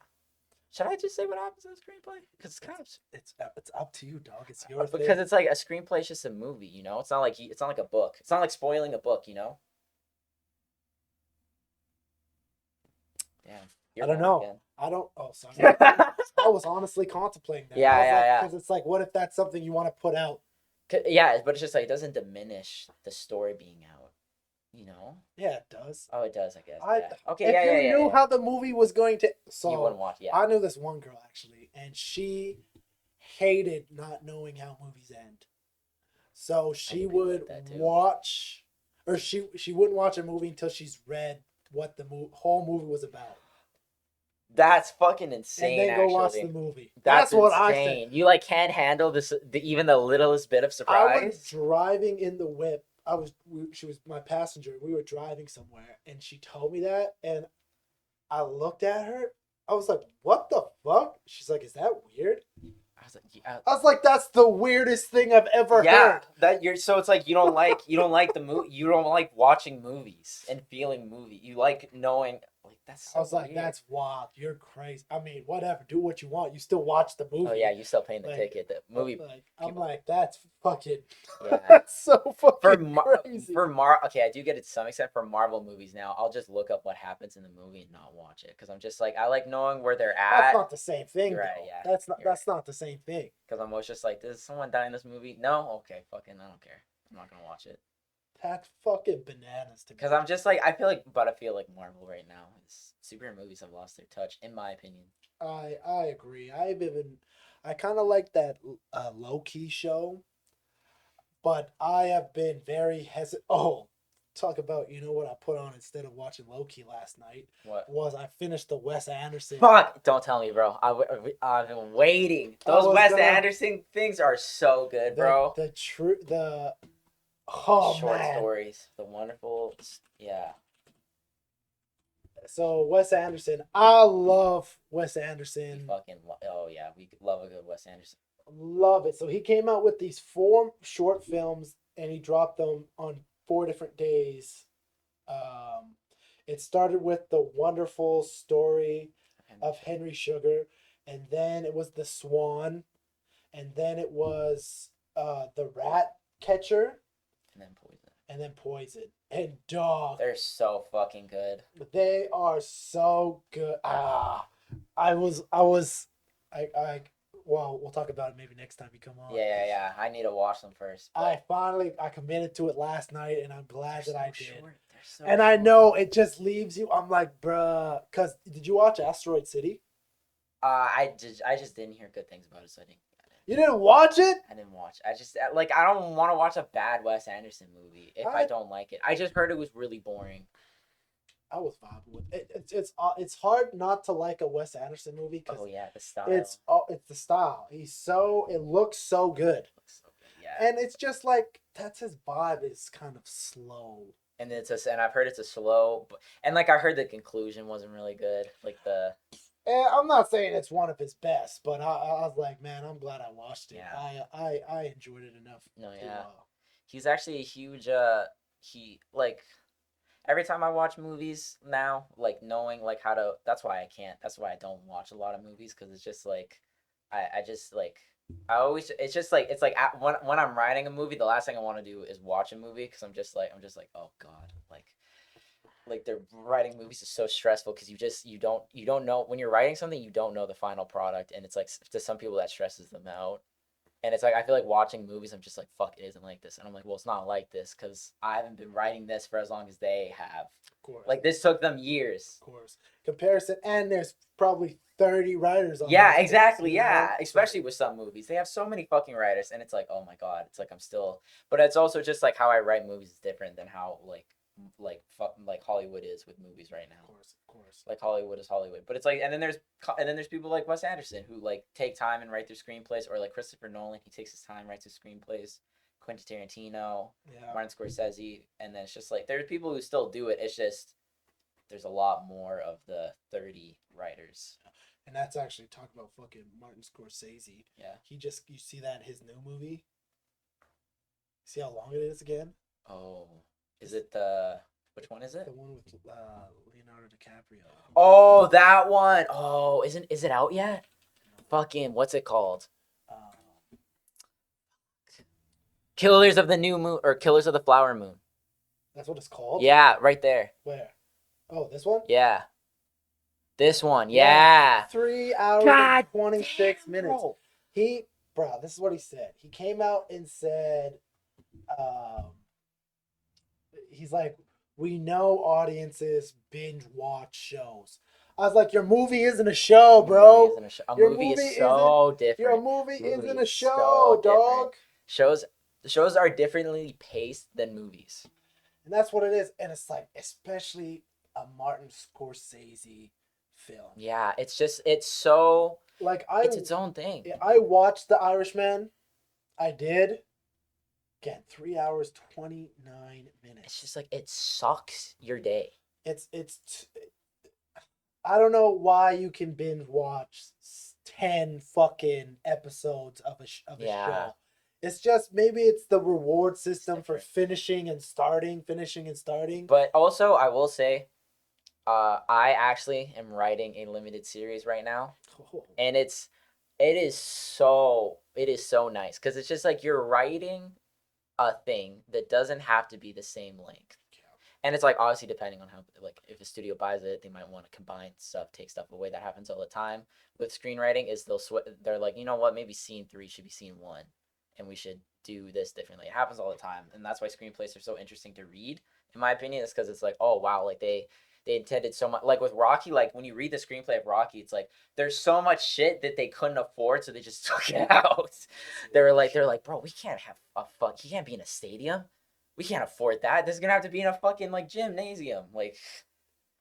Should I just say what happens in the screenplay? Because it's kind of it's up to you, dog. It's your thing. Because it's like a screenplay is just a movie, you know. It's not like a book. It's not like spoiling a book, you know. Damn. I don't know. Again. I don't. Oh, sorry. I was honestly contemplating that. Yeah. Because it's like, what if that's something you want to put out? Yeah, but it's just like it doesn't diminish the story being out. You know? Yeah, it does. Oh, it does, I guess. Okay, if you knew how the movie was going to... So, you wouldn't watch, I knew this one girl, actually, and she hated not knowing how movies end. So she would watch... or she wouldn't watch a movie until she's read what the whole movie was about, That's fucking insane. and then go watch actually. the movie. That's what insane. I said. You like can't handle this, even the littlest bit of surprise. I was driving in the whip. She was my passenger. We were driving somewhere, and she told me that, and I looked at her. I was like, "What the fuck?" She's like, "Is that weird?" I was like, yeah. I was like, "That's the weirdest thing I've ever heard." That you're so it's like you don't like the movie. You don't like watching movies and feeling movie. You like knowing. Like that's. So I was like, weird. "That's wild. You're crazy." I mean, whatever. Do what you want. You still watch the movie. Oh yeah, you still paying the Like, ticket. The movie. I'm like, that's fucking. Yeah. That's so fucking crazy. Okay, I do get it to some extent for Marvel movies now. I'll just look up what happens in the movie and not watch it because I'm just like I like knowing where they're at. That's not the same thing. You're right, though. yeah. That's not the same thing. Because I'm always just like, does someone die in this movie? No, okay, fucking, I don't care. I'm not gonna watch it. That's fucking bananas to me. Because I'm just like, I feel like Marvel right now is superhero movies have lost their touch, in my opinion. I agree. I kind of like that low key show, but I have been very hesitant. Oh, talk about what I put on instead of watching low key last night. What was I finished the Wes Anderson? Fuck! Don't tell me, bro. I've been waiting. Those Wes Anderson things are so good, bro. Short stories, the wonderful, yeah. So Wes Anderson, I love Wes Anderson. Oh yeah, we love a good Wes Anderson. Love it. So he came out with these 4 short films, and he dropped them on 4 different days. It started with The Wonderful Story of Henry Sugar, and then it was The Swan, and then it was The Rat Catcher, and then Poison. And dog, they're so fucking good. They are so good. Well, we'll talk about it maybe next time you come on. Yeah. I need to watch them first. But I committed to it last night, and I'm glad that I did. So and I know it just leaves you. I'm like, bruh. Cause did you watch Asteroid City? I just didn't hear good things about it, so I didn't. You didn't watch it? I didn't watch. I just I don't want to watch a bad Wes Anderson movie if I don't like it. I just heard it was really boring. I was vibing with it. It's hard not to like a Wes Anderson movie. Oh yeah, the style. It's the style. It looks so good. Yeah. And it's just like that's his vibe. Is kind of slow. And and I've heard it's a slow, and like I heard the conclusion wasn't really good. Like I'm not saying it's one of his best, but I was like, man, I'm glad I watched it. Yeah. I enjoyed it enough. No, yeah. He's actually a huge every time I watch movies now, like knowing like how to. That's why I don't watch a lot of movies because it's just like, I just like. It's like when I'm writing a movie, the last thing I want to do is watch a movie because I'm just like oh god, like they're writing movies is so stressful because you don't know when you're writing something, you don't know the final product, and it's like to some people that stresses them out. And it's like I feel like watching movies, I'm just like fuck, it isn't like this, and I'm like, well, it's not like this because I haven't been writing this for as long as they have. Of course. Like this took them years. Of course. Comparison, and there's probably 30 writers on. Yeah, exactly. Yeah, especially with some movies, they have so many fucking writers, and it's like, oh my god, it's like I'm still. But it's also just like how I write movies is different than how like Hollywood is with movies right now. Of course. Like Hollywood is Hollywood, but it's like, and then there's people like Wes Anderson who like take time and write their screenplays, or like Christopher Nolan, he takes his time, writes his screenplays. Quentin Tarantino, Martin Scorsese, and then it's just like there's people who still do it. It's just there's a lot more of the 30 writers. And that's actually talking about fucking Martin Scorsese. Yeah. You see that in his new movie? See how long it is again? Oh. Is it which one is it? The one with Leonardo DiCaprio. Oh, that one. Oh, is it out yet? Fucking, what's it called? Killers of the New Moon or Killers of the Flower Moon. That's what it's called? Yeah, right there. Where? Oh, this one? Yeah. This one, yeah. 3 hours and 26 minutes. Bro, this is what he said. He came out and said, he's like, we know audiences binge watch shows. I was like, your movie isn't a show, bro. A movie is so different. Your movie isn't a show, dog. Shows are differently paced than movies. And that's what it is. And it's like, especially a Martin Scorsese film. Yeah, it's just it's so Like it's its own thing. I watched The Irishman. I did. Again, 3 hours 29 minutes. It's just like it sucks your day. I don't know why you can binge watch 10 fucking episodes of a show. It's just maybe it's the reward system for finishing and starting. But also, I will say, I actually am writing a limited series right now, and it is so nice because it's just like you're writing a thing that doesn't have to be the same length. And it's like obviously depending on how, like, if a studio buys it, they might want to combine stuff, take stuff away. That happens all the time with screenwriting. Is they're like, you know what, maybe scene 3 should be scene 1, and we should do this differently. It happens all the time, and that's why screenplays are so interesting to read. In my opinion, it's because it's like, oh wow, like they intended so much. Like with Rocky, like when you read the screenplay of Rocky, it's like there's so much shit that they couldn't afford, so they just took it out. They're like, bro, we can't have he can't be in a stadium. We can't afford that. This is gonna have to be in a fucking like gymnasium. Like,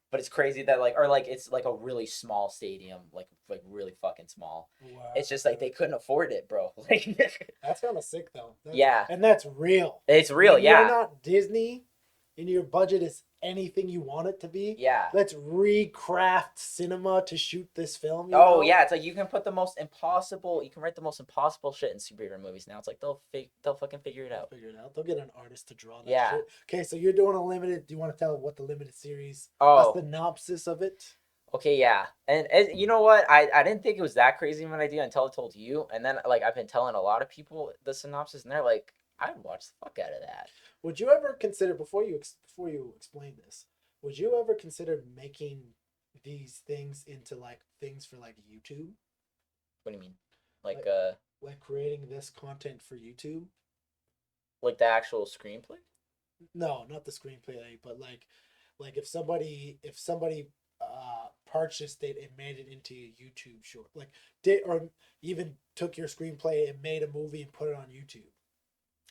but it's crazy that like, or like it's like a really small stadium, like really fucking small. Wow. It's just like they couldn't afford it, bro. Like that's kind of sick though. Yeah, and that's real. It's real. Yeah, you're not Disney, and your budget is anything you want it to be. Yeah, let's recraft cinema to shoot this film. You know? Yeah, it's like you can put you can write the most impossible shit in superhero movies now. It's like they'll fucking figure it out. They'll get an artist to draw that shit. Okay, so you're doing a limited. Do you want to tell what the limited series? The synopsis of it. Okay, yeah, and you know what? I didn't think it was that crazy of an idea until I told you, and then like I've been telling a lot of people the synopsis, and they're like, I'd watch the fuck out of that. Would you ever consider before you explain this? Would you ever consider making these things into like things for like YouTube? What do you mean? Like creating this content for YouTube? Like the actual screenplay? No, not the screenplay, but like if somebody purchased it and made it into a YouTube short, like or even took your screenplay and made a movie and put it on YouTube.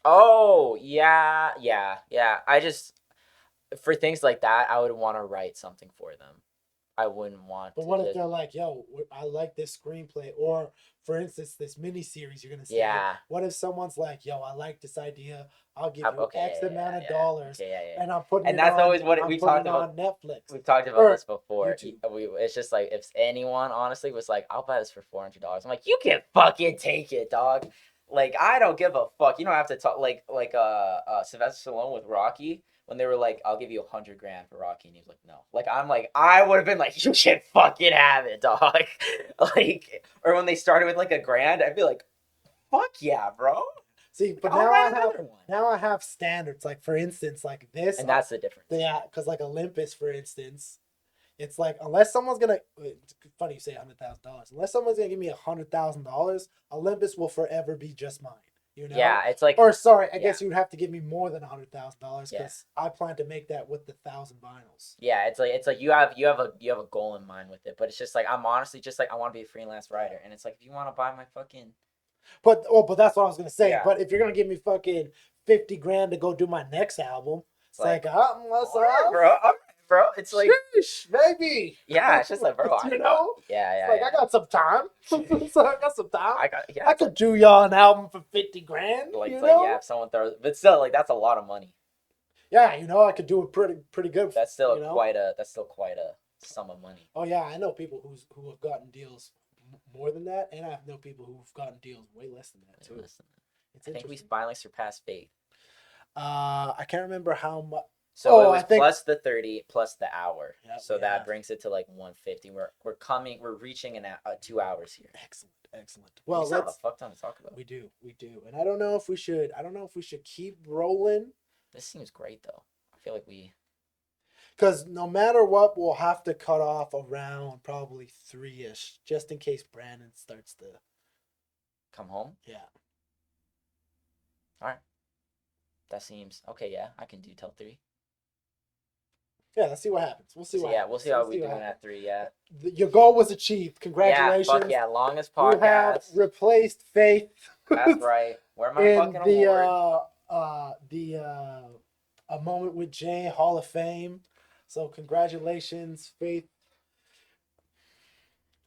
Oh, yeah. I just, for things like that, I would want to write something for them. I wouldn't want But what if they're like, yo, I like this screenplay, or for instance, this miniseries you're going to say. Yeah. What if someone's like, yo, I like this idea. I'll give you X amount of dollars. And I'm putting and that's always what we talked about on Netflix. We've talked about this before. It's just like, if anyone honestly was like, I'll buy this for $400. I'm like, you can fucking take it, dog. Like, I don't give a fuck. You don't have to talk like Sylvester Stallone with Rocky, when they were like, I'll give you $100,000 for Rocky, and he was like, no. Like, I'm like, I would have been like, you can fucking have it, dog. Like, or when they started with like $1,000, I'd be like, fuck yeah, bro. See, but now I have standards. Like, for instance, like this, and that's the difference. Yeah, because like Olympus, for instance, it's like, unless someone's gonna, it's funny you say $100,000. Unless someone's gonna give me $100,000, Olympus will forever be just mine. You know? Yeah, it's like, or sorry, I guess you'd have to give me more than $100,000 because I plan to make that with the 1,000 vinyls. Yeah, it's like you have a goal in mind with it, but it's just like, I'm honestly just like, I want to be a freelance writer, and it's like, if you want to buy my fucking, but that's what I was gonna say. Yeah. But if you're gonna give me fucking $50,000 to go do my next album, it's like what's up, bro? It's like, sheesh, baby. Yeah, it's just like, bro, you know, yeah. Like, I got some time. I could do y'all an album for $50,000. Like, you it's know? like, yeah, if someone throws, but still, like, that's a lot of money. Yeah, you know, I could do it pretty good. That's still quite a sum of money. Oh yeah, I know people who have gotten deals more than that, and I know people who've gotten deals way less than that too. I think we finally surpassed Faith. I can't remember how much. So it was plus the 30 plus the hour. Yep, so that brings it to like 150. We're reaching 2 hours here. Excellent. Well, let's have a fuck ton to talk about. We do. And I don't know if we should keep rolling. This seems great though. I feel like because no matter what, we'll have to cut off around probably 3-ish, just in case Brandon starts to come home. Yeah. All right. That seems okay. Yeah, I can do till 3. Yeah, let's see what happens. We'll see how we doing at 3. Yeah. Your goal was achieved. Congratulations. Yeah, fuck yeah, longest podcast. You have replaced Faith. That's right. Where am I fucking award? A Moment with Jay, Hall of Fame. So congratulations, Faith.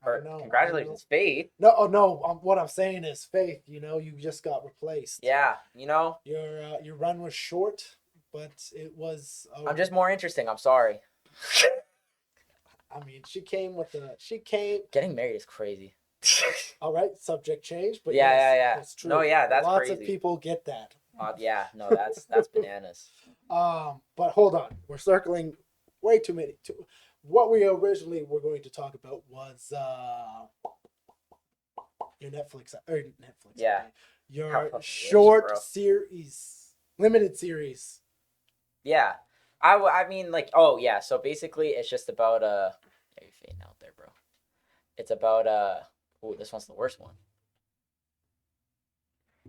I Or don't know. congratulations, Faith. No, oh no. What I'm saying is, Faith. You know, you just got replaced. Yeah, you know. Your run was short, but it was. I'm just more interesting. I'm sorry. I mean, she came. Getting married is crazy. All right, subject change, but Yeah, yes, yeah, yeah. that's true. No, yeah, that's Lots crazy. of people get that. Yeah, no, that's bananas. But hold on, we're circling way too many. What we originally were going to talk about was your Netflix. Yeah. Okay. Your fucking short wish, bro. series, limited series. Yeah, I mean, like, oh yeah. So basically, it's just about yeah, you're fading out there, bro. It's about oh, this one's the worst one.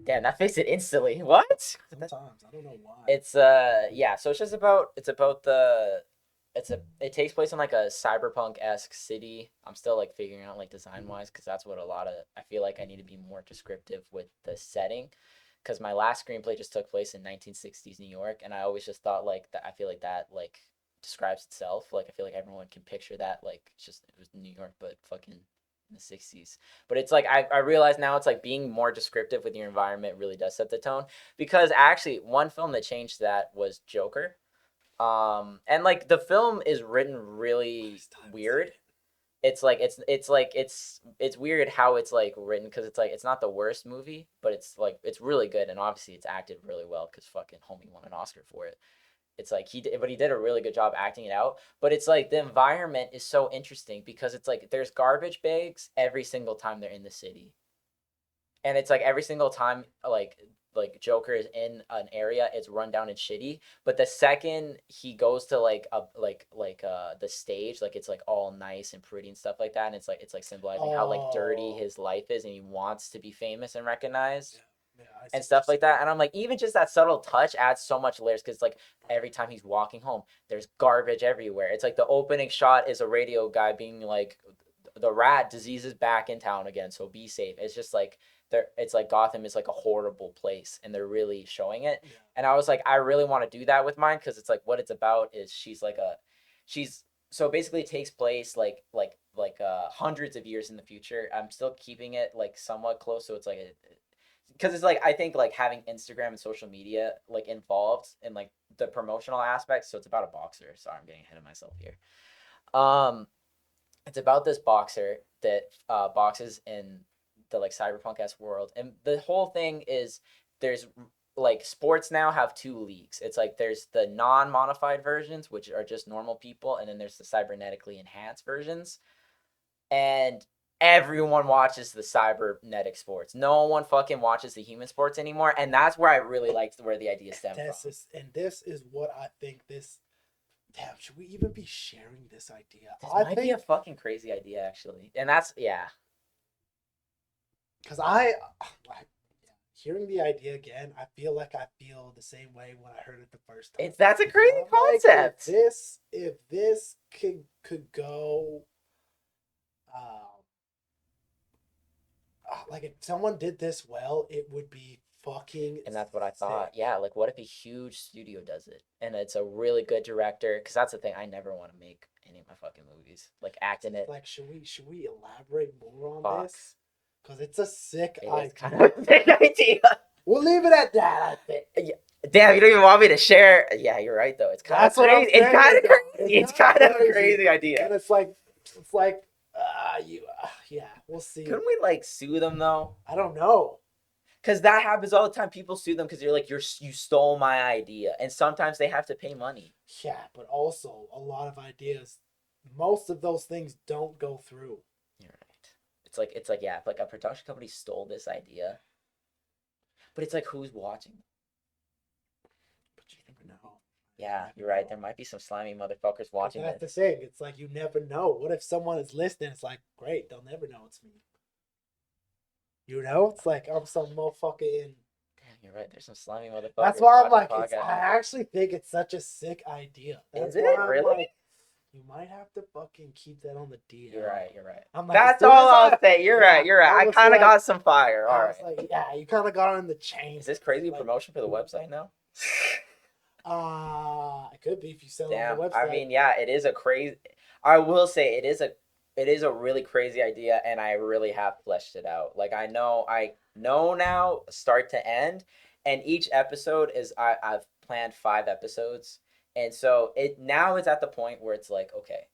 Damn, that fixed it instantly. What? Sometimes I don't know why. It's yeah. So it's about it takes place in like a cyberpunk-esque city. I'm still like figuring out like design wise because that's what I feel like I need to be more descriptive with the setting. Because my last screenplay just took place in 1960s New York, and I always just thought like that. I feel like that like describes itself. Like I feel like everyone can picture that. Like it's just it was New York, but fucking in the 60s. But it's like I realize now it's like being more descriptive with your environment really does set the tone. Because actually, one film that changed that was Joker. And like the film is written really weird. It's like it's weird how it's like written because it's like it's not the worst movie, but it's like it's really good and obviously it's acted really well because fucking homie won an Oscar for it. It's like he did a really good job acting it out. But it's like the environment is so interesting because it's like there's garbage bags every single time they're in the city, and it's like every single time like Joker is in an area, it's run down and shitty. But the second he goes to like the stage, like it's like all nice and pretty and stuff like that, and it's like symbolizing how like dirty his life is, and he wants to be famous and recognized. Yeah, And stuff like that. And I'm like, even just that subtle touch adds so much layers because like every time he's walking home, there's garbage everywhere. It's like the opening shot is a radio guy being like, the rat disease is back in town again, so be safe. It's just like it's like Gotham is like a horrible place and they're really showing it. Yeah. And I was like, I really want to do that with mine because it's like what it's about is she's so basically it takes place like hundreds of years in the future. I'm still keeping it like somewhat close, so it's like because it's like I think like having Instagram and social media like involved in like the promotional aspects. So it's about a boxer. Sorry, I'm getting ahead of myself here. It's about this boxer that boxes in the like cyberpunk-esque world, and the whole thing is there's like sports now have two leagues. It's like there's the non-modified versions, which are just normal people, and then there's the cybernetically enhanced versions, and everyone watches the cybernetic sports. No one fucking watches the human sports anymore, and that's where I really liked where the idea stemmed from. This is what I think this. Damn, should we even be sharing this idea? This might be a fucking crazy idea, actually, and that's yeah. Because hearing the idea again, I feel the same way when I heard it the first time. That's a crazy concept. Like, if this could go, like if someone did this well, it would be fucking. And that's what I thought. Yeah, like what if a huge studio does it, and it's a really good director? Because that's the thing, I never want to make any of my fucking movies like act in it. Like, should we elaborate more on this? Because it's a sick idea. It's kind of a sick idea. We'll leave it at that, I think. Yeah. Damn, you don't even want me to share. Yeah, you're right though. It's kind of crazy. It's kind of crazy. It's kind of a crazy idea. And it's like, yeah, we'll see. Couldn't we like sue them though? I don't know. Because that happens all the time. People sue them because you're like, you stole my idea, and sometimes they have to pay money. Yeah, but also a lot of ideas, most of those things don't go through. You're right. It's like yeah, like a production company stole this idea, but it's like who's watching? But you never know. Yeah, you're right. There might be some slimy motherfuckers watching that's the thing. It's like you never know. What if someone is listening? It's like great. They'll never know it's me. You know, it's like I'm some motherfucker in. Damn, you're right. There's some slimy motherfuckers. That's why I'm like, I actually think it's such a sick idea. Is it really? Like, you might have to fucking keep that on the DL. You're right. I'm like, that's all I'll say. You're right. I kind of got some fire. All right. Like, yeah, you kind of got on the chain. Is this crazy promotion for the website now? It could be if you sell Damn. on the website. I mean, yeah, it is a crazy. I will say it is a really crazy idea, and I really have fleshed it out. Like I know now, start to end, and each episode is I've planned 5 episodes, and so it now is at the point where it's like, okay,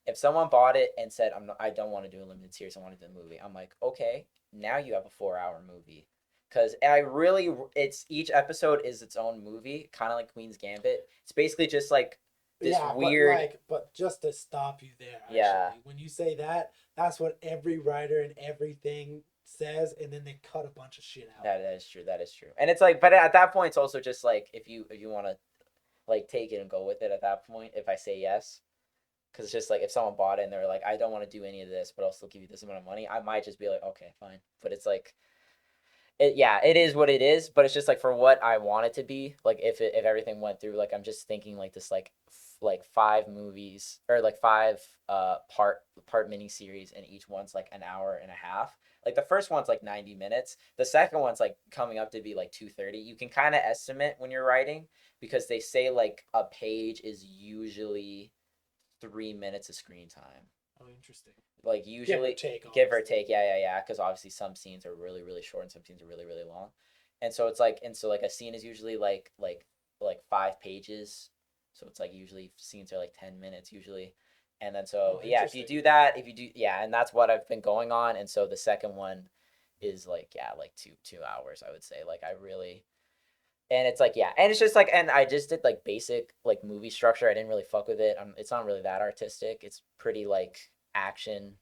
if someone bought it and said I don't want to do a limited series, I want to do a movie, I'm like, okay, now you have a 4-hour movie. Because it's each episode is its own movie, kind of like Queen's Gambit. It's basically just like this weird. But just to stop you there, actually, Yeah. when you say that, that's what every writer and everything says, and then they cut a bunch of shit out. That is true. That is true. And it's like, but at that point, it's also just like if you want to like take it and go with it at that point. If I say yes, because it's just like if someone bought it and they're like, I don't want to do any of this, but I'll still give you this amount of money, I might just be like, okay, fine. But it's like. It is what it is, but it's just like for what I want it to be. Like if everything went through, like I'm just thinking like this like 5 movies or like 5 part mini series, and each one's like an hour and a half. Like the first one's like 90 minutes. The second one's like coming up to be like 230. You can kind of estimate when you're writing because they say like a page is usually 3 minutes of screen time. Oh, interesting. Like usually give or take, yeah, because obviously some scenes are really really short and some scenes are really really long, and so it's like a scene is usually like 5 pages, so it's like usually scenes are like 10 minutes usually, and then so yeah, if you do and that's what I've been going on, and so the second one is like like 2 hours I would say, like I really. And it's like, yeah, and it's just like, and I just did like basic like movie structure. I didn't really fuck with it. It's not really that artistic. It's pretty like action,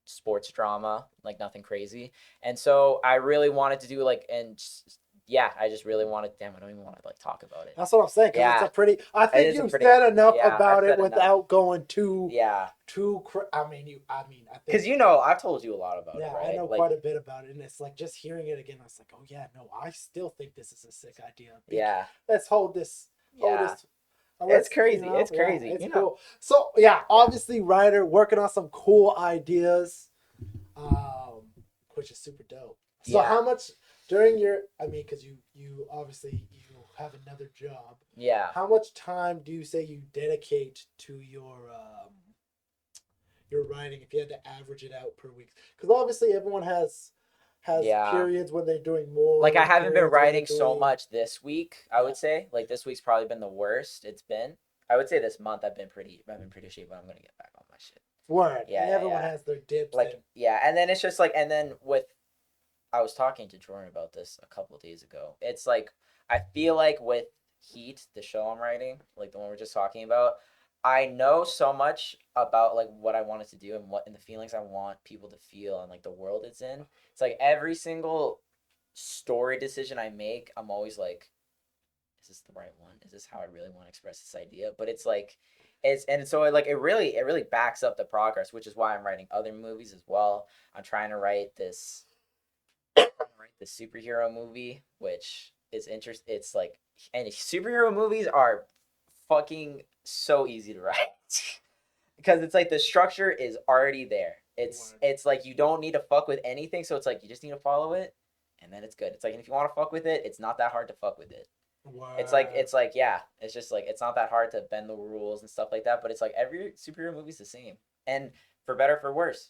sports drama, like nothing crazy. And so I really wanted to do like, I just really wanted. Damn, I don't even want to like talk about it. That's what I'm saying. Yeah. It's a pretty. I think you said enough about it without going too. Yeah. I think. Because I've told you a lot about it, right? Yeah, I know quite a bit about it, and it's like just hearing it again. I was like, oh yeah, no, I still think this is a sick idea. Yeah. Let's hold this. It's crazy. It's crazy. It's cool. So yeah, obviously, writer working on some cool ideas, which is super dope. So how much during your? Because you obviously you have another job. Yeah. How much time do you say you dedicate to your writing? If you had to average it out per week, because obviously everyone has periods when they're doing more. Like I haven't been writing so much this week. I would say like this week's probably been the worst it's been. I would say this month I've been pretty shitty, but I'm gonna get back on my shit. Word. Yeah. Everyone has their dips. Like and then it's just like I was talking to Jordan about this a couple of days ago. It's like I feel like with Heat, the show I'm writing, like the one we're just talking about, I know so much about like what I wanted to do and the feelings I want people to feel and like the world it's in. It's like every single story decision I make, I'm always like, is this the right one? Is this how I really want to express this idea? But it's like it really backs up the progress, which is why I'm writing other movies as well. I'm trying to write this superhero movie, which is interesting. It's like, and superhero movies are fucking so easy to write because it's like the structure is already there. It's like you don't need to fuck with anything, so it's like you just need to follow it, and then it's good. It's like, and if you want to fuck with it, it's not that hard to fuck with it. Wow. It's like yeah, it's just like it's not that hard to bend the rules and stuff like that. But it's like every superhero movie's the same, and for better or for worse.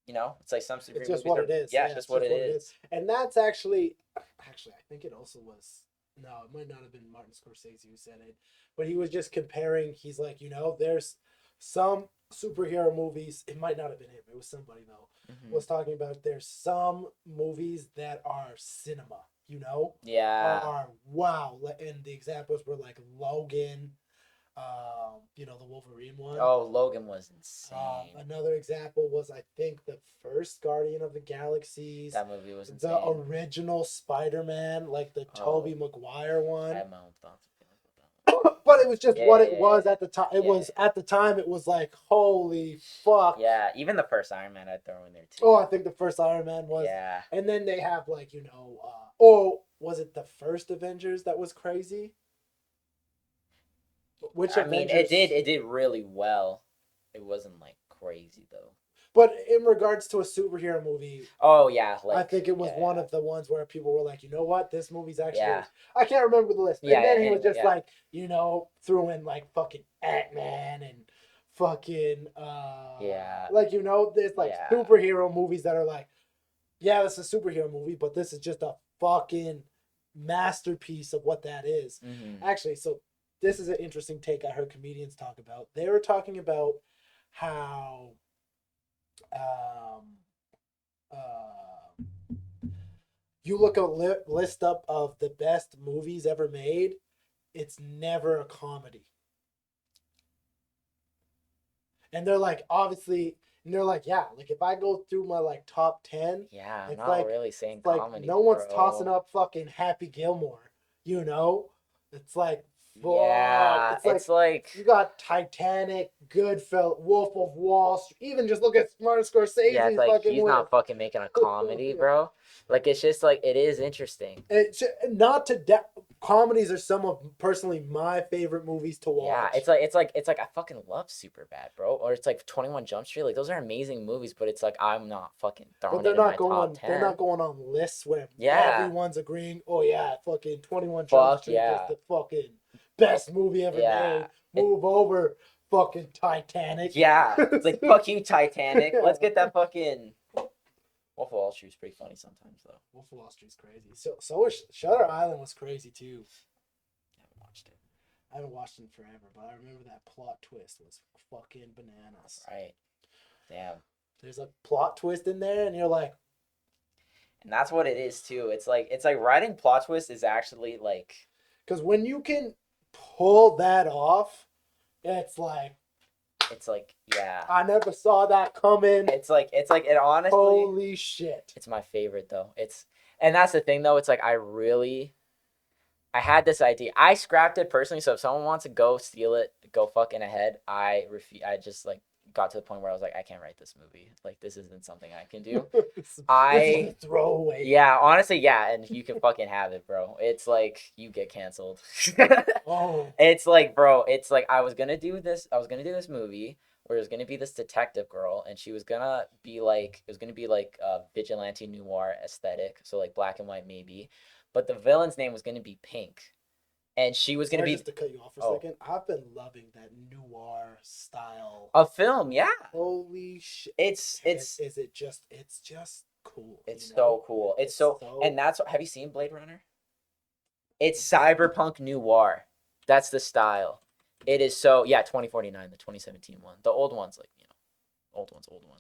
It's like some superhero movies. It's just what it is. Yeah, it's just what it is. And that's actually, I think it also was. No, it might not have been Martin Scorsese who said it, but he was just comparing. He's like, there's some superhero movies. It might not have been him. It was somebody though. Mm-hmm. Was talking about there's some movies that are cinema. Yeah. Are wow. And the examples were like Logan. The Wolverine one. Oh, Logan was insane. Another example was, I think, the first Guardian of the Galaxies. That movie was insane. The original Spider-Man, like the Tobey Maguire one. I have my own thoughts. But it was just it was at the time. It was at the time. It was like, holy fuck. Yeah, even the first Iron Man I'd throw in there too. Oh, I think the first Iron Man was. Yeah. And then they have like was it the first Avengers that was crazy? Which Avengers? It did really well. It wasn't like crazy though. But in regards to a superhero movie, Oh yeah, like I think it was yeah, one of the ones where people were like, you know what, this movie's actually. Yeah. I can't remember the list. Yeah, And then yeah, he was anyway, just yeah. like, threw in like fucking Ant-Man and fucking Yeah. like there's like Yeah. superhero movies that are like, yeah, this is a superhero movie, but this is just a fucking masterpiece of what that is. Mm-hmm. Actually, so this is an interesting take I heard comedians talk about. They were talking about how you look a list up of the best movies ever made, it's never a comedy. And they're like, obviously, and they're like, yeah, like if I go through my like top 10, Yeah, I'm it's not like really saying it's like comedy. no one's bro. tossing up fucking Happy Gilmore, It's like fuck. Yeah, It's like you got Titanic, Goodfellas, Wolf of Wall Street. Even just look at Martin Scorsese's yeah, it's like fucking he's list. not fucking making a comedy, Yeah. bro. Like it's just like it is interesting. It's not to comedies are some of personally my favorite movies to watch. Yeah, it's like I fucking love Superbad, bro. Or it's like 21 Jump Street. Like those are amazing movies, but it's like I'm not fucking throwing But they're it in not my going. top 10. They're not going on lists where Yeah. everyone's agreeing. Oh yeah, fucking 21 Jump Fuck Street yeah. is the fucking best movie ever Yeah. made. Move over, fucking Titanic. Yeah, it's like fuck you, Titanic. Let's get that fucking. Wolf of Wall Street's pretty funny sometimes though. Wolf of Wall Street's crazy. So was Shutter Island was crazy too. I haven't watched it. I haven't watched it in forever, but I remember that plot twist was fucking bananas. Right. Damn. There's a plot twist in there, and you're like, And that's what it is too. It's like writing plot twists is actually like. because when you can pull that off, it's like Yeah. I never saw that coming. It's like it honestly. Holy shit! It's my favorite though. And that's the thing though. It's like I had this idea. I scrapped it personally. So if someone wants to go steal it, go fucking ahead. I just like got to the point where I was like, I can't write this movie. Like this isn't something I can do. This is a throwaway. Yeah, honestly, yeah, and you can fucking have it, bro. It's like you get canceled. Oh. It's like, bro, it's like I was gonna do this movie where it was gonna be this detective girl, and she was gonna be like, it was gonna be like a vigilante noir aesthetic, so like black and white maybe, but the villain's name was gonna be Pink, and she was gonna be Just to cut you off for a second, I've been loving that noir style a film, yeah. Holy shit! It's just cool. It's so cool. It's so, and that's, have you seen Blade Runner? It's cyberpunk noir. That's the style. It is so, yeah, 2049, the 2017 one. The old one's like, old one.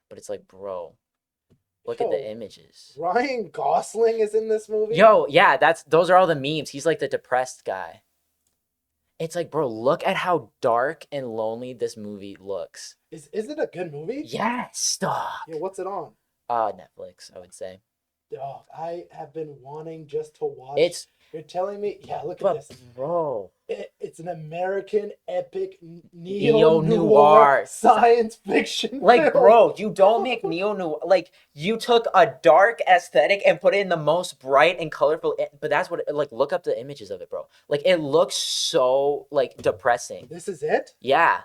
But it's like, bro, look at the images. Ryan Gosling is in this movie? Yo, yeah, those are all the memes. He's like the depressed guy. It's like, bro, look at how dark and lonely this movie looks. Is it a good movie? Yes, dog. Yeah, what's it on? Netflix, I would say. Dog, I have been wanting just to watch. You're telling me? Yeah, look at this. Bro. It's an American epic neo-noir science fiction Like, film. bro, you don't make neo-noir. Like, you took a dark aesthetic and put it in the most bright and colorful. But that's what, like, look up the images of it, bro. Like, it looks so, like, depressing. This is it? Yeah.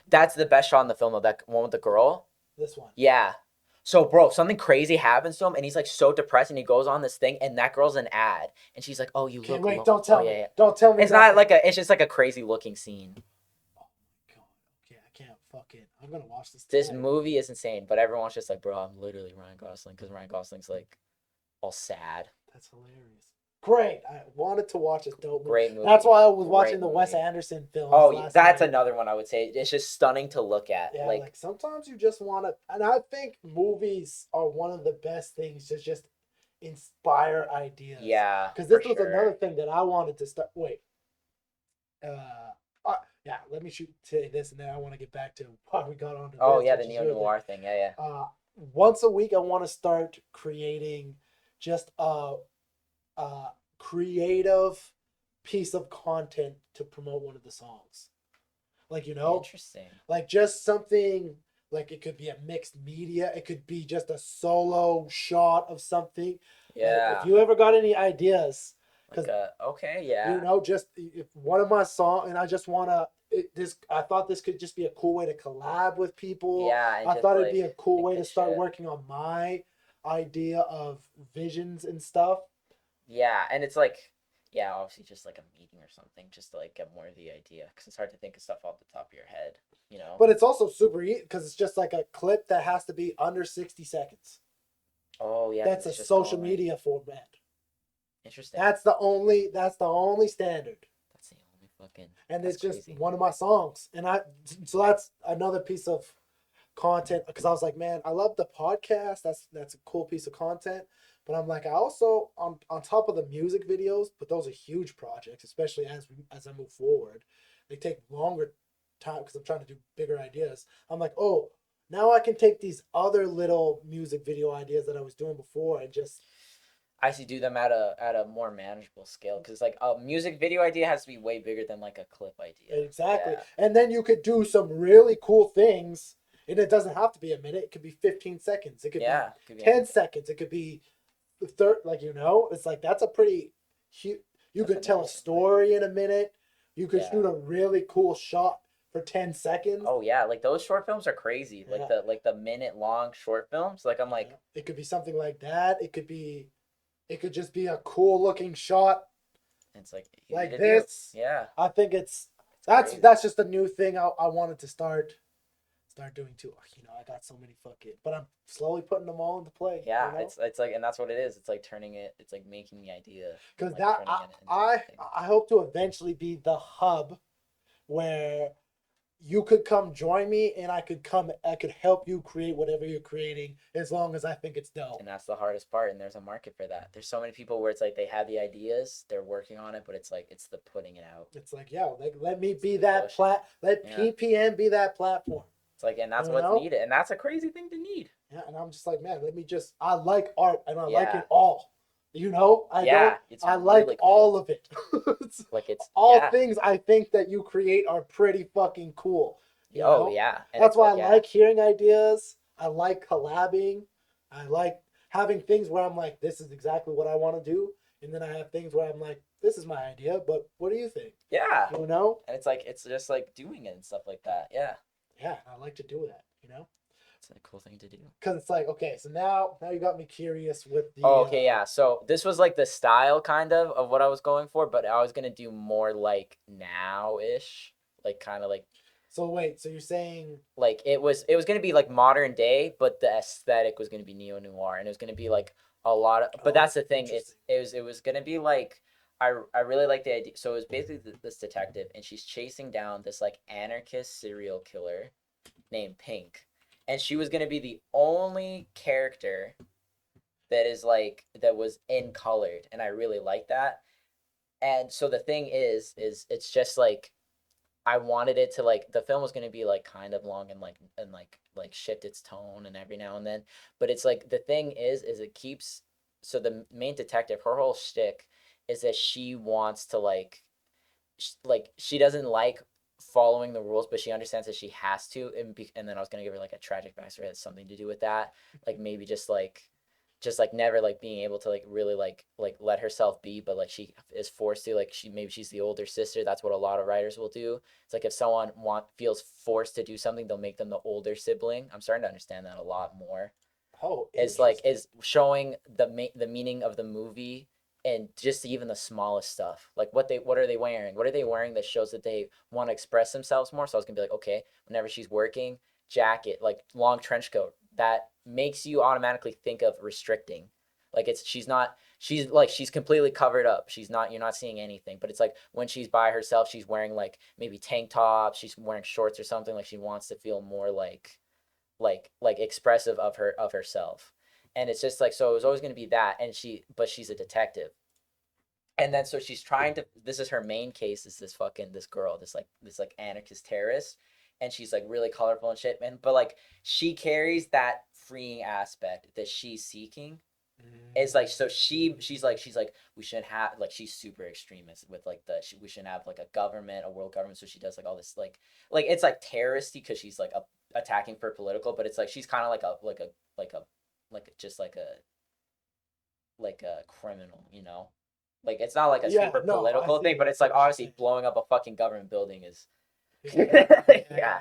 That's the best shot in the film of that one with the girl. This one. Yeah. So, bro, something crazy happens to him, and he's, like, so depressed, and he goes on this thing, and that girl's an ad. And she's like, oh, you look... Wait, don't tell me. Yeah. Don't tell me. It's not like it's just, like, a crazy-looking scene. Oh, my God. Okay, I can't fucking... I'm gonna watch this This tonight. movie is insane, but everyone's just like, bro, I'm literally Ryan Gosling, because Ryan Gosling's, like, all sad. That's hilarious. Great. I wanted to watch this dope movie. Great movie. That's why I was watching the movie. Wes Anderson films. Oh, yeah, that's night. another one I would say. It's just stunning to look at. Yeah, like sometimes you just want to, and I think movies are one of the best things to just inspire ideas. Yeah, because this was sure. another thing that I wanted to start. Wait, yeah, let me say this, and then I want to get back to why we got onto. Oh this, yeah, the neo-noir thing. Yeah. Once a week, I want to start creating just a creative piece of content to promote one of the songs. Like, Interesting. Like just something, like it could be a mixed media. It could be just a solo shot of something. Yeah. Like, if you ever got any ideas, Like okay, yeah. just if one of my songs, and I just want to, I thought this could just be a cool way to collab with people. Yeah, and I just, thought it'd like, be a cool think way to this start shit. working on my idea of visions and stuff. Yeah, and it's like, yeah, obviously just like a meeting or something, just to like get more of the idea, because it's hard to think of stuff off the top of your head, you know. But it's also super easy because it's just like a clip that has to be under 60 seconds. Oh yeah, That's a it's just social going. media format. Interesting. That's the only standard. That's the only fucking. And That's it's just crazy. one of my songs. And so that's another piece of content because I was like, man, I love the podcast. That's a cool piece of content. But I'm like, I also on top of the music videos, but those are huge projects, especially as I move forward. They take longer time because I'm trying to do bigger ideas. I'm like, oh, now I can take these other little music video ideas that I was doing before and just I actually do them at a more manageable scale, because like a music video idea has to be way bigger than like a clip idea. exactly. Yeah. And then you could do some really cool things. And it doesn't have to be a minute. It could be 15 seconds. It could Yeah. be Could be 10 anything. seconds. It could be the third, like, it's like that's a pretty huge. You That's could an tell a interesting story in a minute. You could Yeah. shoot a really cool shot for 10 seconds. Oh yeah, like those short films are crazy. Yeah. Like the minute long short films. Like I'm like, it could be something like that. It could just be a cool looking shot it's like easy like to this. do. Yeah. I think crazy. that's just a new thing I wanted to start doing too. I got so many but I'm slowly putting them all into play. Yeah, it's like, and that's what it is. It's like turning it. It's like making the idea. Because like, that turning it into I something. I hope to eventually be the hub where you could come join me and I could help you create whatever you're creating as long as I think it's dope. And that's the hardest part. And there's a market for that. There's so many people where it's like they have the ideas, they're working on it, but it's like it's the putting it out. It's like, yeah, let me be that let Yeah. PPN be that platform. It's like, and that's You what's know? needed, and that's a crazy thing to need. Yeah, and I'm just like, man, I like art and I like Yeah. it all. I like really cool. all of it. Like it's all yeah. things I think that you create are pretty fucking cool. You Oh know? yeah. And That's it's why like, I like hearing ideas. I like collabing. I like having things where I'm like, this is exactly what I want to do. And then I have things where I'm like, this is my idea, but what do you think? Yeah. You know? And it's like it's just like doing it and stuff like that. Yeah. Yeah, I like to do that, It's a cool thing to do. Because it's like, okay, so now you got me curious with the Oh, okay, yeah. So this was like the style kind of what I was going for, but I was gonna do more like now-ish, like kind of like So wait, so you're saying like it was gonna be like modern day, but the aesthetic was gonna be neo noir, and it was gonna be like a lot of. But that's the thing. It was gonna be like I really like the idea. So it was basically this detective, and she's chasing down this like anarchist serial killer named Pink, and she was gonna be the only character that was in colored, and I really like that. And so the thing is it's just like I wanted it to like the film was gonna be like kind of long and like shift its tone and every now and then, but it's like the thing is it keeps so the main detective, her whole shtick is that she wants to like she doesn't like following the rules, but she understands that she has to, and then I was gonna give her like a tragic backstory that has something to do with that, like maybe just like never like being able to like really like let herself be, but like she is forced to, like she's the older sister. That's what a lot of writers will do. It's like if someone feels forced to do something, they'll make them the older sibling. I'm starting to understand that a lot more. It's like is showing the meaning of the movie, and just even the smallest stuff, like what are they wearing that shows that they want to express themselves more. So I was gonna be like, okay, whenever she's working, jacket, like long trench coat, that makes you automatically think of restricting. Like she's completely covered up. You're not seeing anything, but it's like when she's by herself, she's wearing like maybe tank tops, she's wearing shorts or something, like she wants to feel more like expressive of herself. And it's just like, so it was always going to be that, but she's a detective. And then so she's trying to, this is her main case, is this girl, this anarchist terrorist, and she's like really colorful and shit, man. But like she carries that freeing aspect that she's seeking. It's like, so she's like we shouldn't have, like, she's super extremist with like we shouldn't have like a world government. So she does like all this like it's like terroristy because she's like attacking for political, but it's like she's kind of just like a criminal, you know. Like it's not like a super political thing, but it's like obviously blowing up a fucking government building is Yeah.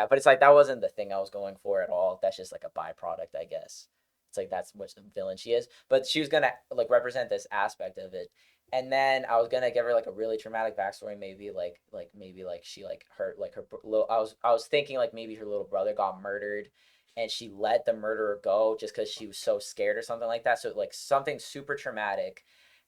But it's like that wasn't the thing I was going for at all. That's just like a byproduct, I guess. It's like that's what villain she is. But she was gonna like represent this aspect of it. And then I was gonna give her like a really traumatic backstory, maybe maybe she like hurt like her little. I was thinking like maybe her little brother got murdered, and she let the murderer go just because she was so scared or something like that. So like something super traumatic,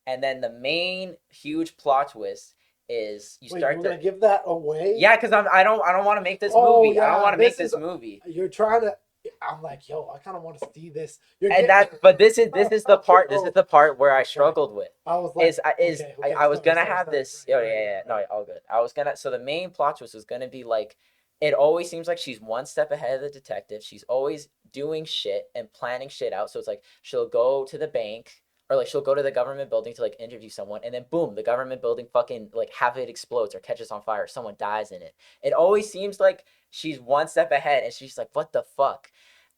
and then the main huge plot twist is you Wait, start you're to gonna give that away? yeah, because I don't want to make this Oh, movie. I don't yeah, want to make this this is- movie. You're trying to. I'm like, yo, I kind of want to see this. You're And getting- that, but this is the part. This Oh, is the part where I okay. struggled with. I was like, I was gonna sorry, have sorry, this. right, Oh right, yeah, right, no, right. all good. I was gonna. So the main plot twist was gonna be like, it always seems like she's one step ahead of the detective. She's always doing shit and planning shit out. So it's like she'll go to the bank or like she'll go to the government building to like interview someone, and then boom, the government building fucking like half of it explodes or catches on fire. Someone dies in it. It always seems like she's one step ahead, and she's like, what the fuck?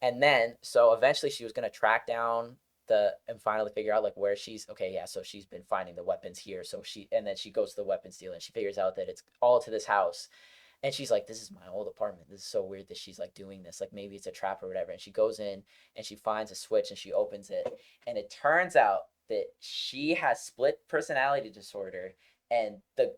And then so eventually she was gonna track down and finally figure out like where she's okay, yeah, so she's been finding the weapons here. So then she goes to the weapons dealer and she figures out that it's all to this house. And she's like, this is my old apartment. This is so weird that she's like doing this. Like maybe it's a trap or whatever. And she goes in and she finds a switch and she opens it. And it turns out that she has split personality disorder. And the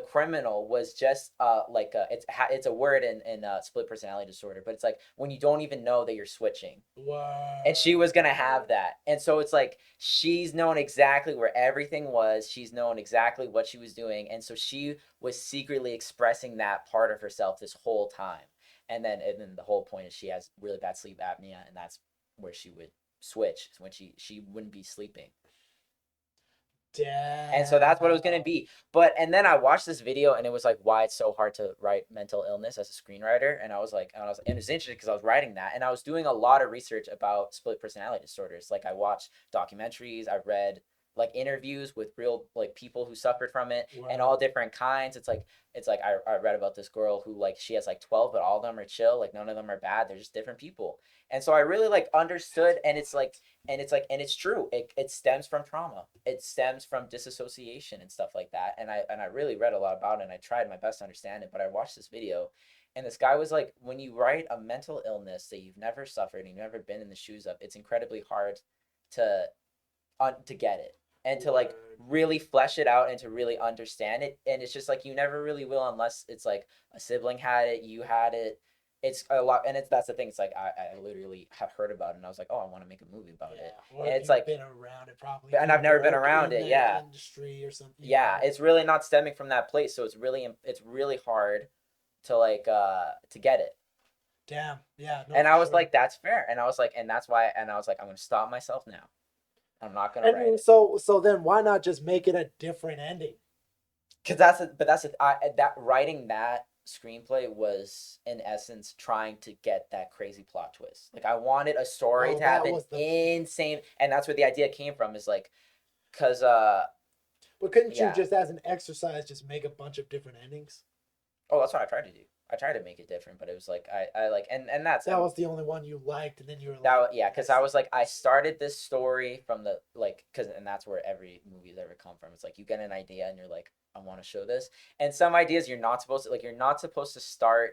criminal was just it's a word in split personality disorder, but it's like when you don't even know that you're switching. Wow. And she was gonna have that, and so it's like she's known exactly where everything was. She's known exactly what she was doing, and so she was secretly expressing that part of herself this whole time. And then the whole point is she has really bad sleep apnea, and that's where she would switch when she wouldn't be sleeping. Damn. And so that's what it was gonna be. And then I watched this video and it was like why it's so hard to write mental illness as a screenwriter. And it was interesting because I was writing that and I was doing a lot of research about split personality disorders. Like I watched documentaries, I read like interviews with real like people who suffered from it. Wow. And all different kinds. It's like I read about this girl who like she has like 12, but all of them are chill, like none of them are bad. They're just different people. And so I really like understood, and it's true. It stems from trauma. It stems from disassociation and stuff like that. And I really read a lot about it, and I tried my best to understand it. But I watched this video, and this guy was like, when you write a mental illness that you've never suffered and you've never been in the shoes of, it's incredibly hard to get it and to like really flesh it out and to really understand it. And it's just like you never really will unless it's like a sibling had it, you had it. It's a lot, and that's the thing. It's like I literally have heard about it, and I was like, oh, I want to make a movie about it. Or and it's like been around it probably, and I've never been around it. Yeah, industry or something. Yeah, it's really not stemming from that place, so it's really hard to like to get it. Damn. Yeah. No, and I was like, that's fair, and I was like, and that's why, and I was like, I'm gonna stop myself now. I'm not gonna write it. So then why not just make it a different ending? Because writing that screenplay was in essence trying to get that crazy plot twist. Like I wanted a story to have an insane, and that's where the idea came from. Is like, cause but couldn't you just as an exercise just make a bunch of different endings? Oh, that's what I tried to do. I tried to make it different, but it was like I like and that was the only one you liked, and then you were like, because I was like, I started this story from the like and that's where every movie's ever come from. It's like you get an idea and you're like, I want to show this, and some ideas you're not supposed to start.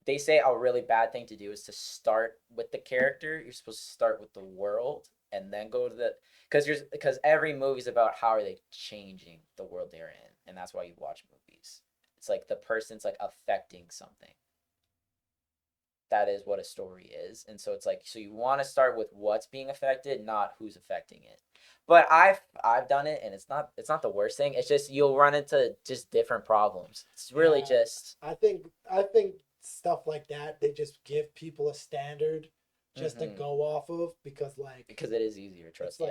They say a really bad thing to do is to start with the character. You're supposed to start with the world and then go to because every movie's about how are they changing the world they're in, and that's why you watch movies. It's like the person's like affecting something. That is what a story is. And so it's like, so you want to start with what's being affected, not who's affecting it. But I've done it, and it's not the worst thing. It's just you'll run into just different problems. It's really just I think stuff like that, they just give people a standard just to go off of because it is easier, trust me.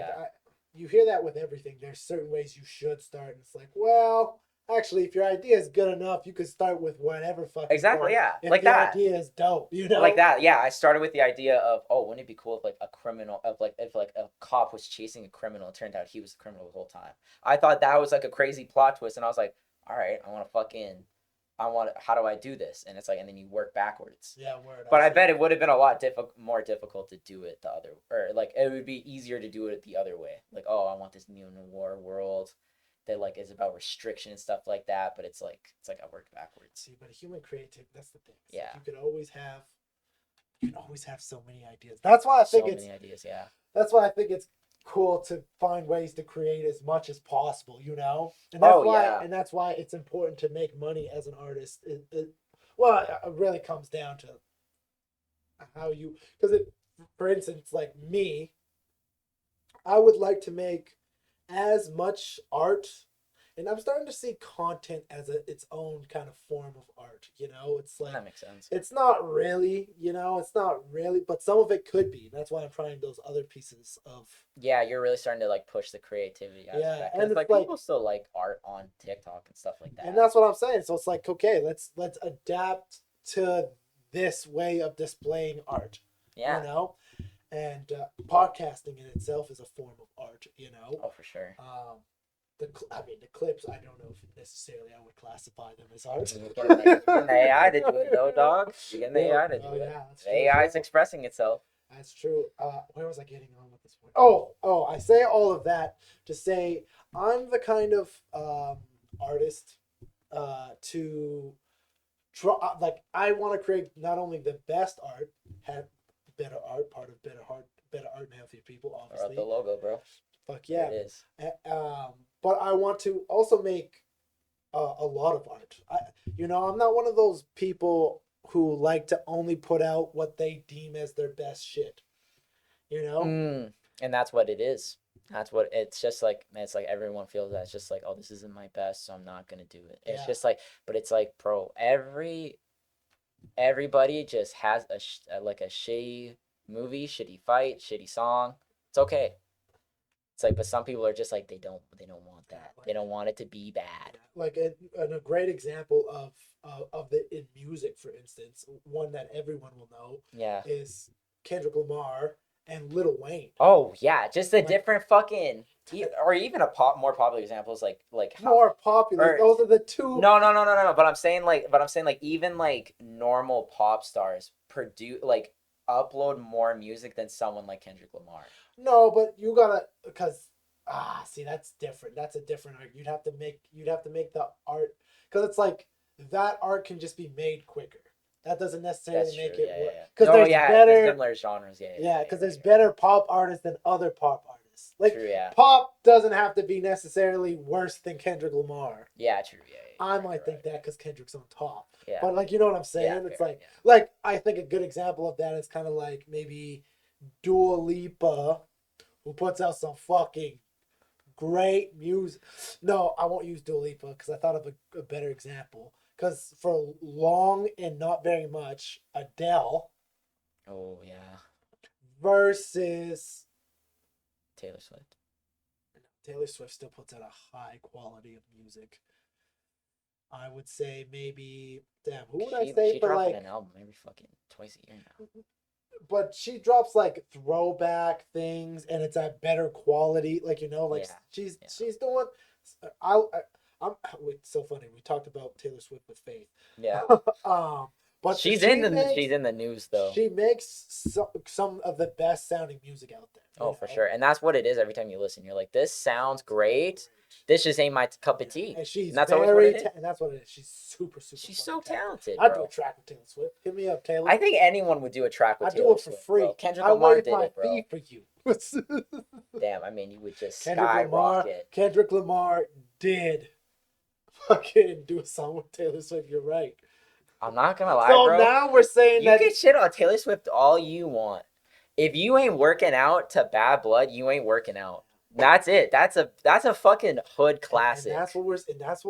You hear that with everything. There's certain ways you should start, and it's like, well, actually, if your idea is good enough, you could start with whatever fucking exactly, yeah, if like the that idea is dope, you know, like that. Yeah, I started with the idea of, oh, wouldn't it be cool if like a criminal if like a cop was chasing a criminal, it turned out he was the criminal the whole time. I thought that was like a crazy plot twist, and I was like, all right, how do I do this? And it's like, and then you work backwards. Yeah, but I bet it would have been a lot more difficult to do it the other, or like it would be easier to do it the other way. Like, oh, I want this neo-noir world, that like is about restriction and stuff like that, but it's like I worked backwards. See, but human creativity, that's the thing. Yeah. You can always have so many ideas. That's why I think many ideas, yeah. That's why I think it's cool to find ways to create as much as possible, you know? And that's why it's important to make money as an artist. It really comes down to how you, because for instance, like me, I would like to make as much art, and I'm starting to see content as its own kind of form of art, you know? It's like, that makes sense. it's not really, but some of it could be. That's why I'm trying those other pieces of. Yeah, you're really starting to like push the creativity aspect. Yeah, and it's like people still like art on TikTok and stuff like that. And that's what I'm saying. So it's like, okay, let's adapt to this way of displaying art. Yeah. You know? And podcasting in itself is a form of art, you know? Oh, for sure. The clips, I don't know if necessarily I would classify them as art. You're getting the AI to do it, though, dog. You're getting the AI to do it. The AI is expressing itself. That's true. Where was I getting on with this point? Oh, I say all of that to say I'm the kind of artist to try. Like, I want to create not only the best art, have better art, part of better art and healthier people, obviously. The logo, bro. Fuck yeah. It is. But I want to also make a lot of art. I'm not one of those people who like to only put out what they deem as their best shit. You know? And that's what it is. That's what it's just like. It's like everyone feels that. It's just like, oh, this isn't my best, so I'm not gonna do it. It's just like, but it's like, bro, everybody just has a shitty movie, shitty fight, shitty song. It's okay. It's like, but some people are just like, they don't want that. They don't want it to be bad. Like a great example of in music, for instance, one that everyone will know. Yeah. Is Kendrick Lamar and Lil Wayne. Oh yeah, just a different fucking, or even more popular examples like more popular. Those are the two. No. But I'm saying like even like normal pop stars upload more music than someone like Kendrick Lamar. No, but you gotta, because see, that's different. That's a different art. You'd have to make the art, because it's like that art can just be made quicker. That doesn't necessarily make it work. Because there's better similar genres. Yeah, because there's better pop artists than other pop artists. Like, true, yeah. Pop doesn't have to be necessarily worse than Kendrick Lamar. Yeah, true. Yeah. I might think that because Kendrick's on top. Yeah. But like, you know what I'm saying? Yeah, it's fair, like I think a good example of that is kind of like maybe Dua Lipa, who puts out some fucking great music. No, I won't use Dua Lipa because I thought of a better example. Because for long and not very much, Adele. Oh yeah. Versus Taylor Swift. Taylor Swift still puts out a high quality of music. I would say maybe, who would I say she for dropping like an album every fucking twice a year now. But she drops like throwback things, and it's at better quality. Like, she's doing. It's so funny. We talked about Taylor Swift with Faith. Yeah. But she's in the news though. She makes some of the best sounding music out there. Oh, for sure. And that's what it is every time you listen. You're like, this sounds great. This just ain't my cup of tea. And that's always what it is. And that's what it is. She's super She's so talented. I'd do a track with Taylor Swift. Hit me up, Taylor. I think anyone would do a track with Taylor Swift. I'd do it for free. Bro. Kendrick Lamar did it, bro. For you. Damn, I mean, you would just skyrocket. Kendrick Lamar did fucking do a song with Taylor Swift. You're right. I'm not gonna lie, so bro. So now we're saying you can shit on Taylor Swift all you want. If you ain't working out to Bad Blood, you ain't working out. That's it. That's a fucking hood classic. And that's what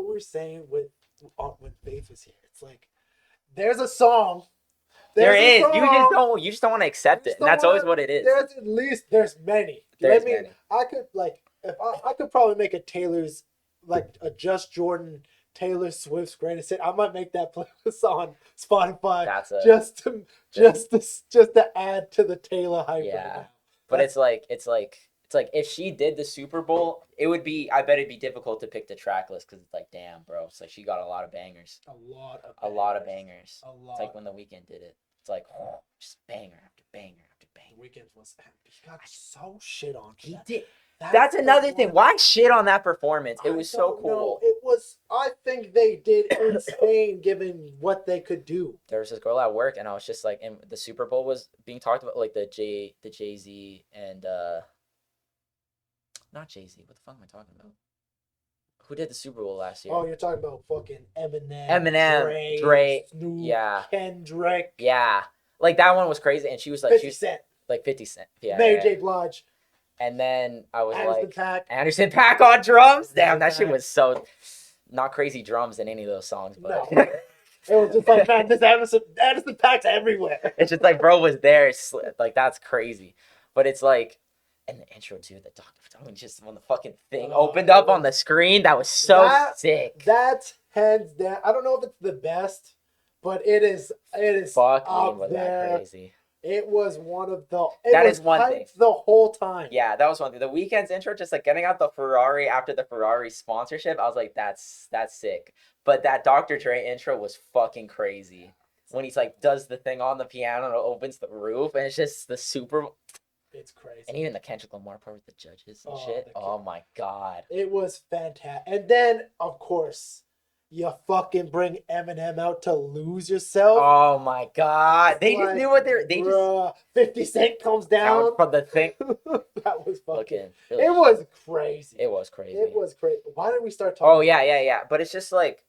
we're saying when Faith was here. It's like there's a song. There is. You just don't want to accept it. And that's always what it is. There's many. Many. I could if I could probably make a Taylor's a JusJrdn Taylor Swift's greatest hit. I might make that playlist on Spotify just to add to the Taylor hype right now. But it's like if she did the Super Bowl, I bet it'd be difficult to pick the track list because it's like, damn, bro, it's like she got a lot of bangers. A lot of bangers. It's like when The Weeknd did it. It's like, just banger after banger after banger. The Weeknd he got so shit on. He did. That's another thing. Why shit on that performance? It was so cool. No, it was. I think they did insane given what they could do. There was this girl at work, and I was just like, and the Super Bowl was being talked about, like the Jay-Z and not Jay-Z. What the fuck am I talking about? Who did the Super Bowl last year? Oh, you're talking about fucking Eminem, Drake, Snoop, yeah, Kendrick, yeah. Like that one was crazy, and she was like, 50 Cent, like 50 Cent, yeah, Mary yeah. J. Blige. And then I was Anderson like, Paak. Anderson Paak on drums. Damn, that shit Paak. was so not crazy drums in any of those songs, but No. It was just like, man, this Anderson Paak's everywhere. it's just like, bro was there. Like that's crazy, but it's like. And the intro too, the Dr. Just when the fucking thing opened up on the screen, that was so sick. That's hands down. I don't know if it's the best, but it is. Fuck me, up was there. that crazy? It was one of the. That is one thing. The whole time. Yeah, that was one thing. The Weeknd's intro, just like getting out the Ferrari after the Ferrari sponsorship, I was like, that's sick. But that Dr. Dre intro was fucking crazy. When he's like does the thing on the piano and it opens the roof, and it's just the super. It's crazy. And even the Kendrick Lamar part with the judges and shit. Oh my god. It was fantastic. And then, of course, you fucking bring Eminem out to lose yourself. Oh my god. They just knew what they just 50 Cent comes down from the thing. That was fucking really it was crazy. It was crazy. It was crazy. Why did we start talking? Oh yeah. But it's just like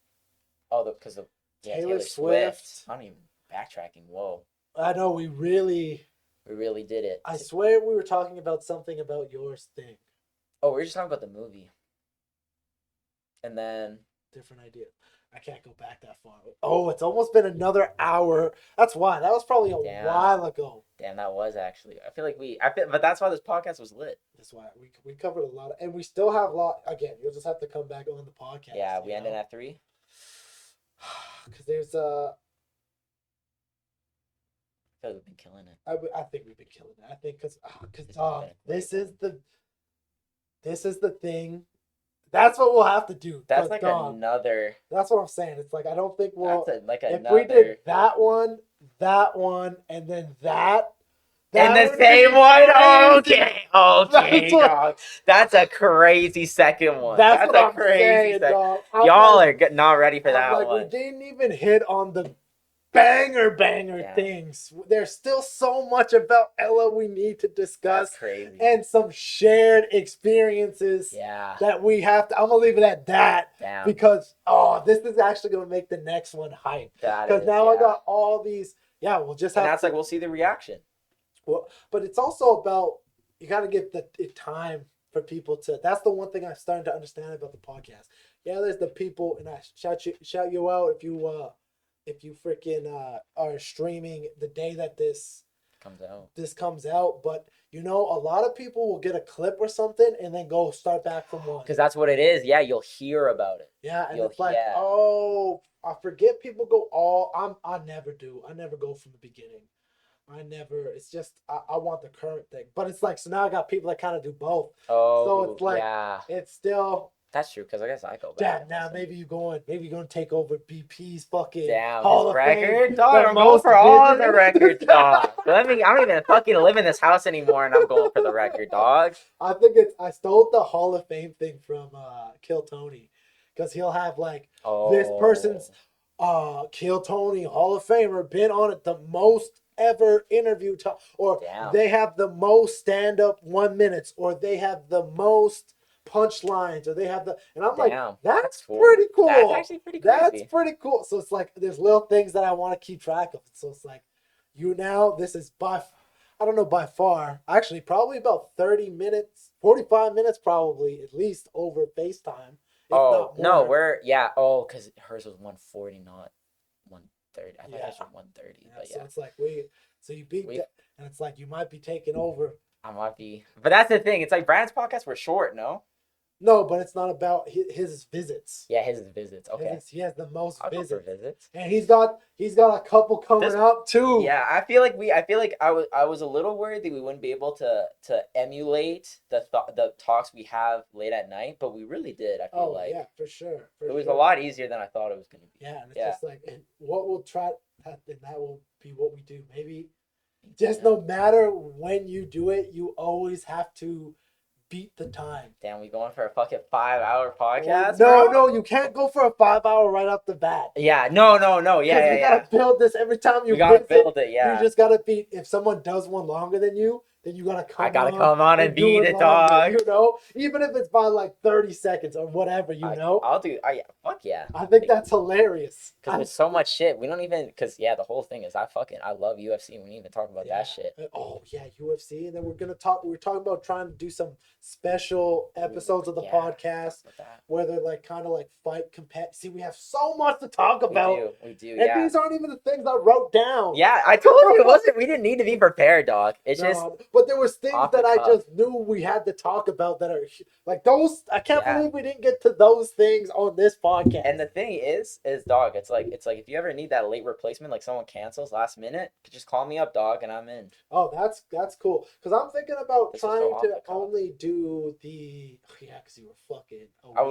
because of Taylor Swift. I don't even backtracking. Whoa. I know we really did it. I swear we were talking about something about yours thing. Oh, we were just talking about the movie. And then different idea. I can't go back that far. Oh, it's almost been another hour. That's why. That was probably a while ago. Damn, that was actually. I feel like but that's why this podcast was lit. That's why we covered a lot and we still have a lot. Again, you'll just have to come back on the podcast. Yeah, we ended at 3. Because there's I feel like we've been killing it. I think we've been killing it. I think because this is the thing. That's what we'll have to do. That's like another. That's what I'm saying. It's like I don't think we'll. If we did that one, and then that. And the same one. Okay, dog. That's a crazy second one. That's a crazy second. Dog. Y'all are not ready for that one. We didn't even hit on the banger things. There's still so much about Ella we need to discuss. That's crazy. And some shared experiences that we have to. I'm gonna leave it at that. Damn. Because this is actually gonna make the next one hype. Because now I got all these. Yeah, we'll just have. And that's like we'll see the reaction. Well, but it's also about you got to give the time for people to. That's the one thing I'm starting to understand about the podcast. Yeah, there's the people, and I shout you out if you freaking are streaming the day that this comes out. But a lot of people will get a clip or something and then go start back from one. Because that's what it is. Yeah, you'll hear about it. Yeah, and it's like, I forget people go I never do. I never go from the beginning. It's just, I want the current thing. But it's like, so now I got people that kind of do both. Oh, so it's like, it's still. That's true, because I guess I go back. Damn, now maybe you're going to take over BP's fucking Hall of record? Dog, I'm going for all the records, dog. I don't even fucking live in this house anymore, and I'm going for the record, dog. I think I stole the Hall of Fame thing from Kill Tony. Because he'll have like, this person's Kill Tony Hall of Famer been on it the most ever interview time, or they have the most stand-up 1 minutes, or they have the most punchlines, or they have and I'm like, that's pretty cool. That's actually pretty crazy. That's pretty cool. So it's like there's little things that I want to keep track of. So it's like this is by far, actually probably about 30 minutes, 45 minutes probably at least over FaceTime. Oh no, because hers was 140, not 130. I thought it was 130. Yeah, but so it's like you beat that, and it's like you might be taking over. I might be, but that's the thing. It's like Brand's podcasts were short, no? No, but it's not about his visits. Yeah, his visits. Okay, he has the most visits, and he's got a couple coming up too. Yeah, I feel like I was a little worried that we wouldn't be able to emulate the talks we have late at night, but we really did. I feel like for sure. It was a lot easier than I thought it was going to be. Yeah, and it's just like, and what we'll try, and that will be what we do. Maybe just no matter when you do it, you always have to beat the time. Damn, we going for a fucking 5-hour podcast, No, bro? no, you can't go for a 5-hour right off the bat. Yeah, no, Because you gotta build this every time you We gotta visit. build it, yeah. You just gotta beat. If someone does one longer than you, then you gotta come. I gotta come on and do beat it, longer, dog. You know, even if it's by like 30 seconds or whatever. I'll do. Yeah, fuck yeah. I think that's hilarious. Because there's so much shit. We don't even. Because the whole thing is I love UFC. We didn't even talk about that shit. Oh yeah, UFC, and then we're talking about trying to do some special episodes of the podcast where they're like kind of like fight See, we have so much to talk about. We do. And these aren't even the things I wrote down. Yeah, I told you it wasn't. We didn't need to be prepared, dog. It's just. But there was things that I cuff. just knew we had to talk about that are like those. I can't believe we didn't get to those things on this podcast. And the thing is dog. It's like if you ever need that late replacement, like someone cancels last minute, just call me up, dog, and I'm in. Oh, that's cool. Because I'm thinking about trying to the cuff. only do the because you were fucking. I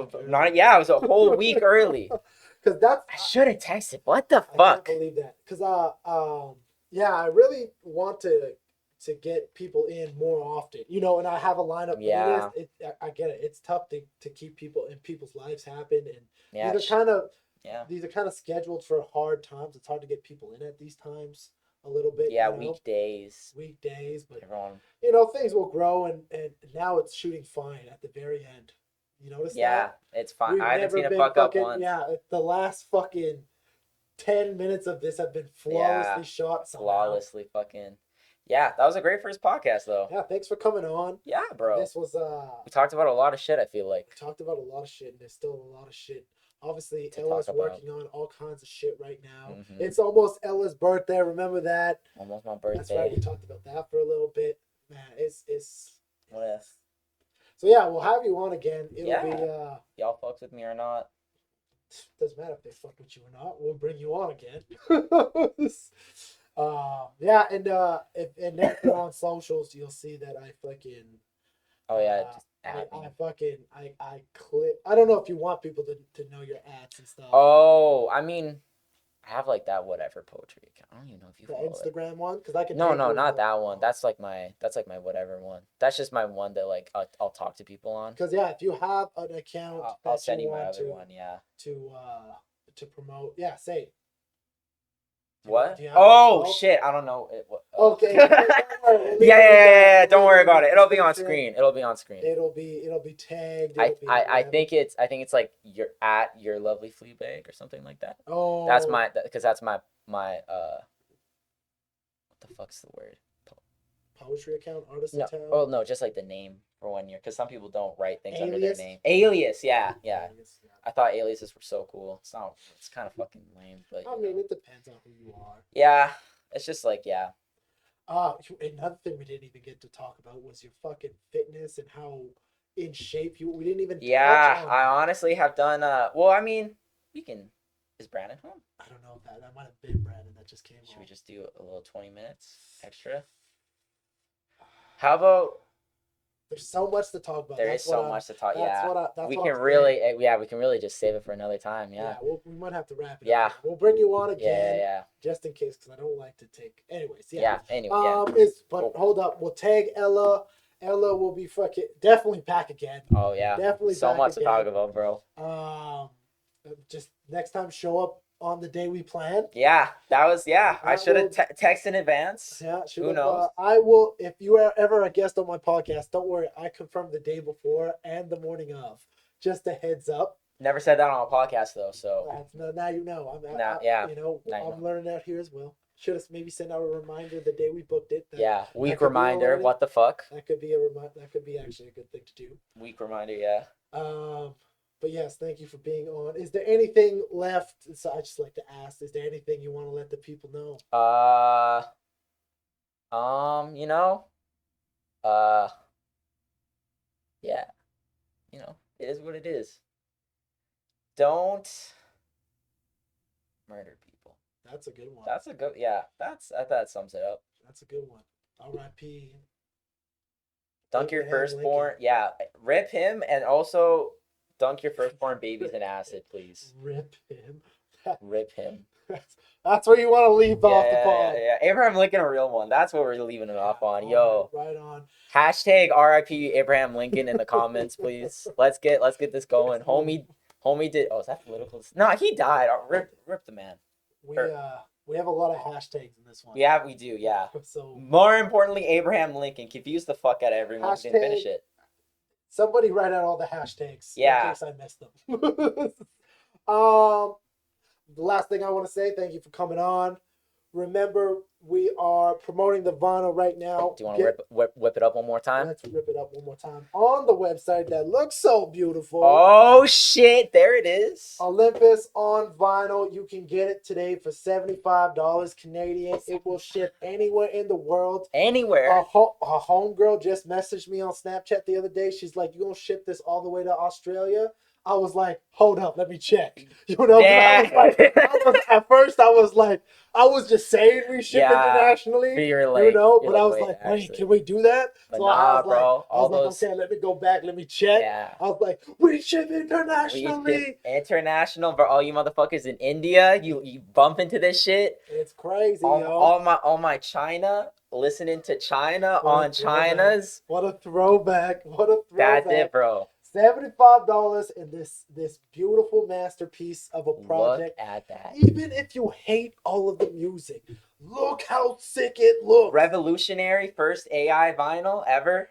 was a whole week early. Because that's. I should have texted. What the fuck? I can't believe that. Because I really want to get people in more often. You know, and I have a lineup. Yeah. I get it. It's tough to keep people in people's lives happen, and Yeah. these are kind of. Yeah. These are kind of scheduled for hard times. It's hard to get people in at these times a little bit. Yeah, you know? Weekdays. But everyone. Things will grow, and now it's shooting fine at the very end. You notice that? Yeah, it's fine. We've I haven't never seen it been fuck up once. Yeah, the last fucking 10 minutes of this have been flawlessly shot. Somehow. Flawlessly fucking. Yeah, that was a great first podcast though. Yeah, thanks for coming on. Yeah, bro. This was we talked about a lot of shit, I feel like. We talked about a lot of shit, and there's still a lot of shit. Obviously, to Ella's talk about. working on all kinds of shit right now. Mhm. It's almost Ella's birthday. Remember that? Almost my birthday. That's right. We talked about that for a little bit. Man, it's. What else? So yeah, we'll have you on again. It'll be. Y'all fucks with me or not? Doesn't matter if they fuck with you or not. We'll bring you on again. And if you're on socials, you'll see that I fucking. Oh yeah. I click. I don't know if you want people to know your ads and stuff. Oh, I mean, I have like that whatever poetry account. I don't even know if you follow the Instagram one, because I can. No, not that one. That's like my whatever one. That's just my one that like I'll talk to people on. Because if you have an account, I'll send you my other one. Yeah. To promote. Yeah, say. What? Oh shit! I don't know. Okay. Yeah. Don't worry about it. It'll be on screen. It'll be tagged. I think it's like you're at your lovely Fleabag or something like that. Oh. That's my what the fuck's the word? Poetry account, artist No. account. Oh no, just like the name for 1 year, because some people don't write things under their Alias? name. Alias, yeah. Alias, yeah. I thought aliases were so cool. It's not. It's kind of fucking lame, but. I mean, it depends on who you are. Yeah, it's just like yeah. Another thing we didn't even get to talk about was your fucking fitness and how in shape you. We didn't even. Yeah, touch on I that. honestly have done. Well, I mean, we can. Is Brandon home? I don't know if that might have been Brandon that just came. Should we just do a little 20 minutes extra? How about? There's so much to talk about. There is so much to talk. Yeah, we what can I'm really. Yeah, we can really just save it for another time. Yeah. We might have to wrap it. Yeah. up. We'll bring you on again. Yeah. Just in case, because I don't like to take. Anyways, yeah. Yeah. Anyway. Yeah. Hold up. We'll tag Ella. Ella will be fucking definitely back again. Oh yeah. Definitely. So back much again. to talk about, bro. Just next time, show up on the day we planned. Yeah, that was I That should have will- texted in advance. Yeah, Who knows? I will. If you are ever a guest on my podcast, don't worry. I confirmed the day before and the morning of. Just a heads up. Never said that on a podcast though, so Now you know. I'm learning out here as well. Should have maybe sent out a reminder the day we booked it. Week could be reminder. already- What the fuck? That could be a reminder. That could be actually a good thing to do. Week reminder. Yeah. But yes, thank you for being on. Is there anything left? So I just like to ask: is there anything you want to let the people know? Yeah. It is what it is. Don't murder people. That's a good one. That's a good. Yeah. I thought that sums it up. That's a good one. R.I.P. Dunk your Abraham firstborn. Lincoln. Yeah. Rip him, and also dunk your firstborn babies in acid, please. Rip him. Rip him. That's where you want to leave off the Yeah, pod. yeah. Abraham Lincoln, a real one. That's what we're leaving it off on. Yo, Right on. hashtag RIP Abraham Lincoln in the comments, please. Let's get this going. Homie did. Oh, is that political? No, he died. Oh, rip the man. We have a lot of hashtags in this one. We do. Yeah. So More importantly, Abraham Lincoln confused the fuck out of everyone. Hashtag, didn't finish it. Somebody write out all the hashtags. Yeah. In case I missed them. The last thing I want to say, thank you for coming on. Remember, we are promoting the vinyl right now. Do you want to whip it up one more time? Let's rip it up one more time. On the website that looks so beautiful. Oh, shit. There it is. Olympus on vinyl. You can get it today for $75 Canadian. It will ship anywhere in the world. Anywhere. A homegirl just messaged me on Snapchat the other day. She's like, you going to ship this all the way to Australia? I was like, hold up, let me check. You know, at first I was like, I was just saying we ship internationally. Like, but I was like, wait, can we do that? But so nah, bro. I was like, okay, let me go back, let me check. Yeah. I was like, we ship internationally. International, for all you motherfuckers in India, you bump into this shit. It's crazy, all my China, listening to China on China's. What a throwback. That's it, bro. $75 in this beautiful masterpiece of a project. Look at that. Even if you hate all of the music, look how sick it looks. Revolutionary, first AI vinyl ever.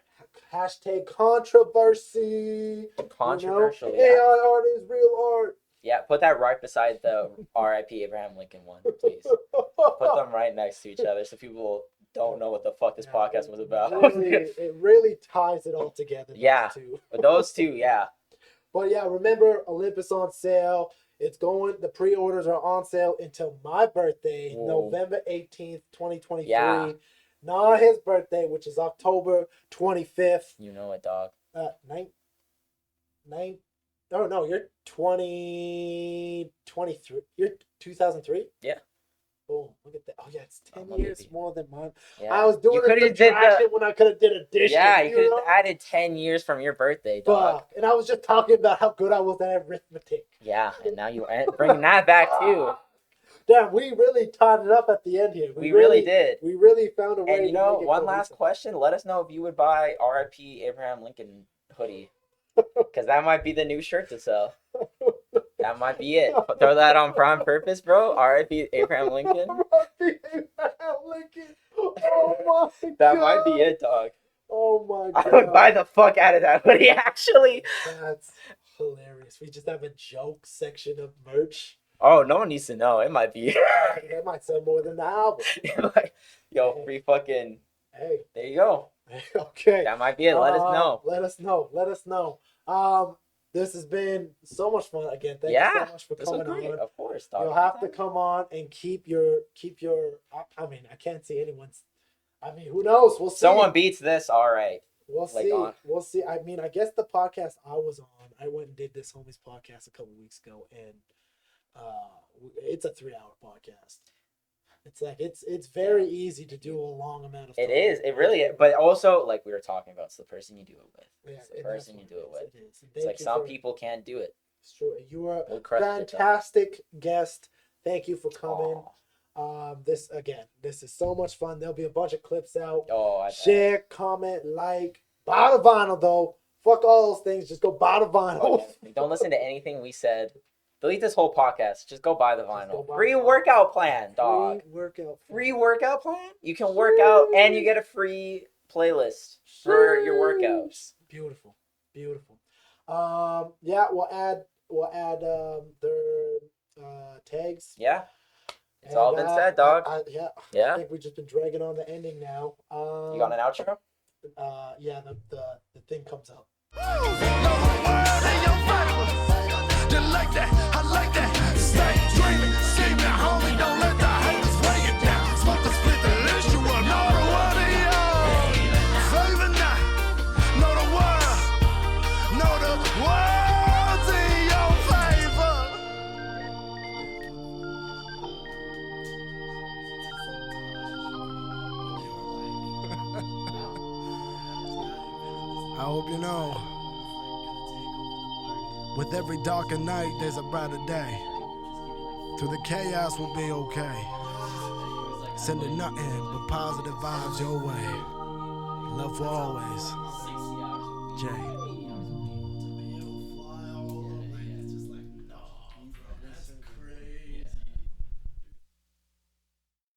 Hashtag controversy. Controversial. AI art is real art. Yeah, put that right beside the RIP Abraham Lincoln one, please. Put them right next to each other so people don't know what the fuck this podcast was about. It really ties it all together. Yeah, those two, yeah. But yeah, remember, Olympus on sale. The pre-orders are on sale until my birthday, November 18th, 2023. Yeah. Not his birthday, which is October 25th. You know it, dog. You're 2023. You're 2003? Yeah. Boom, look at that. Oh, yeah, it's 10 years more than mine. Yeah. I was doing subtraction when I could have did addition. Yeah, you could have added 10 years from your birthday, dog. And I was just talking about how good I was at arithmetic. Yeah, and now you're bringing that back, too. Damn, we really tied it up at the end here. We really did. We really found a way. And you know, one last question. Let us know if you would buy RIP Abraham Lincoln hoodie. Because that might be the new shirt to sell. That might be it. Throw that on prime purpose, bro. R.I.P. Abraham Lincoln. R.I.P. Abraham Lincoln. Oh my god. That might be it, dog. Oh my god. I would buy the fuck out of that hoodie, actually. That's hilarious. We just have a joke section of merch. Oh, no one needs to know. It might be. That might sell more than the album. Yo, free fucking. Hey. There you go. Okay. That might be it. Let us know. Let us know. This has been so much fun again. Thank you so much for coming on. Of course, dog. You'll have to come on and keep your. I mean, I can't see anyone's. I mean, who knows? We'll see. Someone beats this, all right. We'll see. We'll see. I mean, I guess the podcast I was on, I went and did this homies podcast a couple weeks ago, and it's a 3-hour podcast. It's like it's very easy to do a long amount of time. It is. It really is. But also, like we were talking about, it's the person you do it with. Yeah, it's the person you do it with. It is. It's like some people can't do it. It's true. You are a fantastic guest. Thank you for coming. This is so much fun. There'll be a bunch of clips out. Share, comment, like. Buy the vinyl though. Fuck all those things. Just go buy the vinyl. Don't listen to anything we said. Delete this whole podcast. Just go buy the vinyl. Free workout plan, dog. Free workout plan? You can work out and you get a free playlist for your workouts. Beautiful. Yeah, we'll add their tags. Yeah. It's all been said, dog. Yeah. I think we've just been dragging on the ending now. You got an outro? Yeah, the thing comes up. I like that. Stay dreaming, scheming, homie. Don't let the haters weigh you down. Smoke the split the list you up. Know the word of y'all. Favor not. Know the word. Know the words in your favor. I hope you know. With every darker night, there's a brighter day. Through the chaos we'll be okay. Sending nothing but positive vibes your way. Love for always. Jay.